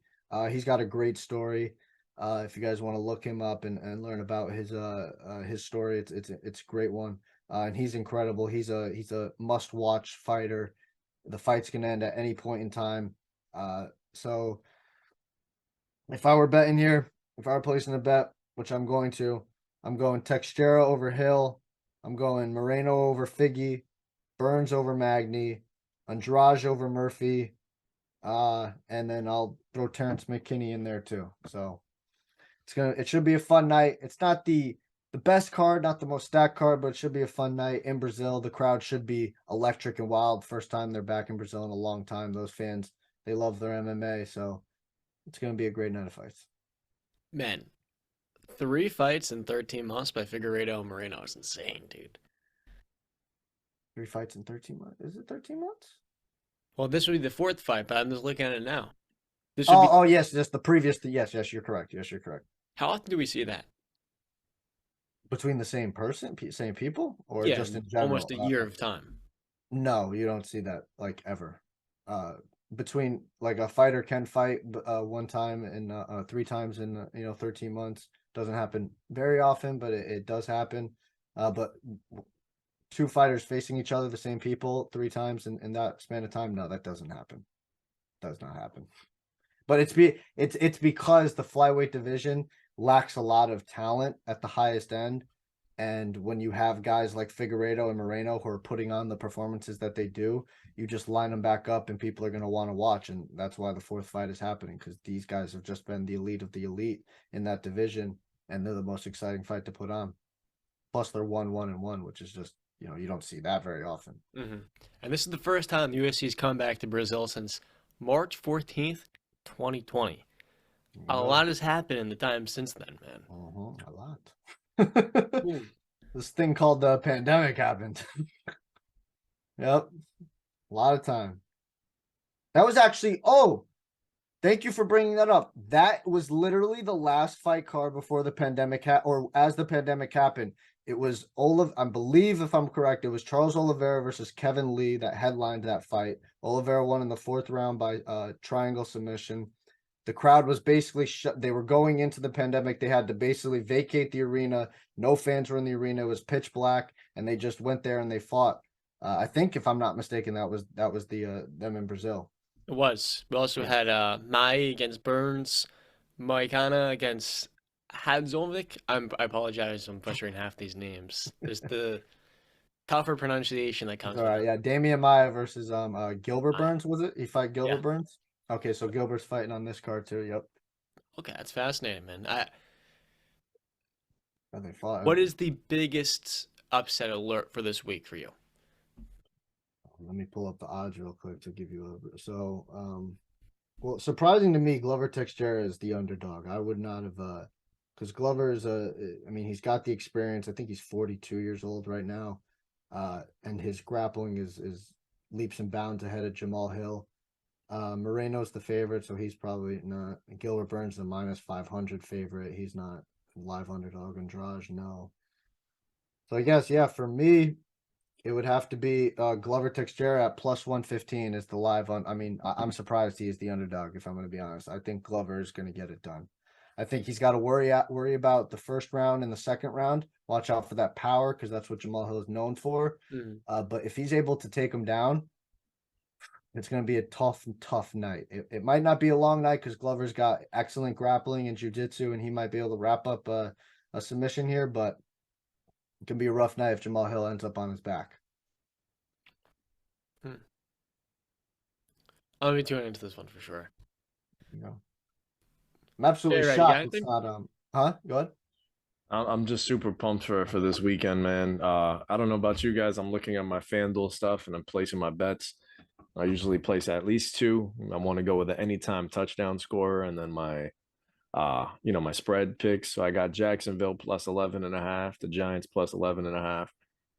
B: He's got a great story. If you guys want to look him up and learn about his story, it's a great one. And he's incredible. He's a must-watch fighter. The fight's can end at any point in time. So if I were betting here, if I were placing a bet, which I'm going Teixeira over Hill. I'm going Moreno over Figgy, Burns over Magny, Andrade over Murphy, and then I'll throw Terrence McKinney in there too. So it should be a fun night. It's not the best card, not the most stacked card, but it should be a fun night in Brazil. The crowd should be electric and wild. First time they're back in Brazil in a long time. Those fans, they love their MMA, so it's going to be a great night of fights.
A: Man, 3 fights in 13 months by Figueiredo and Moreno is insane, dude.
B: 3 fights in 13 months? Is it 13 months?
A: Well, this would be the 4th fight, but I'm just looking at it now.
B: Yes, just the previous. Yes, you're correct. Yes, you're correct.
A: How often do we see that?
B: Between the same person, same people, or
A: Yeah,
B: just in general?
A: almost a year of time.
B: No, you don't see that like ever. Between like a fighter can fight one time and 3 times in 13 months. Doesn't happen very often, but it does happen. But 2 fighters facing each other, the same people, 3 times in that span of time, no, that doesn't happen. Does not happen. But it's because the flyweight division lacks a lot of talent at the highest end. And when you have guys like Figueiredo and Moreno who are putting on the performances that they do, you just line them back up and people are going to want to watch. And that's why the 4th fight is happening, because these guys have just been the elite of the elite in that division. And they're the most exciting fight to put on. Plus they're 1-1-1, which is just, you don't see that very often.
A: Mm-hmm. And this is the first time the UFC's come back to Brazil since March 14th, 2020. A lot has happened in the time since then, man.
B: A lot. This thing called the pandemic happened. Yep. A lot of time. That was actually, thank you for bringing that up. That was literally the last fight card before the pandemic or as the pandemic happened. It was I believe, if I'm correct, it was Charles Oliveira versus Kevin Lee that headlined that fight. Oliveira won in the 4th round by triangle submission. The crowd was basically shut. They were going into the pandemic. They had to basically vacate the arena. No fans were in the arena. It was pitch black, and they just went there and they fought. I think, if I'm not mistaken, that was them in Brazil.
A: It was. We also had Mai against Burns, Moicano against Hadzovic. I apologize, I'm butchering half these names. There's the tougher pronunciation that comes.
B: All right, yeah, Damian Maia versus Gilbert Burns, was it? He fight Gilbert Burns. Okay, so Gilbert's fighting on this card too. Yep.
A: Okay, that's fascinating, man.
B: They fought.
A: What is the biggest upset alert for this week for you?
B: Let me pull up the odds real quick to give you a. So, Well, surprising to me, Glover Teixeira is the underdog. I would not have, because Glover is I mean, he's got the experience. I think he's 42 years old right now, and his grappling is leaps and bounds ahead of Jamal Hill. Moreno's the favorite, so he's probably not. Gilbert Burns the -500 favorite. He's not live underdog. Andrade, no. So I guess, yeah, for me, it would have to be Glover Teixeira at +115 is the live on. I mean, I'm surprised he is the underdog, if I'm going to be honest. I think Glover is going to get it done. I think he's got to worry about the first round and the second round. Watch out for that power, because that's what Jamal Hill is known for. But if he's able to take him down, it's going to be a tough night. It might not be a long night because Glover's got excellent grappling and jiu-jitsu, and he might be able to wrap up a submission here, but it can be a rough night if Jamal Hill ends up on his back.
A: I'll be tuning into this one for sure.
B: I'm absolutely
A: Right,
B: shocked it's not go ahead.
C: I'm just super pumped for this weekend, man. I don't know about you guys. I'm looking at my FanDuel stuff and I'm placing my bets. I usually place at least 2. I want to go with the anytime touchdown scorer and then my my spread picks. So I got Jacksonville +11.5, the Giants +11.5.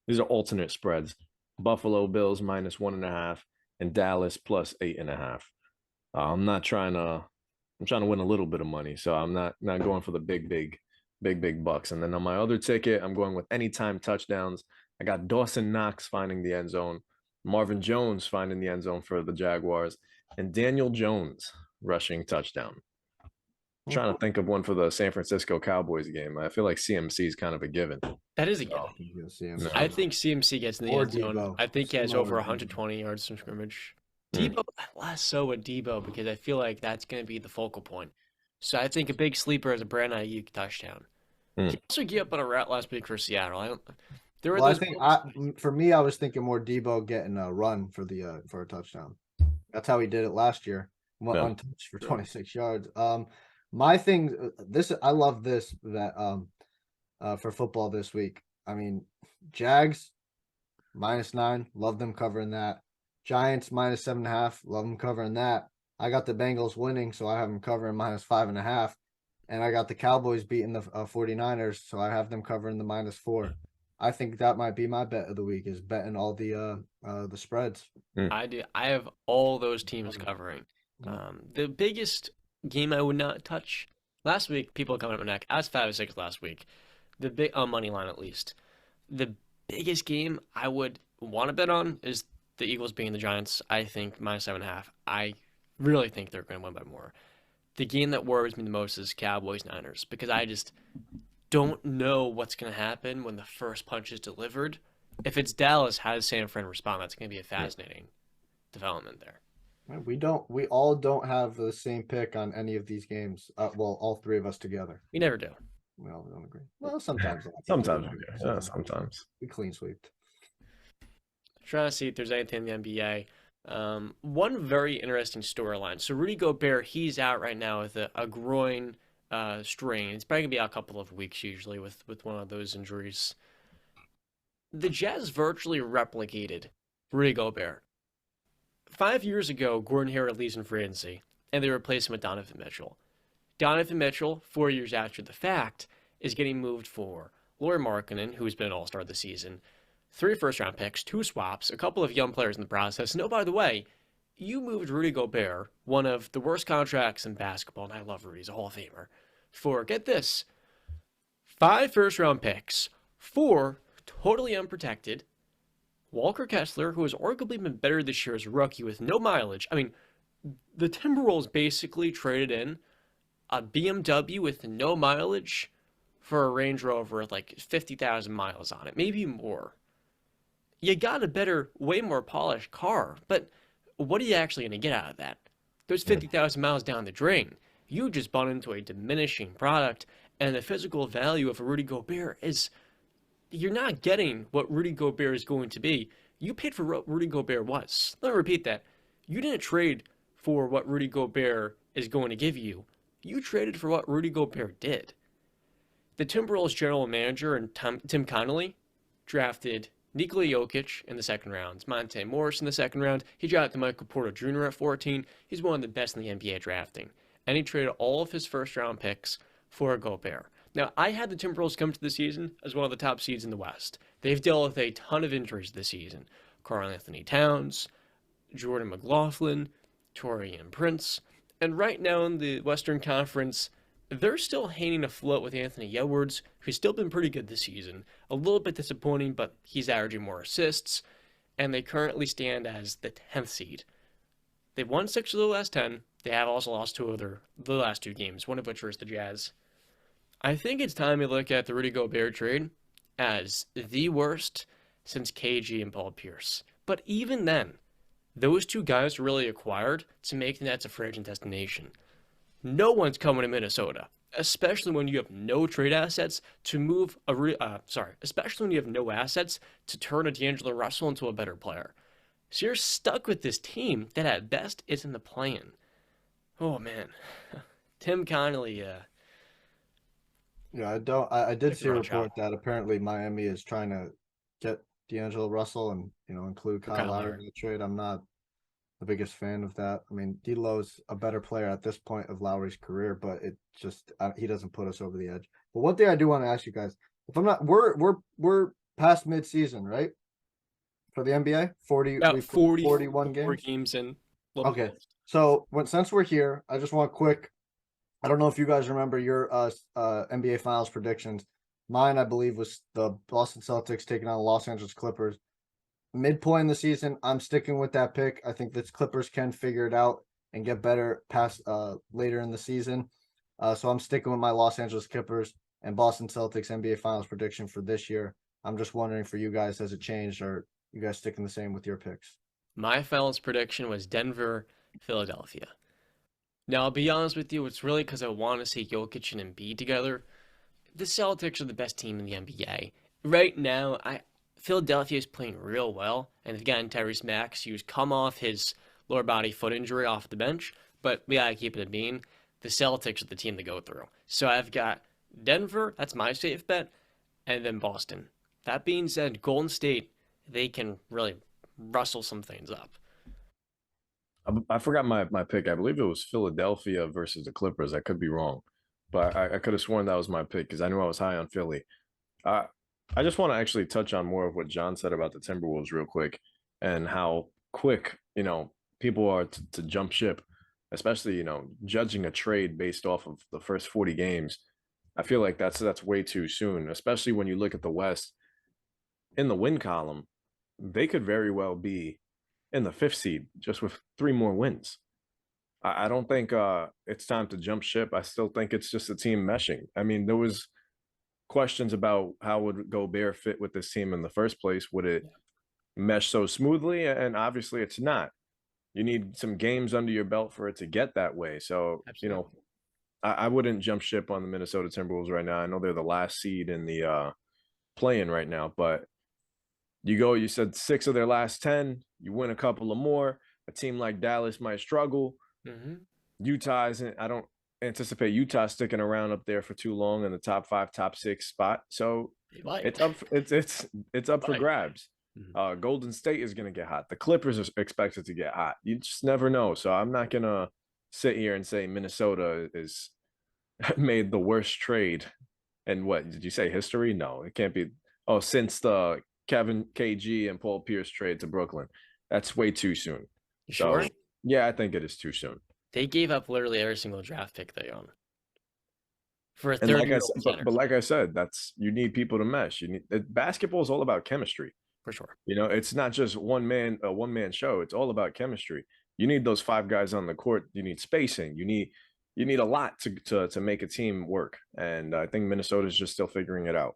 C: These are alternate spreads. Buffalo Bills -1.5, and Dallas +8.5. I'm trying to win a little bit of money, so I'm not going for the big bucks. And then on my other ticket, I'm going with anytime touchdowns. I got Dawson Knox finding the end zone, Marvin Jones finding the end zone for the Jaguars, and Daniel Jones rushing touchdown. I'm trying to think of one for the San Francisco Cowboys game. I feel like CMC is kind of a given.
A: That is a given. I think CMC gets in the end zone. I think he has over 120 yards from scrimmage. Debo, less so with Debo, because I feel like that's going to be the focal point. So I think a big sleeper is a Brandon Ayuk touchdown. He also gave up on a route last week for Seattle.
B: For me, I was thinking more Debo getting a run for a touchdown. That's how he did it last year. Went untouched for 26 yards. My thing, I love this that for football this week. I mean, Jags -9, love them covering that. Giants -7.5, love them covering that. I got the Bengals winning, so I have them covering -5.5, and I got the Cowboys beating the 49ers, so I have them covering the -4. I think that might be my bet of the week, is betting all the spreads.
A: I do. I have all those teams covering. The biggest game I would not touch last week, people coming up my neck. I was 5-6 last week. The big money line, at least. The biggest game I would want to bet on is the Eagles being the Giants. I think -7.5. I really think they're going to win by more. The game that worries me the most is Cowboys-Niners, because I just don't know what's going to happen when the first punch is delivered. If it's Dallas, how does San Fran respond? That's going to be a fascinating development there.
B: We all don't have the same pick on any of these games. Well, all 3 of us together.
A: We never do.
B: Well, we don't agree. Well, sometimes.
C: Sometimes we do. Yeah, sometimes.
B: We clean sweep.
A: Trying to see if there's anything in the NBA. One very interesting storyline. So Rudy Gobert, he's out right now with a groin strain. It's probably going to be out a couple of weeks usually with one of those injuries. The Jazz virtually replicated Rudy Gobert. 5 years ago, Gordon Hayward leaves in free agency, and they replaced him with Donovan Mitchell. Donovan Mitchell, 4 years after the fact, is getting moved for Lauri Markkanen, who's been an all-star this season, 3 first-round picks, 2 swaps, a couple of young players in the process. And oh, by the way, you moved Rudy Gobert, one of the worst contracts in basketball, and I love Rudy, he's a Hall of Famer, for, get this, 5 first-round picks, 4 totally unprotected, Walker Kessler, who has arguably been better this year as a rookie with no mileage. I mean, the Timberwolves basically traded in a BMW with no mileage for a Range Rover with like 50,000 miles on it, maybe more. You got a better, way more polished car, but what are you actually going to get out of that? There's 50,000 miles down the drain. You just bought into a diminishing product, and the physical value of a Rudy Gobert is, you're not getting what Rudy Gobert is going to be. You paid for what Rudy Gobert was. Let me repeat that. You didn't trade for what Rudy Gobert is going to give you. You traded for what Rudy Gobert did. The Timberwolves general manager and Tim Connolly drafted Nikola Jokic in the second round, Monte Morris in the second round. He drafted Michael Porter Jr. at 14. He's one of the best in the NBA drafting. And he traded all of his first round picks for Gobert. Now, I had the Timberwolves come to the season as one of the top seeds in the West. They've dealt with a ton of injuries this season. Karl Anthony Towns, Jordan McLaughlin, Taurean Prince. And right now in the Western Conference, they're still hanging afloat with Anthony Edwards, who's still been pretty good this season. A little bit disappointing, but he's averaging more assists. And they currently stand as the 10th seed. They've won 6 of the last 10. They have also lost 2 of the last 2 games, one of which was the Jazz. I think it's time to look at the Rudy Gobert trade as the worst since KG and Paul Pierce. But even then, those 2 guys were really acquired to make the Nets a free agent destination. No one's coming to Minnesota, especially when you have no trade assets to move especially when you have no assets to turn a D'Angelo Russell into a better player. So you're stuck with this team that at best is in the play-in. Oh man, Tim Connolly.
B: Yeah, I did see a report that apparently Miami is trying to get D'Angelo Russell and include Kyle Lowry in the trade. I'm not the biggest fan of that. I mean, D'Lo's a better player at this point of Lowry's career, but it just he doesn't put us over the edge. But one thing I do want to ask you guys, if I'm not, we're past mid-season, right? For the NBA, 41
A: games in.
B: Okay, so since we're here, I just want quick. I don't know if you guys remember your NBA Finals predictions. Mine, I believe, was the Boston Celtics taking on the Los Angeles Clippers. Midpoint in the season, I'm sticking with that pick. I think the Clippers can figure it out and get better past later in the season. So I'm sticking with my Los Angeles Clippers and Boston Celtics NBA Finals prediction for this year. I'm just wondering for you guys, has it changed, or you guys sticking the same with your picks?
A: My Finals prediction was Denver, Philadelphia. Now, I'll be honest with you, it's really because I want to see Jokic and Embiid together. The Celtics are the best team in the NBA. Right now, Philadelphia is playing real well, and they've gotten Tyrese Maxey, who's come off his lower body foot injury off the bench, but we gotta keep it a bean. The Celtics are the team to go through. So I've got Denver, that's my safe bet, and then Boston. That being said, Golden State, they can really rustle some things up.
C: I forgot my pick. I believe it was Philadelphia versus the Clippers. I could be wrong, but I could have sworn that was my pick because I knew I was high on Philly. I just want to actually touch on more of what John said about the Timberwolves real quick and how quick, people are to jump ship, especially, judging a trade based off of the first 40 games. I feel like that's way too soon, especially when you look at the West. In the win column, they could very well be in the 5th seed just with 3 more wins. I don't think it's time to jump ship. I still think it's just a team meshing. I mean, there was questions about how would Gobert fit with this team in the first place. Would it mesh so smoothly? And obviously it's not. You need some games under your belt for it to get that way. So,
A: Absolutely.
C: I wouldn't jump ship on the Minnesota Timberwolves right now. I know they're the last seed in the play-in right now, but you said 6 of their last 10, you win a couple of more. A team like Dallas might struggle.
A: Mm-hmm.
C: Utah isn't, I don't anticipate Utah sticking around up there for too long in the top 5, top 6 spot. So it's up for grabs.
A: Mm-hmm.
C: Golden State is going to get hot. The Clippers are expected to get hot. You just never know. So I'm not going to sit here and say Minnesota is made the worst trade. And what did you say? History? No, it can't be. Oh, since the Kevin KG and Paul Pierce trade to Brooklyn, that's way too soon.
A: Sure.
C: So, yeah, I think it is too soon.
A: They gave up literally every single draft pick they own for a
C: 30-year-old center. But like I said, you need people to mesh. Basketball is all about chemistry.
A: For sure.
C: It's not just a one-man show. It's all about chemistry. You need those 5 guys on the court. You need spacing. You need a lot to make a team work. And I think Minnesota is just still figuring it out.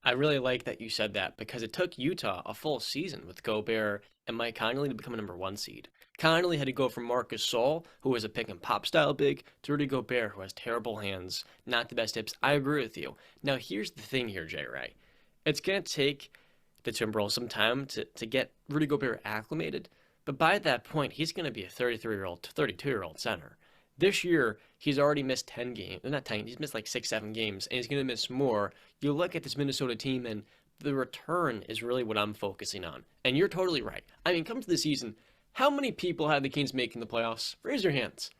A: I really like that you said that because it took Utah a full season with Gobert and Mike Conley to become a number 1 seed. Conley had to go from Marc Gasol, who was a pick and pop style big, to Rudy Gobert, who has terrible hands, not the best hips. I agree with you. Now, here's the thing here, Jay Ray. It's going to take the Timberwolves some time to get Rudy Gobert acclimated, but by that point, he's going to be a 33-year-old, 32-year-old center. This year, he's already missed 10 games. Not 10, he's missed like 6, 7 games, and he's going to miss more. You look at this Minnesota team, and the return is really what I'm focusing on. And you're totally right. I mean, come to the season, how many people had the Kings making the playoffs? Raise your hands.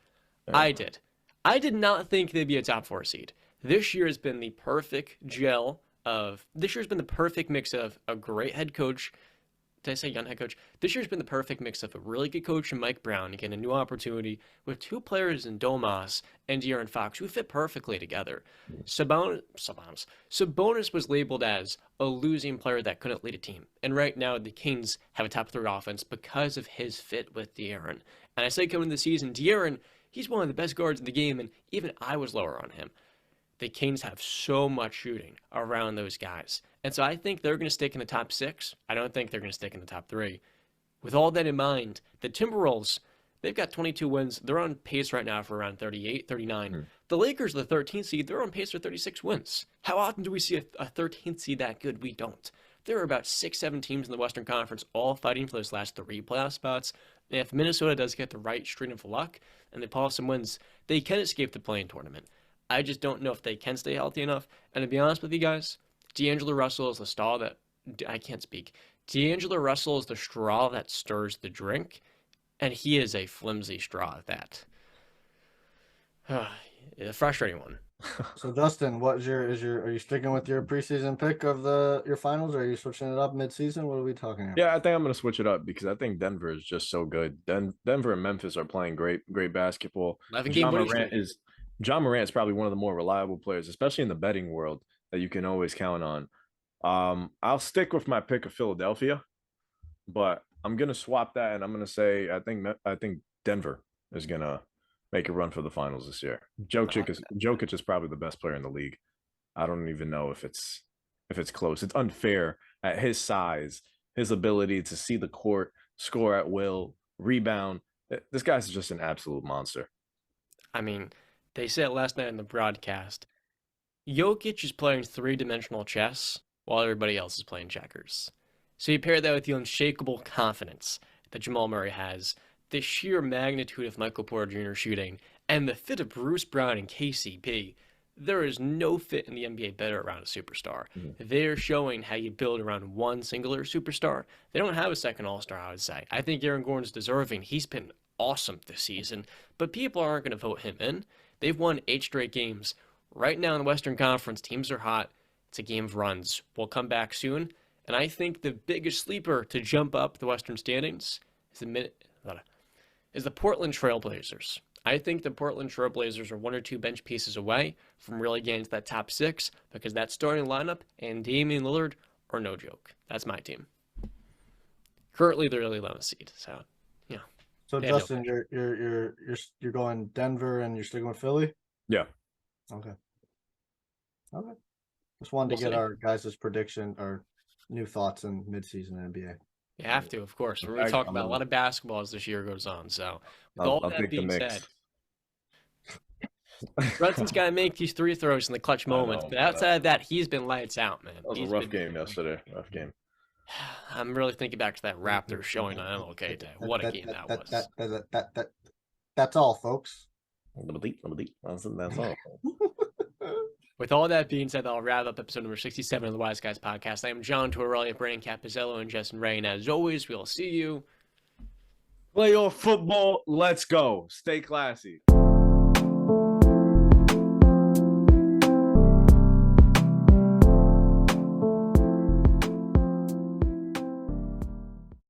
A: I did. I did not think they'd be a top 4 seed. This year has been the perfect this year's been the perfect mix of a great head coach. Did I say young head coach? This year's been the perfect mix of a really good coach in Mike Brown, getting a new opportunity with 2 players in Domas and De'Aaron Fox who fit perfectly together. Sabonis was labeled as a losing player that couldn't lead a team. And right now, the Kings have a top 3 offense because of his fit with De'Aaron. And I say coming into the season, De'Aaron, he's one of the best guards in the game, and even I was lower on him. The Kings have so much shooting around those guys. And so I think they're going to stick in the top 6. I don't think they're going to stick in the top 3. With all that in mind, the Timberwolves, they've got 22 wins. They're on pace right now for around 38, 39. The Lakers, the 13th seed, they're on pace for 36 wins. How often do we see a 13th seed that good? We don't. There are about 6-7 teams in the Western Conference all fighting for those last 3 playoff spots. And if Minnesota does get the right string of luck and they pull off some wins, they can escape the play-in tournament. I just don't know if they can stay healthy enough. And to be honest with you guys, D'Angelo Russell is the straw that I can't speak. D'Angelo Russell is the straw that stirs the drink, and he is a flimsy straw at that. A frustrating one.
B: So Justin, are you sticking with your preseason pick of your finals, or are you switching it up mid-season? What are we talking here?
C: Yeah, I think I'm gonna switch it up because I think Denver is just so good. Denver and Memphis are playing great basketball.
A: 11-game winning streak.
C: John Morant is probably one of the more reliable players, especially in the betting world, that you can always count on. I'll stick with my pick of Philadelphia, but I'm gonna swap that and I'm gonna say I think Denver is gonna make a run for the finals this year. Jokic is probably the best player in the league. I don't even know if it's close. It's unfair at his size, his ability to see the court, score at will, rebound. This guy's just an absolute monster.
A: I mean, they said last night in the broadcast, Jokic is playing 3-dimensional chess while everybody else is playing checkers. So you pair that with the unshakable confidence that Jamal Murray has, the sheer magnitude of Michael Porter Jr. shooting, and the fit of Bruce Brown and KCP. There is no fit in the NBA better around a superstar. They're showing how you build around one singular superstar. They don't have a second all-star, I would say. I think Aaron Gordon's deserving. He's been awesome this season, but people aren't going to vote him in. They've won 8 straight games. Right now in the Western Conference, teams are hot. It's a game of runs. We'll come back soon. And I think the biggest sleeper to jump up the Western standings is the Portland Trailblazers. I think the Portland Trailblazers are 1 or 2 bench pieces away from really getting to that top 6 because that starting lineup and Damian Lillard are no joke. That's my team. Currently, they're really 11th seed. So, yeah.
B: So Justin, you're going Denver and you're sticking with Philly?
C: Yeah.
B: Okay. Just wanted to get our guys' prediction or new thoughts in midseason NBA.
A: You have to, of course. We're going to talk about a lot of basketball as this year goes on. So, with all that being said, Brunson's got to make these 3 throws in the clutch moments. But outside of that, he's been lights out, man.
C: That was a rough game yesterday. Rough game.
A: I'm really thinking back to that Raptors showing on MLK Day. What a game that was.
B: That's all, folks.
C: That's all.
A: With all that being said, I'll wrap up episode number 67 of the Wise Guys podcast. I am John Tortorelli, Brandon Capozziello, and Justin Ray. And as always, we'll see you.
C: Play your football. Let's go. Stay classy.